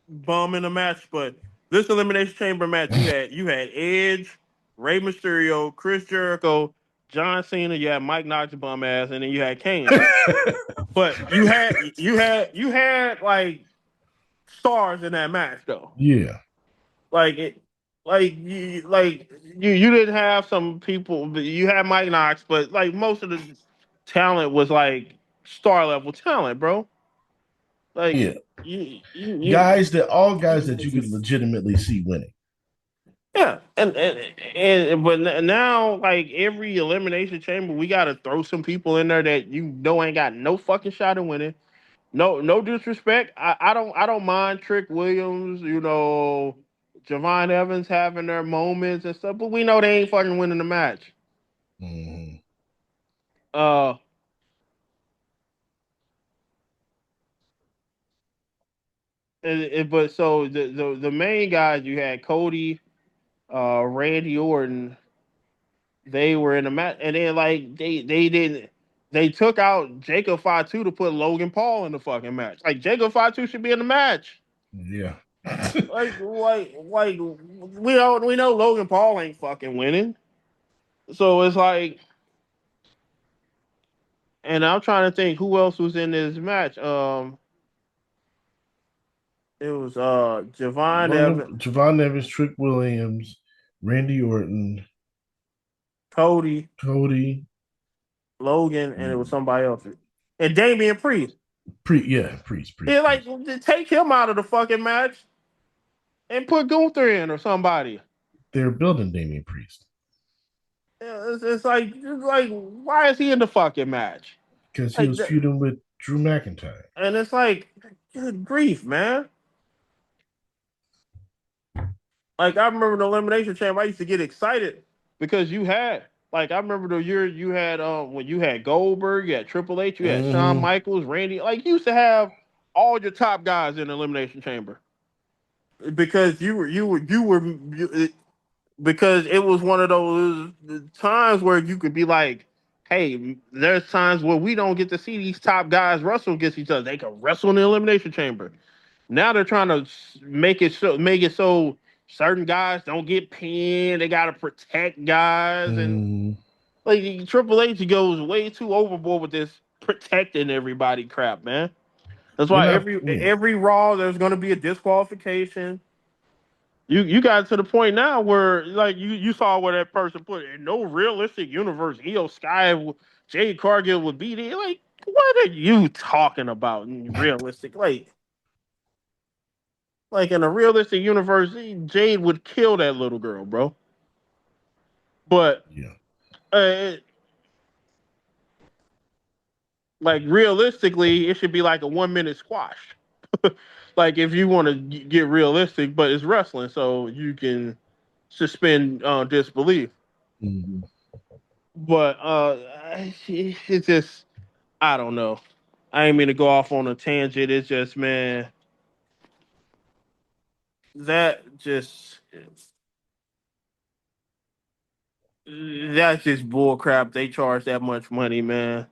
bum in the match, but this elimination chamber match, you had Edge, Rey Mysterio, Chris Jericho, John Cena. You had Mike Knox bum ass, and then you had Kane. But you had like stars in that match though. Yeah. Like it, like you didn't have some people. But you had Mike Knox, but like most of the talent was like star level talent, bro. Like Yeah. you Guys that all guys that you could legitimately see winning. yeah, and but now like every elimination chamber, we got to throw some people in there that you know ain't got no fucking shot at winning. No disrespect. I don't mind Trick Williams, Javon Evans having their moments and stuff, but we know they ain't fucking winning the match. Mm-hmm. Uh, but so the main guys you had Cody, Randy Orton, they were in the match, and then like they didn't. They took out Jacob Fatu to put Logan Paul in the fucking match. Like Jacob Fatu should be in the match. Yeah. Like we know Logan Paul ain't fucking winning. So it's like, and I'm trying to think who else was in this match. It was Javon Logan, Evans, Javon Evans, Trick Williams, Randy Orton, Cody, Cody. Logan, and it was mm, somebody else. And Damian Priest. Priest, Yeah, like Priest. take him out of the fucking match and put Gunther in or somebody. They're building Damian Priest Yeah, it's like why is he in the fucking match? because he Like, was feuding with Drew McIntyre. and it's like, good grief, man. Like I remember the elimination chamber, I used to get excited because I remember the year you had when you had Goldberg, you had Triple H, you had Shawn Mm-hmm. Michaels, Randy. Like you used to have all your top guys in the elimination chamber because because it was one of those times where you could be like, hey, there's times where we don't get to see these top guys wrestle against each other. They can wrestle in the elimination chamber. Now they're trying to make it so certain guys don't get pinned. They got to protect guys, and Mm-hmm. like Triple H goes way too overboard with this protecting everybody crap, man. That's They're why not. every Yeah. every Raw there's going to be a disqualification. You got to the point now where like you saw where that person put in no realistic universe. Io Sky, Jade Cargill would be there. Like, what are you talking about? In realistic, like in a realistic universe, Jade would kill that little girl, bro. But Yeah. uh, like realistically, it should be like a 1 minute squash. Like if you want to get realistic, but it's wrestling, so you can suspend disbelief. Mm-hmm. But it's just I don't know. I ain't mean to go off on a tangent. It's just man, that just that's just bull crap. They charge that much money, man.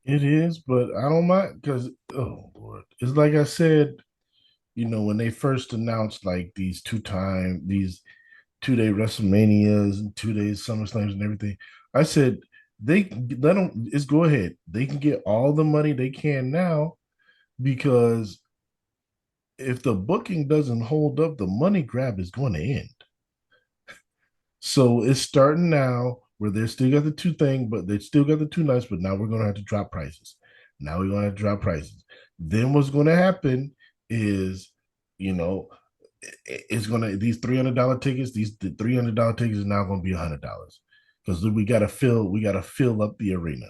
It is, but I don't mind because oh Lord, it's like I said. When they first announced like these 2 day WrestleManias and 2 days SummerSlams and everything, I said they let them. Just go ahead. They can get all the money they can now because if the booking doesn't hold up, the money grab is going to end. So it's starting now where they still got the two thing, but they still got the two nights. But now we're going to have to drop prices. Now we're going to have to drop prices. Then what's going to happen is You know, it's gonna these $300 tickets. These the $300 tickets is now gonna be $100 because we gotta fill up the arena,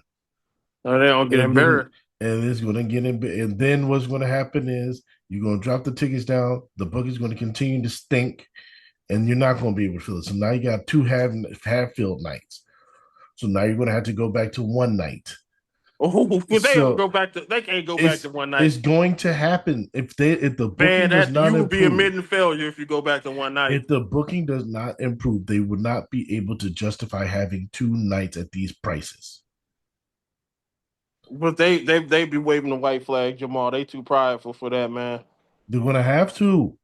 Or they don't get and then embarrassed. and it's gonna get in. And then what's gonna happen is you're gonna drop the tickets down. The book is gonna continue to stink, and you're not gonna be able to fill it. So now you got two half filled nights. So now you're gonna have to go back to one night. Oh, but they don't So go back to. They can't go back it's to one night. it's going to happen if the booking Man, does that not you would be improve. admitting failure if you go back to one night. If the booking does not improve, they would not be able to justify having two nights at these prices. But they be waving the white flag, Jamaal. They too prideful for that, man. They're gonna have to.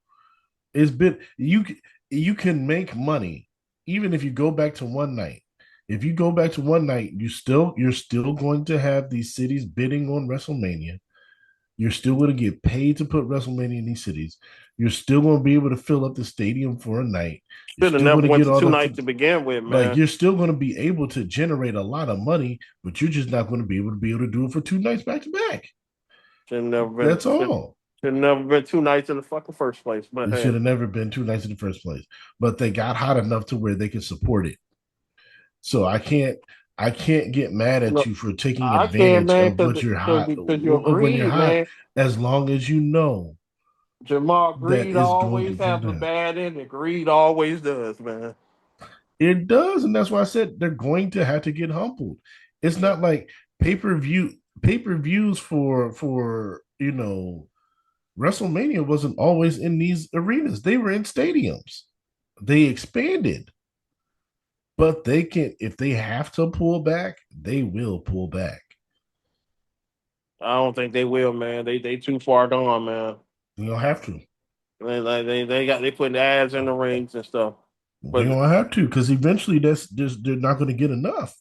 It's been you can make money even if you go back to one night. If you go back to one night, you're still going to have these cities bidding on WrestleMania. You're still going to get paid to put WrestleMania in these cities. You're still going to be able to fill up the stadium for a night. You're Should have still going never to went get to all two the nights to begin with, like man. you're still going to be able to generate a lot of money, but you're just not going to be able to do it for two nights back to back. Should have never been. That's all. Should have never been two nights in the fucking first place. But It should hey, have never been two nights in the first place. But they got hot enough to where they could support it. So I can't get mad at look, you for taking I can't, advantage man, of what you're hot because you're of when you're greed, hot, man. as long as you know Jamal, that greed it's going to always get have the done. bad end, and greed always does, man. It does, and that's why I said they're going to have to get humbled. It's not like pay-per-views for WrestleMania wasn't always in these arenas. They were in stadiums. They expanded, but they can if they have to pull back, they will pull back. I don't think they will, man. They too far gone, man. You don't have to. They putting ads in the rings and stuff. They But don't have to because eventually that's just they're not going to get enough.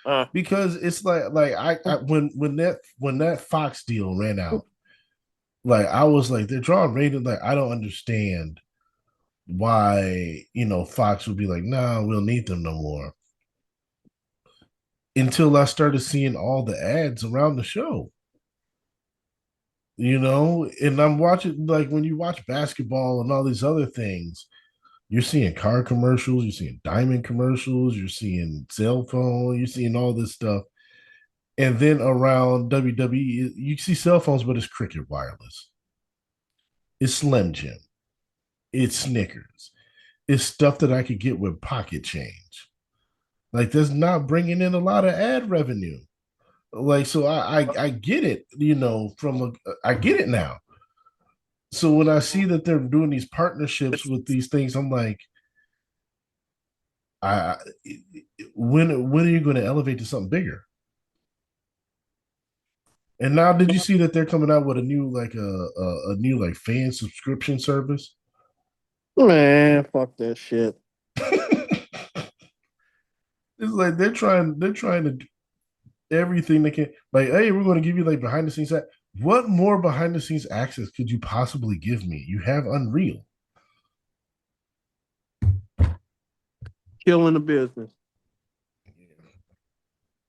uh, Because it's like I when that Fox deal ran out, like I was like they're drawing rated. Like I don't understand why Fox would be like, nah, we'll need them no more. Until I started seeing all the ads around the show, and I'm watching like when you watch basketball and all these other things, you're seeing car commercials, you're seeing diamond commercials, you're seeing cell phone, you're seeing all this stuff. And then around WWE, you see cell phones, but it's Cricket Wireless. It's Slim Jim. It's Snickers. It's stuff that I could get with pocket change. Like that's not bringing in a lot of ad revenue. Like so, I get it. I get it now. So when I see that they're doing these partnerships with these things, I'm like, I when are you going to elevate to something bigger? And now, did you see that they're coming out with a new like a new like fan subscription service? man, fuck that shit. It's like they're trying to do everything they can. Like, hey, we're going to give you like behind the scenes. What more behind the scenes access could you possibly give me? You have Unreal. Killing the business.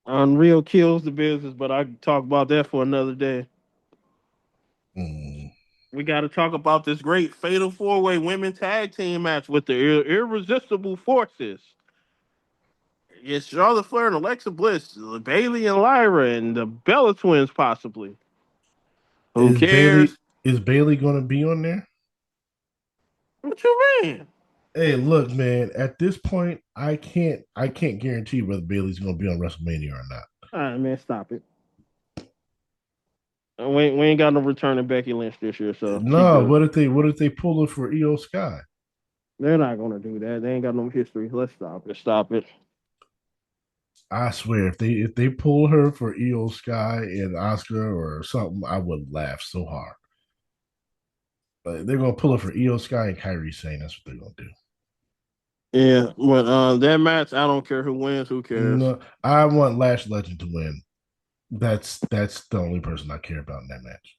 Unreal kills the business, but I can talk about that for another day. Mm. We got to talk about this great Fatal 4-Way Women Tag Team match with the Irresistible Forces. It's Charlotte Flair and Alexa Bliss, Bailey and Lyra, and the Bella Twins, possibly. Who Is cares? Bailey going to be on there? What you mean? Hey, look, man. At this point, I can't guarantee whether Bailey's going to be on WrestleMania or not. All right, man, stop it. We ain't got no returning Becky Lynch this year, so she No, good. what if they pull it for Io Sky? They're not gonna do that. They ain't got no history. Let's stop it. Stop it. I swear, if they pull her for Io Sky and Oscar or something, I would laugh so hard. They're gonna pull it for Io Sky and Kyrie Sane. That's what they're gonna do. Yeah, but that match, I don't care who wins. Who cares? No, I want Lash Legend to win. That's the only person I care about in that match.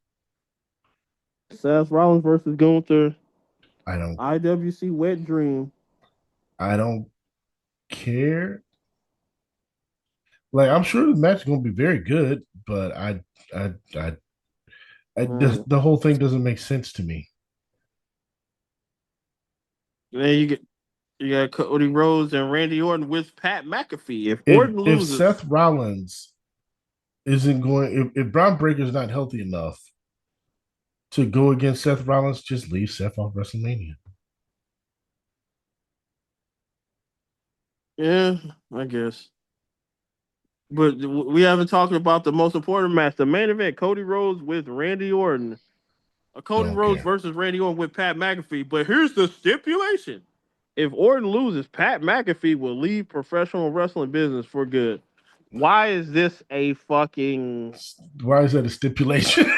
Seth Rollins versus Gunther. I don't IWC Wet Dream. I don't care. Like I'm sure the match is gonna be very good, but I Mm. the whole thing doesn't make sense to me. And then you got Cody Rhodes and Randy Orton with Pat McAfee. If If Orton if loses, Seth Rollins isn't going, if Braun Breaker's not healthy enough to go against Seth Rollins, just leave Seth off WrestleMania. yeah, I guess. But we haven't talked about the most important match, the main event: Cody Rhodes with Randy Orton. Cody Don't Rhodes care. versus Randy Orton with Pat McAfee. But here's the stipulation: if Orton loses, Pat McAfee will leave professional wrestling business for good. Why is this a fucking Why is that a stipulation?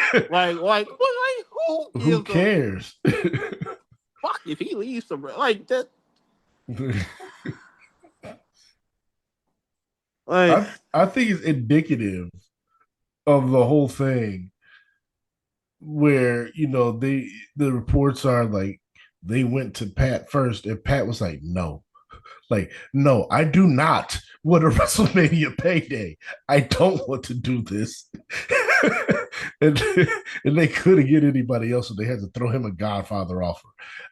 who Who gives a cares? fuck if he leaves some like that? Like, I think it's indicative of the whole thing where the reports are like they went to Pat first and Pat was like no, I do not want a WrestleMania payday. I don't want to do this. and, and they couldn't get anybody else, so they had to throw him a Godfather offer.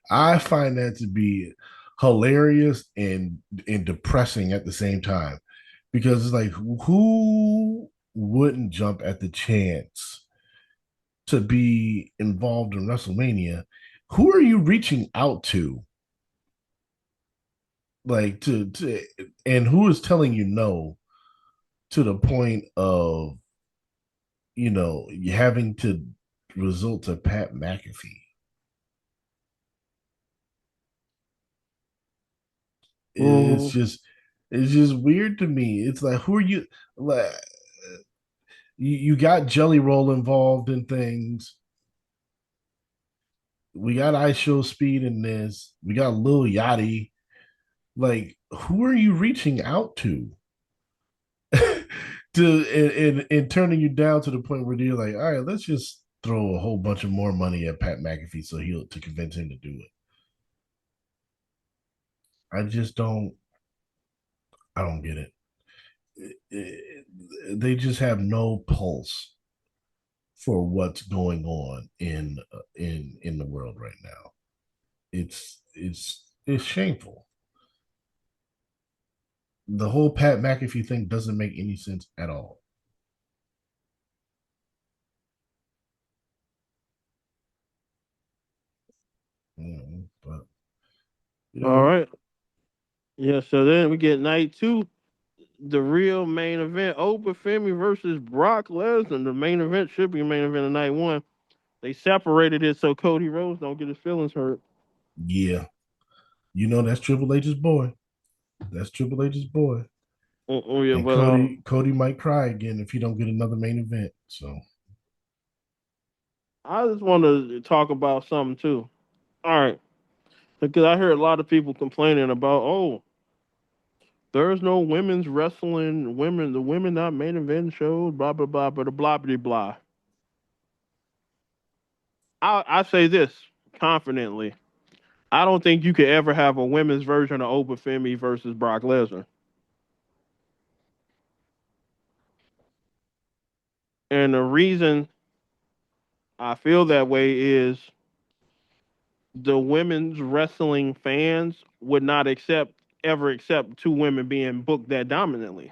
I find that to be hilarious and depressing at the same time because it's like who wouldn't jump at the chance to be involved in WrestleMania? Who are you reaching out to? Like to and who is telling you no to the point of you having to resort to Pat McAfee? It's mm, just it's just weird to me. It's like who are you like you got Jelly Roll involved in things. We got Ice Show Speed in this. We got Lil Yachty. Like, who are you reaching out to? And turning you down to the point where you're like, all right, let's just throw a whole bunch of more money at Pat McAfee to convince him to do it. I just don't I don't get it. They just have no pulse for what's going on in the world right now. It's shameful. The whole Pat McAfee thing doesn't make any sense at all. But you all know, right. Yeah, so then we get night two, the real main event, Oprah Femi versus Brock Lesnar. The main event should be main event of night one. They separated it so Cody Rhodes don't get his feelings hurt. yeah, that's Triple H's boy. That's Triple H's boy. Yeah, And but Cody might cry again if he don't get another main event. So I just want to talk about something too. All right, because I heard a lot of people complaining about, oh, there's no women's wrestling, the women not main event shows, blah blah blah, blah blah blah blah. I say this confidently. I don't think you could ever have a women's version of Oprah Femi versus Brock Lesnar. And the reason I feel that way is the women's wrestling fans would not accept two women being booked that dominantly.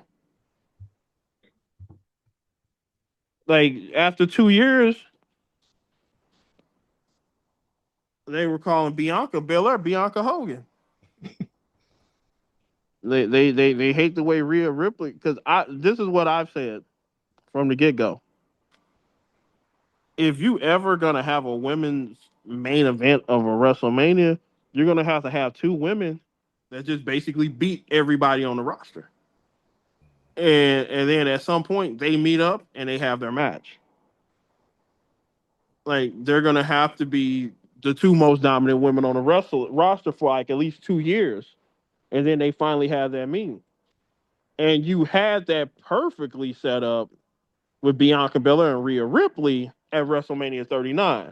Like after 2 years, they were calling Bianca Belair Bianca Hogan. They hate the way Rhea Ripley because I this is what I've said from the get go. If you ever gonna have a women's main event of a WrestleMania, you're gonna have to have two women that just basically beat everybody on the roster. And then at some point they meet up and they have their match. Like they're gonna have to be the two most dominant women on the roster for like at least 2 years, and then they finally have that meeting. And you had that perfectly set up with Bianca Belair and Rhea Ripley at WrestleMania 39.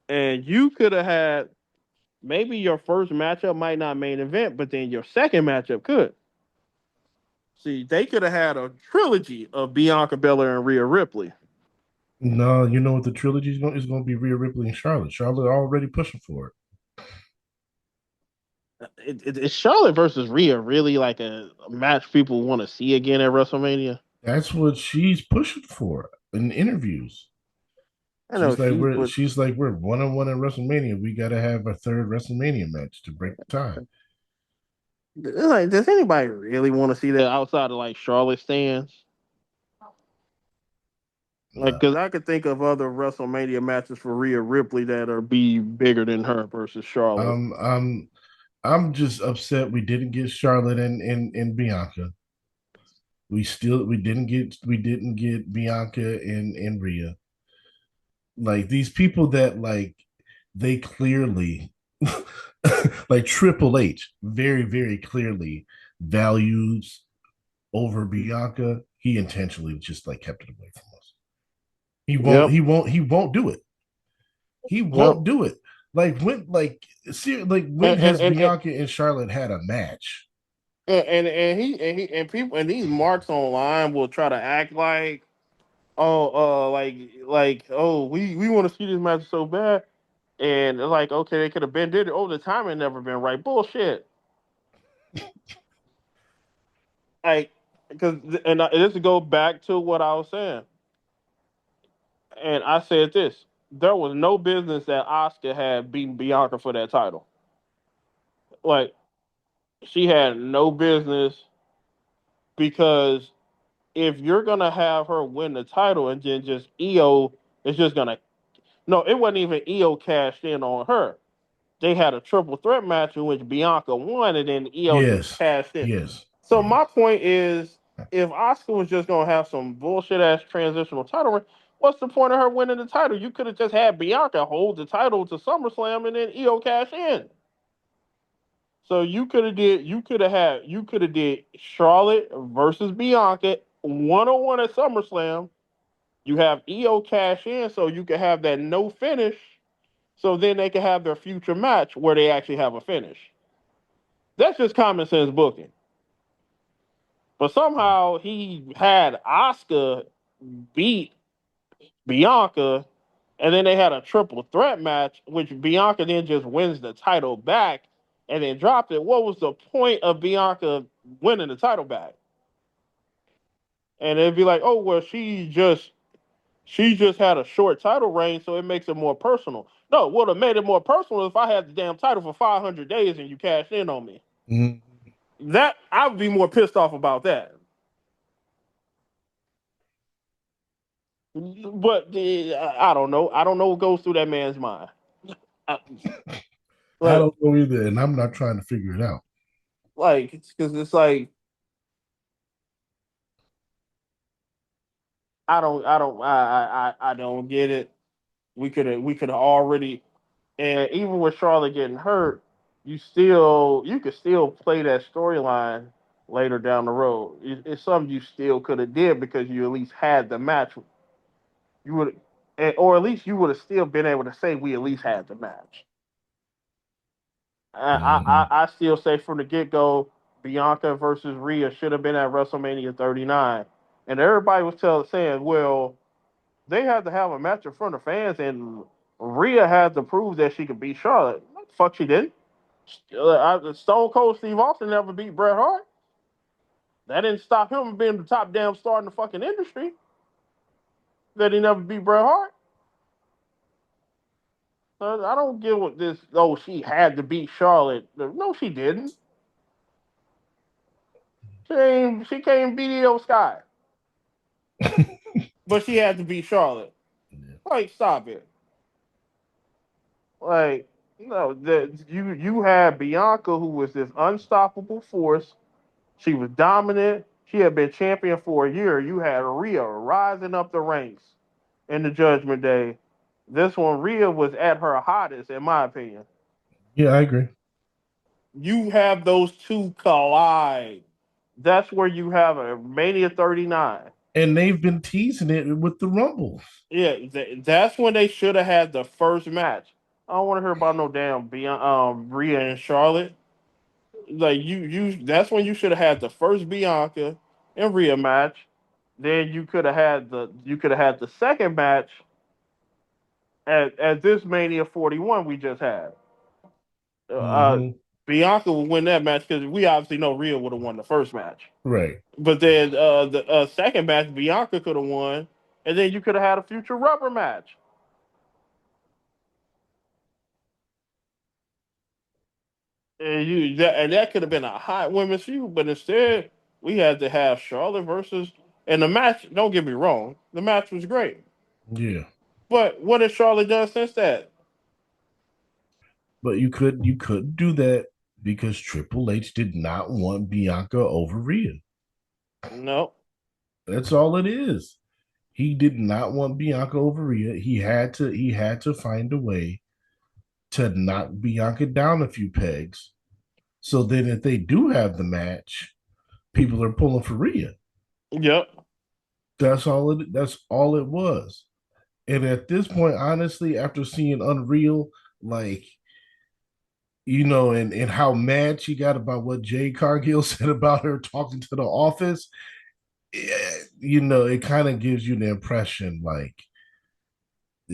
And you could have had maybe your first matchup might not main event, but then your second matchup could. See, they could have had a trilogy of Bianca Belair and Rhea Ripley. No, you know what the trilogy is going to be? Rhea Ripley and Charlotte. Charlotte already pushing for it. Is Charlotte versus Rhea really like a match people want to see again at WrestleMania? That's what she's pushing for in interviews. I know she would. She's like we're 1-1 at WrestleMania. We got to have a third WrestleMania match to break the tie. Like, does anybody really want to see that outside of like Charlotte stands? Like, No. because I could think of other WrestleMania matches for Rhea Ripley that are be bigger than her versus Charlotte. Um, I'm I'm just upset we didn't get Charlotte and Bianca. We didn't get Bianca and Rhea. Like these people that like they clearly like Triple H very clearly values over Bianca. He intentionally just like kept it away from us. Yep. He won't do it. He Yep. won't do it. Like when And and has and and, Bianca and Charlotte had a match? and people and these marks online will try to act like, oh, we want to see this match so bad, and it's like, okay, they could have been did it. Oh, the timing never been right. Bullshit. Like, because this go back to what I was saying, and I said this: there was no business that Oscar had beaten Bianca for that title. Like, she had no business, because if you're gonna have her win the title and then just EO is just gonna, no, it wasn't even EO cashed in on her. They had a triple threat match in which Bianca won, and then EO just Yes, cashed in. yes, So yes. my point is, if Oscar was just gonna have some bullshit ass transitional title, what's the point of her winning the title? You could have just had Bianca hold the title to SummerSlam and then EO cash in. So you could have did Charlotte versus Bianca 1-on-1 at SummerSlam. You have EO cash in so you can have that no finish. So then they can have their future match where they actually have a finish. That's just common sense booking. But somehow he had Asuka beat Bianca, and then they had a triple threat match, which Bianca then just wins the title back and then dropped it. What was the point of Bianca winning the title back? And it'd be like, oh well, she just had a short title reign, so it makes it more personal. No, it would have made it more personal if I had the damn title for 500 days and you cashed in on me. Mhm. That I would be more pissed off about that. But I don't know. I don't know what goes through that man's mind. I, I like, don't know either, and I'm not trying to figure it out. because it's like I don't get it. We could have already, and even with Charlotte getting hurt, you could still play that storyline later down the road. It's something you still could have did because you at least had the match. You would, or at least you would have still been able to say we at least had the match. I still say from the get go, Bianca versus Rhea should have been at WrestleMania 39, and everybody was saying, well, they had to have a match in front of fans, and Rhea had to prove that she could beat Charlotte. What the fuck, she didn't. Stone Cold Steve Austin never beat Bret Hart. That didn't stop him from being the top damn star in the fucking industry. That he never beat Bret Hart. I don't get what this. Oh, she had to beat Charlotte. No, she didn't. She can't beat Io Sky, but she had to beat Charlotte. Yeah. Like, stop it. Like, no, you had Bianca, who was this unstoppable force. She was dominant. She had been champion for a year. You had Rhea rising up the ranks in the Judgment Day. This one, Rhea was at her hottest, in my opinion. Yeah, I agree. You have those two collide. That's where you have a Mania 39. And they've been teasing it with the Rumble. Yeah, that's when they should have had the first match. I don't want to hear about no damn Rhea and Charlotte. Like, that's when you should have had the first Bianca and Rhea match. Then you could have had the second match at this Mania 41 we just had. Uh, Mm-hmm. Bianca would win that match because we obviously know Rhea would have won the first match. Right. But then the second match, Bianca could have won, and then you could have had a future rubber match. And that could have been a hot women's feud, but instead we had to have Charlotte versus and the match. Don't get me wrong, the match was great, Yeah. but what has Charlotte done since that? But you couldn't do that because Triple H did not want Bianca over Rhea. No, That's all it is. He did not want Bianca over Rhea. He had to find a way to knock Bianca down a few pegs. So then if they do have the match, people are pulling for Rhea. yep, That's all it was. And at this point, honestly, after seeing Unreal, like, and how mad she got about what Jade Cargill said about her talking to the office, it kind of gives you the impression like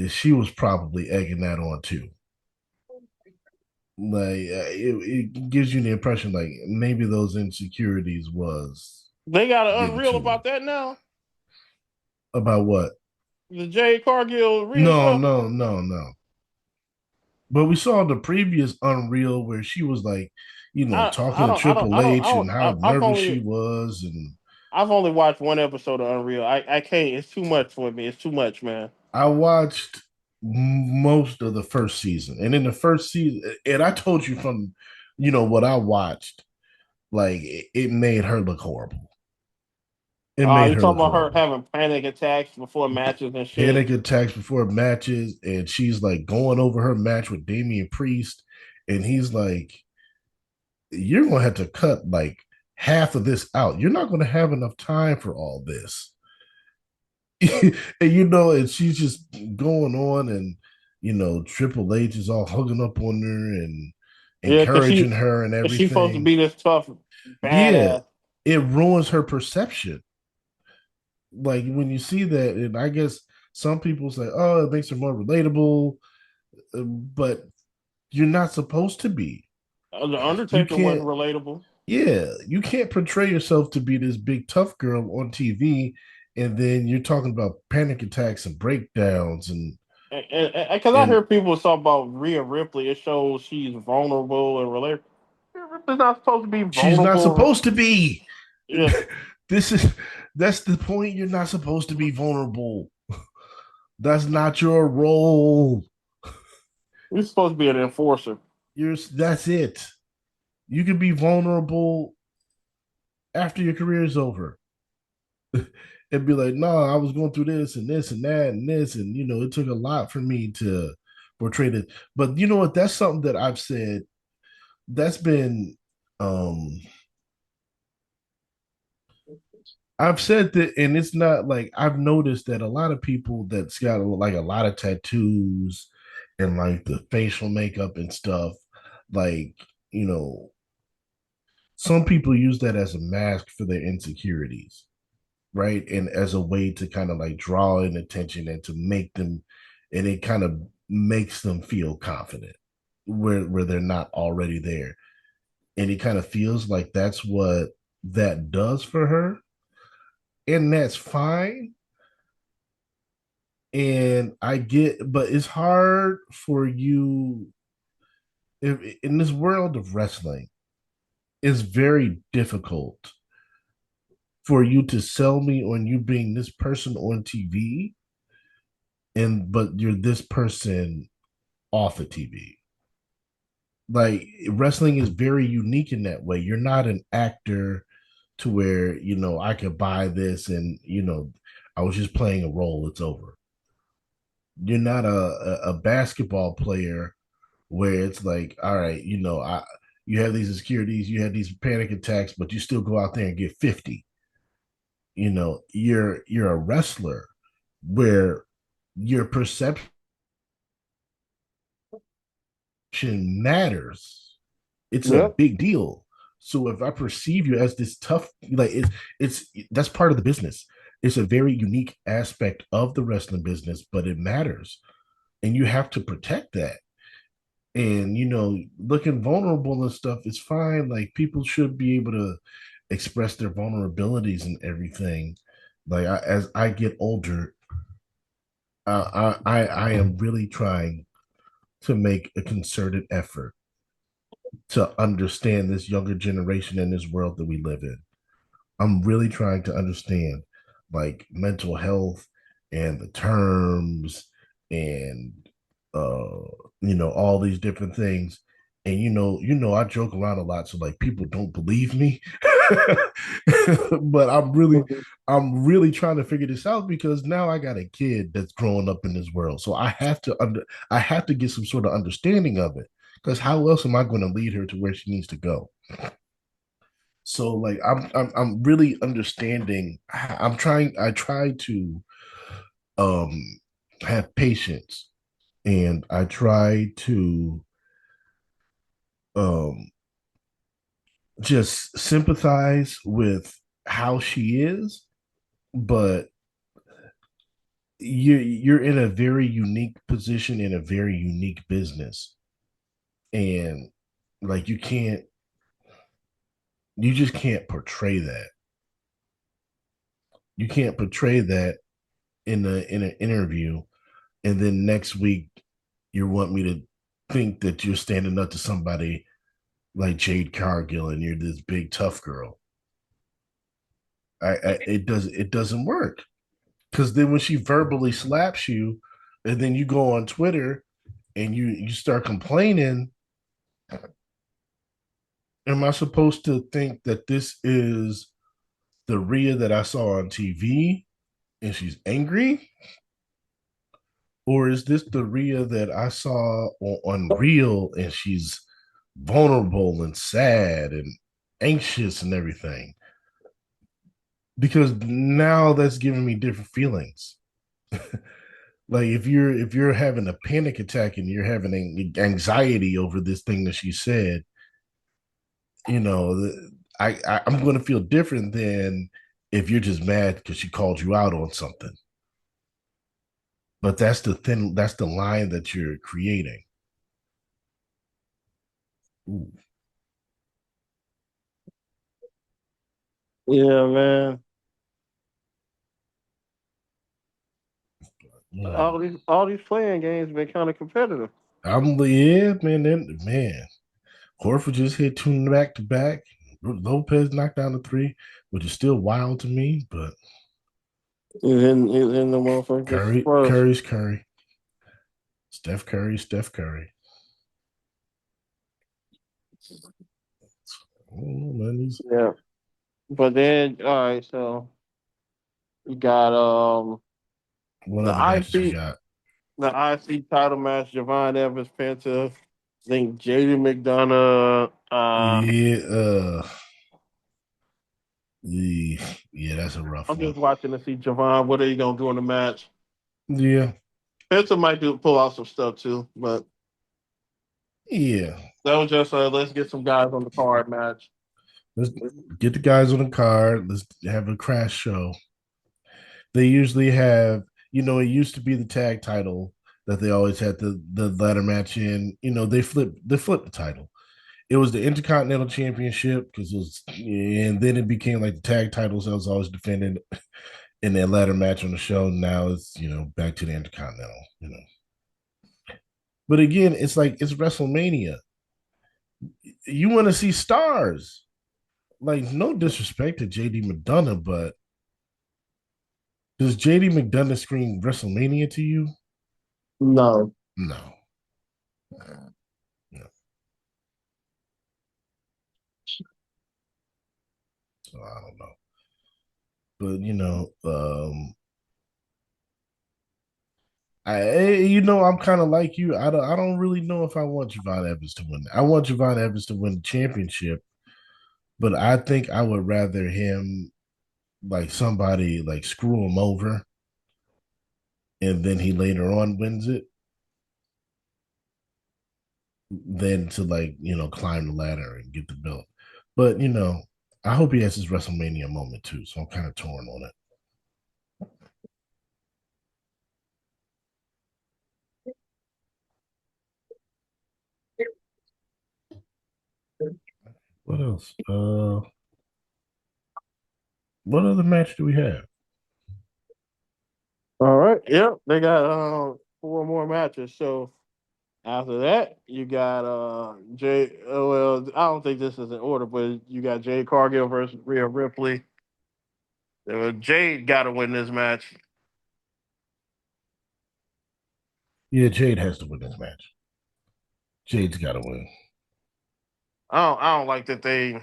she was probably egging that on too. Like it gives you the impression like maybe those insecurities was they got an getting Unreal to her. about that now. About what? The Jade Cargill Rhea No, stuff. no, no, no. But we saw the previous Unreal where she was like, talking to Triple H and how I've nervous she only was, and watched one episode of Unreal. I can't. It's too much for me. It's too much, man. I watched most of the first season, and in the first season, and I told you from, what I watched, like it made her look horrible. It made You her talking look about her horrible. having panic attacks before matches and shit? Panic attacks before matches, and she's like going over her match with Damian Priest, and he's like, "You're gonna have to cut like half of this out. You're not gonna have enough time for all this." And she's just going on, and Triple H is all hugging up on her and Yeah, encouraging her and cause she's supposed to everything. be this tough Yeah, badass. it ruins her perception. Like when you see that, and I guess some people say, "Oh, it makes her more relatable," but you're not supposed to be. The You Undertaker wasn't can't. relatable. Yeah, you can't portray yourself to be this big tough girl on TV, and then you're talking about panic attacks and breakdowns Because I and hear people talk about Rhea Ripley, it shows she's vulnerable and relatable. Rhea Ripley's not supposed to be she's not vulnerable. supposed to be. Yeah, this is that's the point. You're not supposed to be vulnerable. That's not your role. you're supposed to be an enforcer. That's it. You can be vulnerable after your career is over. And be like, no, I was going through this and this and that and this, and it took a lot for me to portray it. But you know what? That's something that I've said. That's been um I've said that, and it's not like I've noticed that a lot of people that's got like a lot of tattoos and like the facial makeup and stuff, like, you know, some people use that as a mask for their insecurities, right? And as a way to kind of like draw in attention and to make them, and it kind of makes them feel confident where they're not already there. And it kind of feels like that's what that does for her. And that's fine. And I get, but it's hard for you if, in this world of wrestling. It's very difficult for you to sell me on you being this person on TV, and but you're this person off of TV. Like wrestling is very unique in that way. You're not an actor to where I could buy this and I was just playing a role. It's over. You're not a basketball player where it's like, all right, you have these insecurities, you have these panic attacks, but you still go out there and get 50. You're a wrestler where your perception matters. It's a Yep. big deal. So if I perceive you as this tough, like it's that's part of the business. it's a very unique aspect of the wrestling business, but it matters, and you have to protect that. And looking vulnerable and stuff is fine. Like, people should be able to express their vulnerabilities and everything. Like, as I get older, I am really trying to make a concerted effort to understand this younger generation in this world that we live in. I'm really trying to understand, like, mental health and the terms, and uh all these different things. And I joke around a lot, so like people don't believe me. But I'm really trying to figure this out, because now I got a kid that's growing up in this world. So I have to get some sort of understanding of it, because how else am I going to lead her to where she needs to go? So like I'm really understanding. I try to um have patience, and I try to um just sympathize with how she is. But you're in a very unique position in a very unique business, and like you just can't portray that. You can't portray that in an interview, and then next week you want me to think that you're standing up to somebody like Jade Cargill and you're this big tough girl. It doesn't work, because then when she verbally slaps you, and then you go on Twitter and you start complaining, am I supposed to think that this is the Rhea that I saw on TV and she's angry? Or is this the Rhea that I saw on Real and she's vulnerable and sad and anxious and everything? Because now that's giving me different feelings. Like, if you're having a panic attack and you're having anxiety over this thing that she said, you know, I'm going to feel different than if you're just mad because she called you out on something. But that's the line that you're creating. Ooh, Yeah, man. yeah. All these playing games been kind of competitive. Yeah, man. Man, Horford just hit two back to back. Lopez knocked down the three, which is still wild to me. But And the motherfuckers Spurs. Curry's Curry. Steph Curry, Steph Curry. Oh, man, Yeah. But then, all right, so you got what the other matches you IC got? the IC title match, Javon Evans Penta. I think Jade McDonough. Yeah, yeah, that's a rough I'm one. just watching to see Javon. What are you gonna do in the match? Yeah, Penta might pull out some stuff too, but yeah. that was just let's get some guys on the card match. Let's get the guys on the card. Let's have a crash show. They usually have, it used to be the tag title that they always had the ladder match in. They flipped the title. It was the Intercontinental Championship, because it was, and then it became like the tag titles that was always defended in their ladder match on the show. Now it's back to the Intercontinental. But again, it's like it's WrestleMania. You want to see stars. Like, no disrespect to JD McDonough, but does JD McDonough scream WrestleMania to you? No. No. No. So I don't know. But I'm kind of like you. I don't really know if I want Javon Evans to win. I want Javon Evans to win the championship, but I think I would rather him, like, somebody like screw him over, and then he later on wins it, than to, like, climb the ladder and get the belt. But I hope he has his WrestleMania moment too. So I'm kind of torn on it. What else? What other match do we have? All right. Yep. They got four more matches. So after that, you got Jay. Well, I don't think this is in order, but you got Jade Cargill versus Rhea Ripley. Jade got to win this match. Yeah, Jade has to win this match. Jade's got to win. I don't like that they.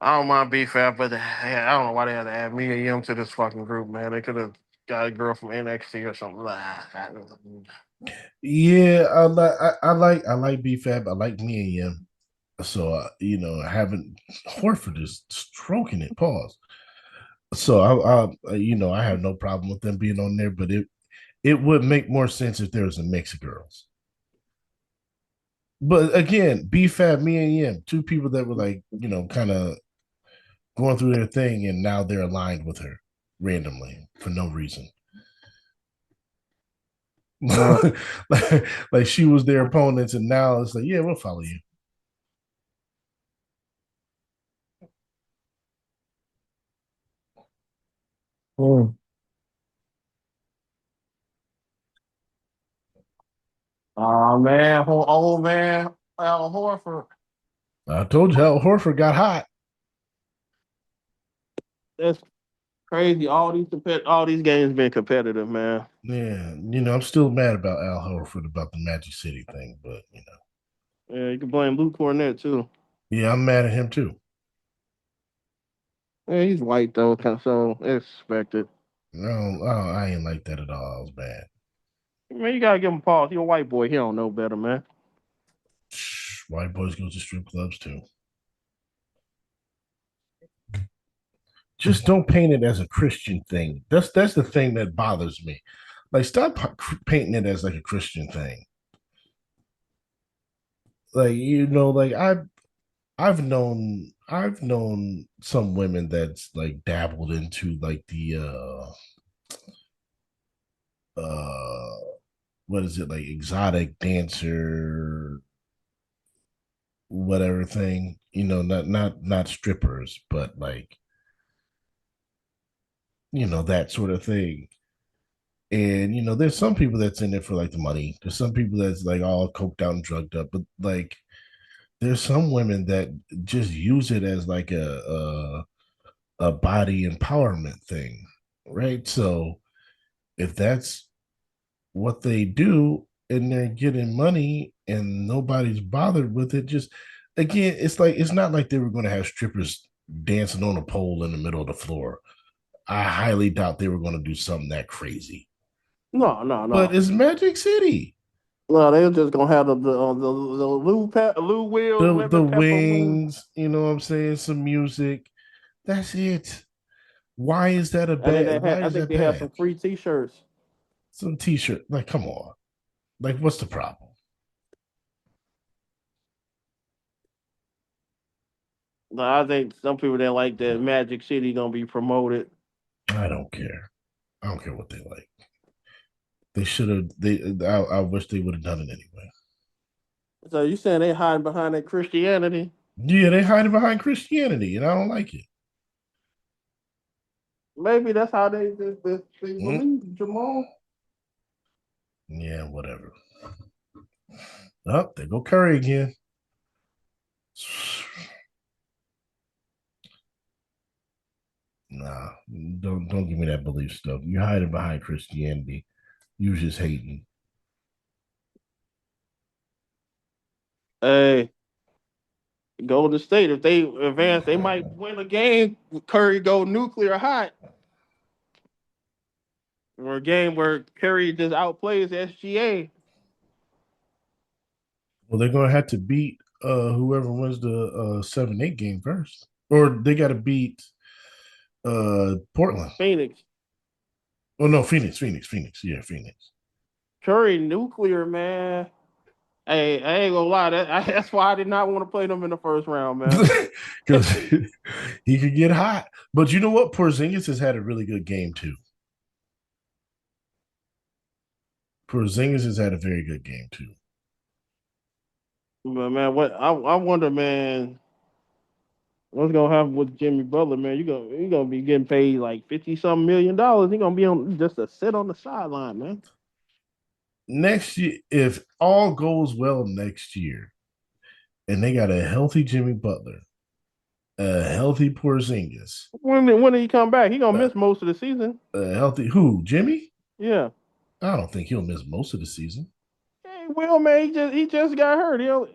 I don't mind BFAP, but I don't know why they had to add Mia Yim to this fucking group, man. They could have got a girl from NXT or something. Yeah, I like BFAB. I like me and Yim. So having Horford is stroking it. Pause. So I have no problem with them being on there, but it would make more sense if there was a mix of girls. But again, BFAB, me and Yim, two people that were like, kind of going through their thing, and now they're aligned with her randomly for no reason. Uh, like she was their opponents, and now it's like, yeah, we'll follow you. mm. Oh man, old man, Al Horford. I told you how Horford got hot. That's crazy. All these games been competitive, man. Yeah, I'm still mad about Al Horford about the Magic City thing, but Yeah, you can blame Luke Cornett too. yeah, I'm mad at him too. Yeah, he's white though, so it's expected. No, I ain't like that at all. I was bad. Man, you gotta give him a pause. He a white boy. He don't know better, man. White boys go to strip clubs too. Just don't paint it as a Christian thing. That's the thing that bothers me. Like, stop painting it as like a Christian thing. Like, like I've known some women that's like dabbled into like the uh what is it, like exotic dancer whatever thing, not strippers, but like that sort of thing. And there's some people that's in it for like the money. There's some people that's like all coked out and drugged up, but like there's some women that just use it as like a body empowerment thing, right? So if that's what they do and they're getting money and nobody's bothered with it, just again, it's not like they were going to have strippers dancing on a pole in the middle of the floor. I highly doubt they were going to do something that crazy. No, no, But no. it's Magic City. No, they're just gonna have the Lou Will The lemon pepper wings, wings, you know what I'm saying? Some music. That's it. Why is that a and then bad? Why I is think that they have bad? some free T-shirts. Some t-shirt. Like, come on. Like, what's the problem? No, I think some people that like that Magic City gonna be promoted. I don't care. I don't care what they like. They should have. I wish they would have done it anyway. So you saying they hiding behind that Christianity? Yeah, they hiding behind Christianity, and I don't like it. Maybe that's how they Mm, believe, Jamaal. yeah, whatever. Oh, there go Curry again. Nah, don't give me that belief stuff. You're hiding behind Christianity. You just hating. Hey, Golden State, if they advance, they might win a game. Curry go nuclear hot, or a game where Curry just outplays SGA. Well, they're gonna have to beat whoever wins the 7-8 game first, or they got to beat Portland. Phoenix. Oh no, Phoenix. Yeah, Phoenix. Curry nuclear, man. Hey, I ain't gonna lie. That's why I did not want to play them in the first round, man. Because he could get hot. But you know what? Porzingis has had a really good game too. Porzingis has had a very good game too. But man, I wonder, man, what's gonna happen with Jimmy Butler, man? You gonna be getting paid like 50 something $1 million. He gonna be on just to sit on the sideline, man. Next year, if all goes well next year, and they got a healthy Jimmy Butler, a healthy Porzingis, When did he come back? He gonna a, miss most of the season. a healthy who? Jimmy? Yeah. I don't think he'll miss most of the season. Hey, Will, man, he just got hurt.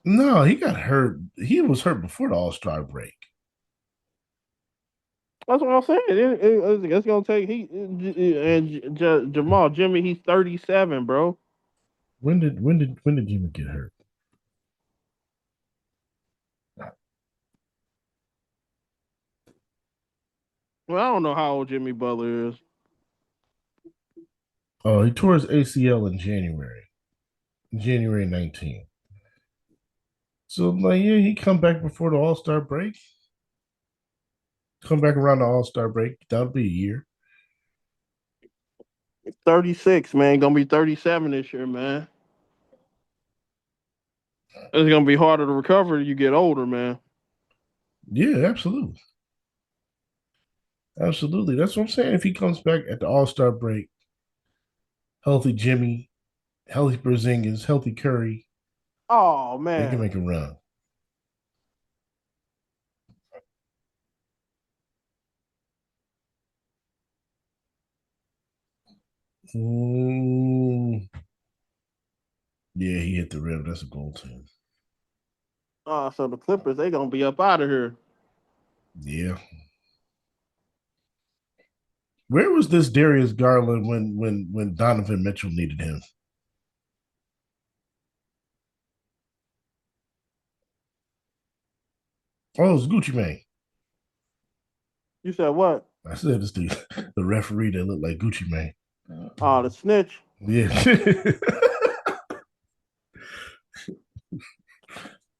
No, he got hurt. He was hurt before the All Star break. That's what I'm saying. It's gonna take Jamal Jimmy. He's 37, bro. When did Jimmy get hurt? Well, I don't know how old Jimmy Butler is. Oh, he tore his ACL in January 19th. So like, yeah, he come back before the All Star break. Come back around the All Star break. That'll be a year. 36, man. Gonna be 37 this year, man. It's gonna be harder to recover as you get older, man. Yeah, absolutely, absolutely. That's what I'm saying. If he comes back at the All Star break, healthy Jimmy, healthy Porzingis, healthy Curry, Oh they can man. make a run. Mm, yeah, he hit the rim. That's a goal team. Oh, so the Clippers, they gonna be up out of here. Yeah. Where was this Darius Garland when Donovan Mitchell needed him? Oh, it was Gucci Mane. You said what? I said it's the referee that looked like Gucci Mane. Oh, the snitch. Yeah.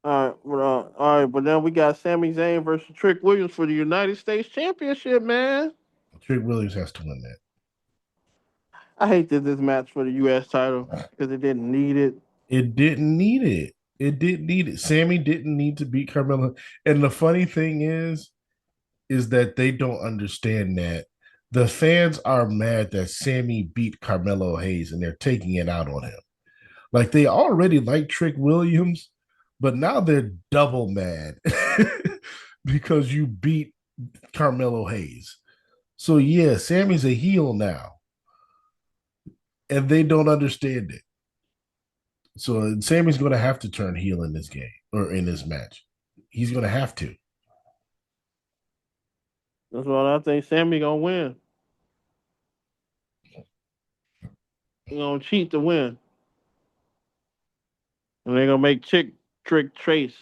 All right, but then we got Sami Zayn versus Trick Williams for the United States Championship, man. Trick Williams has to win that. I hate this match for the U.S. title because it didn't need it. It didn't need it. It didn't need it. Sammy didn't need to beat Carmelo. And the funny thing is that they don't understand that the fans are mad that Sammy beat Carmelo Hayes and they're taking it out on him. Like they already like Trick Williams, but now they're double mad because you beat Carmelo Hayes. So yeah, Sammy's a heel now, and they don't understand it. So Sammy's going to have to turn heel in this game or in this match. He's going to have to. That's what I think. Sammy gonna win. He gonna cheat to win, and they gonna make Trick Trace.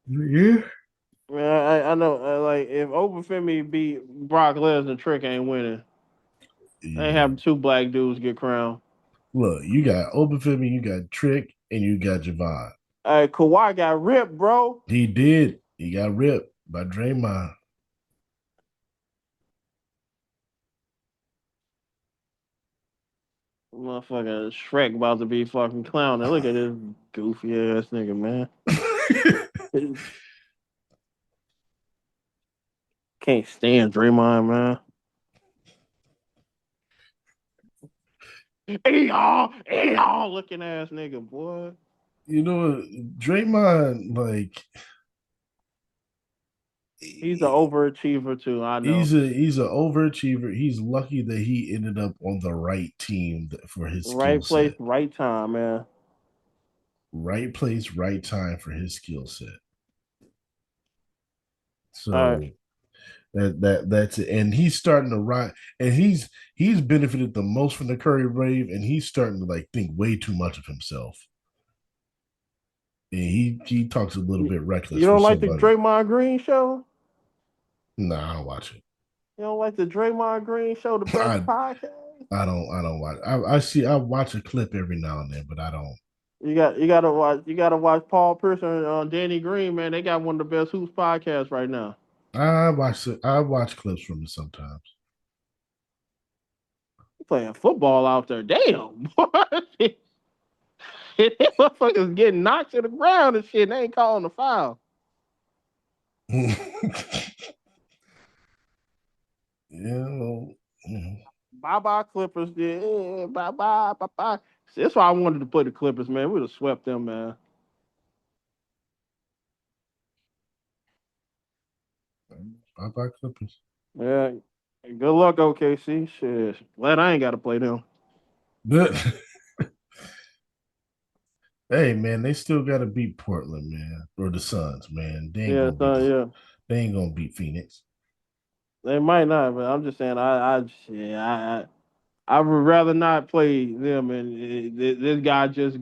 Yeah. Man, I know. Like if Openfemi beat Brock Lesnar, Trick ain't winning. They ain't Yeah. having two black dudes get crowned. Look, you got Obafemi, you got Trick, and you got Javon. Kawhi got ripped, bro. He did. He got ripped by Draymond. Motherfucker Shrek about to be fucking clowning. Look at this goofy ass nigga, man. Can't stand Draymond, man. Hey y'all, looking ass nigga, boy. You know, Draymond, like He's an overachiever too. I know. he's an overachiever. He's lucky that he ended up on the right team for his skill Right place, set. right time, man. Right place, right time for his skill set. All right. So that's it. And he's starting to ride, and he's benefited the most from the Curry wave, and he's starting to like think way too much of himself. And he talks a little You, bit you reckless for don't like the somebody. Draymond Green show? Nah, I don't watch it. You don't like the Draymond Green show, the best I podcast? I don't watch. I watch a clip every now and then, but I don't. You gotta watch Paul Pierce and Danny Green, man. They got one of the best hoops podcasts right now. I watch clips from it sometimes. playing football out there. Damn, boy. They motherfuckers getting knocked to the ground and shit. They ain't calling the foul. Yeah. Bye bye Clippers. Yeah, bye bye bye bye. That's why I wanted to play the Clippers, man. We would have swept them, man. Bye bye Clippers. Yeah. Good luck, OKC. Shit. Glad I ain't got to play them. But hey man, they still gotta beat Portland, man. Or the Suns, man. Yeah, so yeah. They ain't gonna beat Phoenix. They might not, but I'm just saying I would rather not play them and this guy just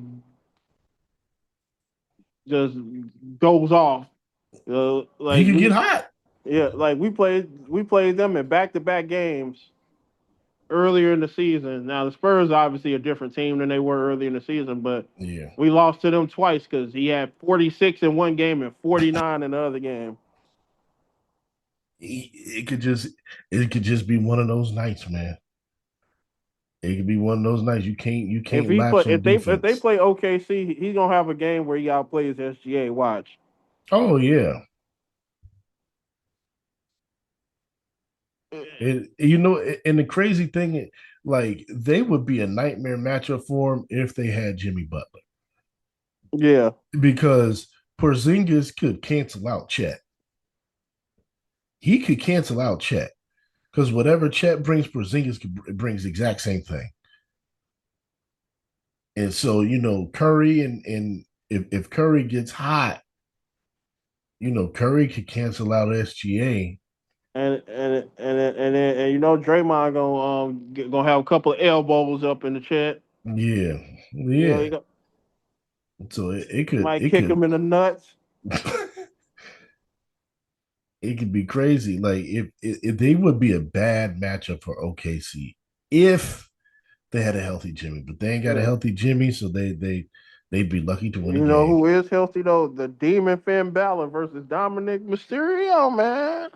goes off. He Like could get we hot. yeah, like we played them in back to back games earlier in the season. Now the Spurs are obviously a different team than they were earlier in the season, but Yeah. we lost to them twice because he had 46 in one game and 49 in the other game. It could just be one of those nights, man. It could be one of those nights you If can't he play lapse on if they defense. play OKC, he's gonna have a game where he outplays SGA. Watch. Oh yeah. And the crazy thing, like they would be a nightmare matchup for him if they had Jimmy Butler Yeah, because Porzingis could cancel out Chet. He could cancel out Chet because whatever Chet brings, brings the exact same thing. And so Curry and if Curry gets hot, Curry could cancel out SGA. and Draymond gonna have a couple of elbows up in the chat. Yeah, You know, yeah. So it he could might it kick could him in the nuts. it could be crazy. Like if they would be a bad matchup for OKC if they had a healthy Jimmy, but they ain't got a Yeah. healthy Jimmy, so they'd be lucky to win a You know game. who is healthy though? The Demon Finn Balor versus Dominic Mysterio, man.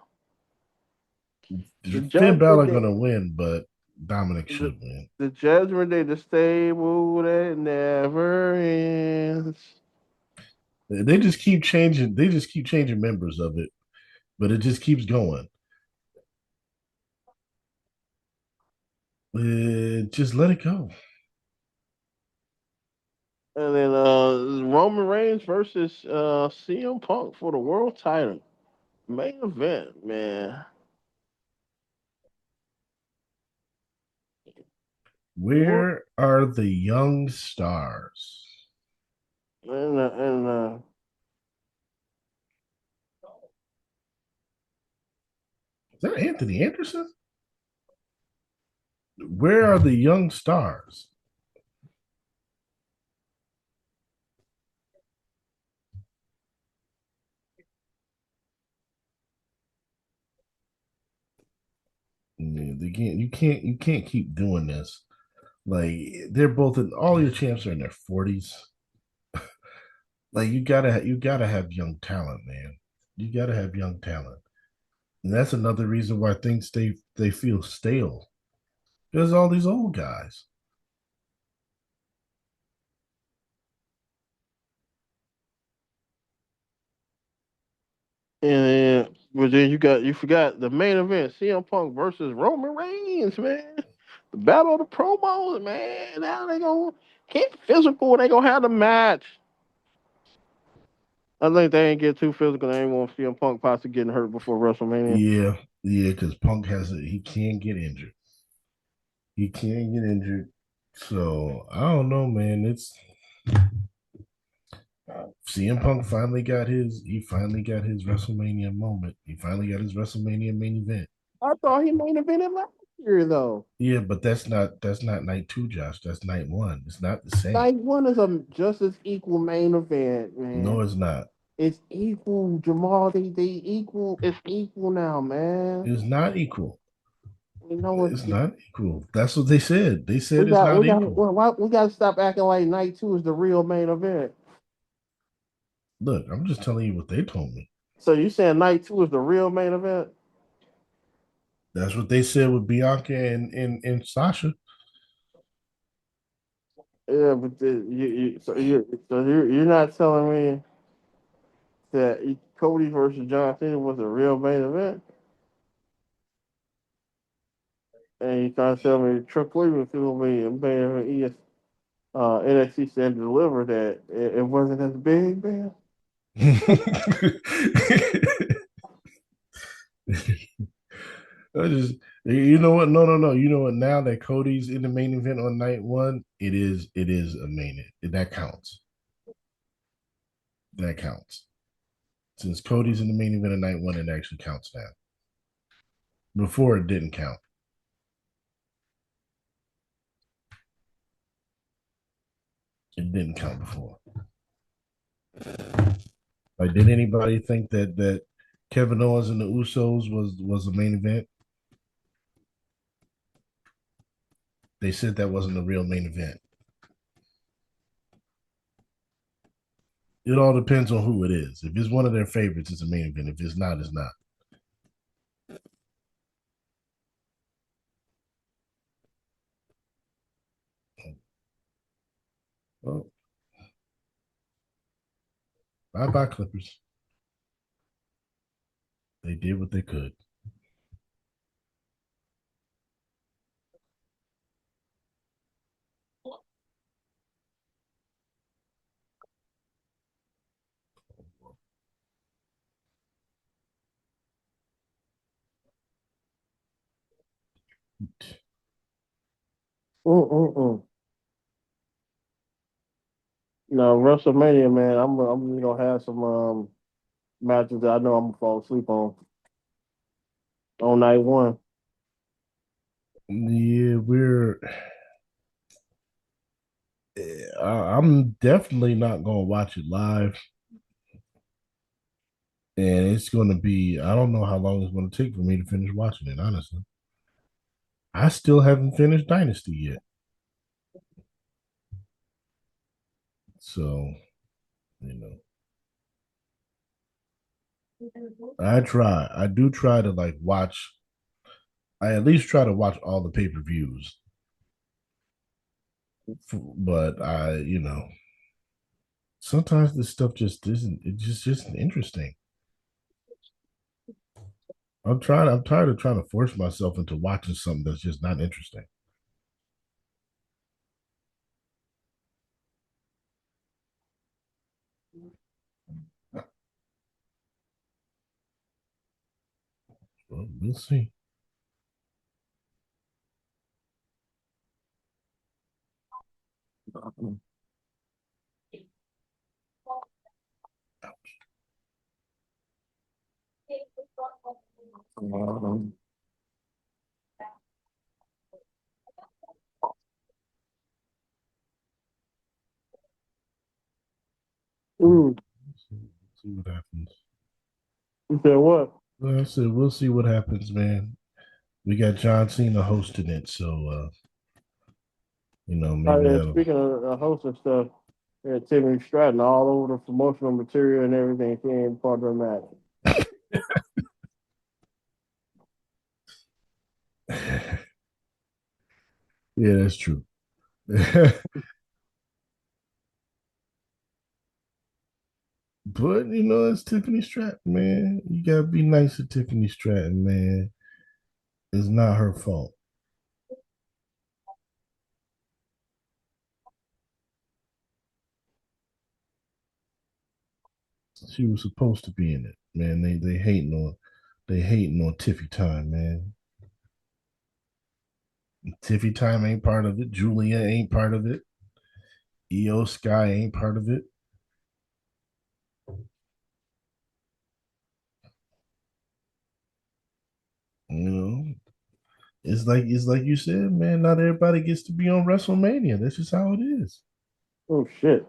The Finn Judgment Balor Day. gonna win, but Dominic The, should win. the Judgment Day, the stable that never ends. They just keep changing. They just keep changing members of it, but it just keeps going. Just let it go. And then Roman Reigns versus CM Punk for the world title. Main event, man. What? Where are the young stars? And Is that Anthony Anderson? Where are the young stars? Yeah, they can't. You can't keep doing this. Like they're both in. All your champs are in their 40s. Like you gotta have young talent, man. You gotta have young talent, and that's another reason why things they feel stale. There's all these old guys. but then you forgot the main event, CM Punk versus Roman Reigns, man. The battle of the promos, man. Now they gonna get physical. They gonna have the match. I think they ain't get too physical. They ain't want CM Punk possibly getting hurt before WrestleMania. Yeah, yeah, because Punk he can't get injured. He can't get injured. So I don't know, man. It's CM Punk finally got his WrestleMania moment. He finally got his WrestleMania main event. I thought he main evented last year though. Yeah, but that's not night two, Josh. That's night one. It's not the same. Night one is a just as equal main event, No, man. it's not. It's equal, Jamaal. They equal. It's equal now, man. It's not equal. You know what? It's not equal. That's what they said. They We said it's got, we not got, equal. well, why, we got to stop acting like night two is the real main event. Look, I'm just telling you what they told me. So you saying night two is the real main event? That's what they said with Bianca and Sasha. Yeah, but you're not telling me that Cody versus John Cena was a real main event, and you trying to tell me Triple H was going to be a main event NXT said to deliver that it wasn't as big, man. I just, you know what? No, no, no. You know what? Now that Cody's in the main event on night one, it is a main event. That counts. That counts. Since Cody's in the main event of night one, it actually counts now. Before it didn't count. It didn't count before. Like, did anybody think that Kevin Owens and the Usos was a main event? They said that wasn't a real main event. It all depends on who it is. If it's one of their favorites, it's a main event. If it's not, it's not. Well, bye bye Clippers. They did what they could. Mm-mm-mm. No, WrestleMania, man. I'm gonna have some matches that I know I'm gonna fall asleep on night one. Yeah, I'm definitely not gonna watch it live, and it's gonna be. I don't know how long it's gonna take for me to finish watching it. Honestly, I still haven't finished Dynasty yet, so you know, I try. I do try to like watch. I at least try to watch all the pay-per-views, but sometimes this stuff just isn't. It just isn't interesting. I'm trying. I'm tired of trying to force myself into watching something that's just not interesting. Well, we'll see. Um, mm, See what happens. you said what? Well, I said we'll see what happens, man. We got John Cena hosting it, so Oh, maybe yeah, that'll. speaking of hosting stuff, yeah, Tiffany Stratton, all over the promotional material and everything, came part of the match. Yeah, that's true. But it's Tiffany Stratton, man. You gotta be nice to Tiffany Stratton, man. It's not her fault. She was supposed to be in it, man. They hating on Tiffy time, man. Tiffy time ain't part of it. Julia ain't part of it. EO Sky ain't part of it. You know, it's like you said, man. Not everybody gets to be on WrestleMania. That's just how it is. Oh shit!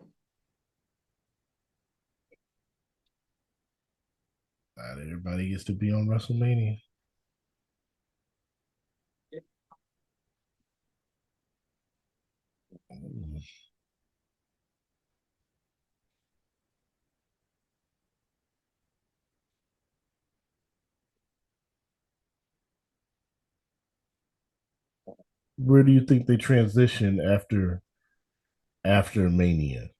Not everybody gets to be on WrestleMania. Where do you think they transition after? after Mania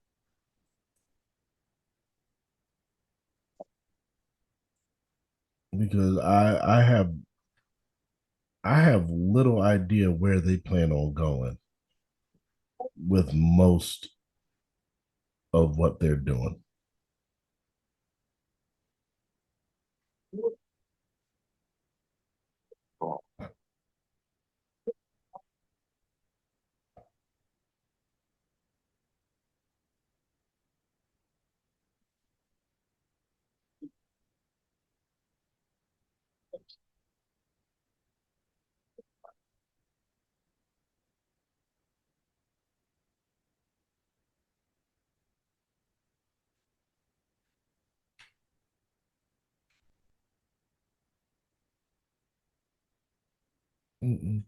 because I have little idea where they plan on going with most of what they're doing. Mm-mm.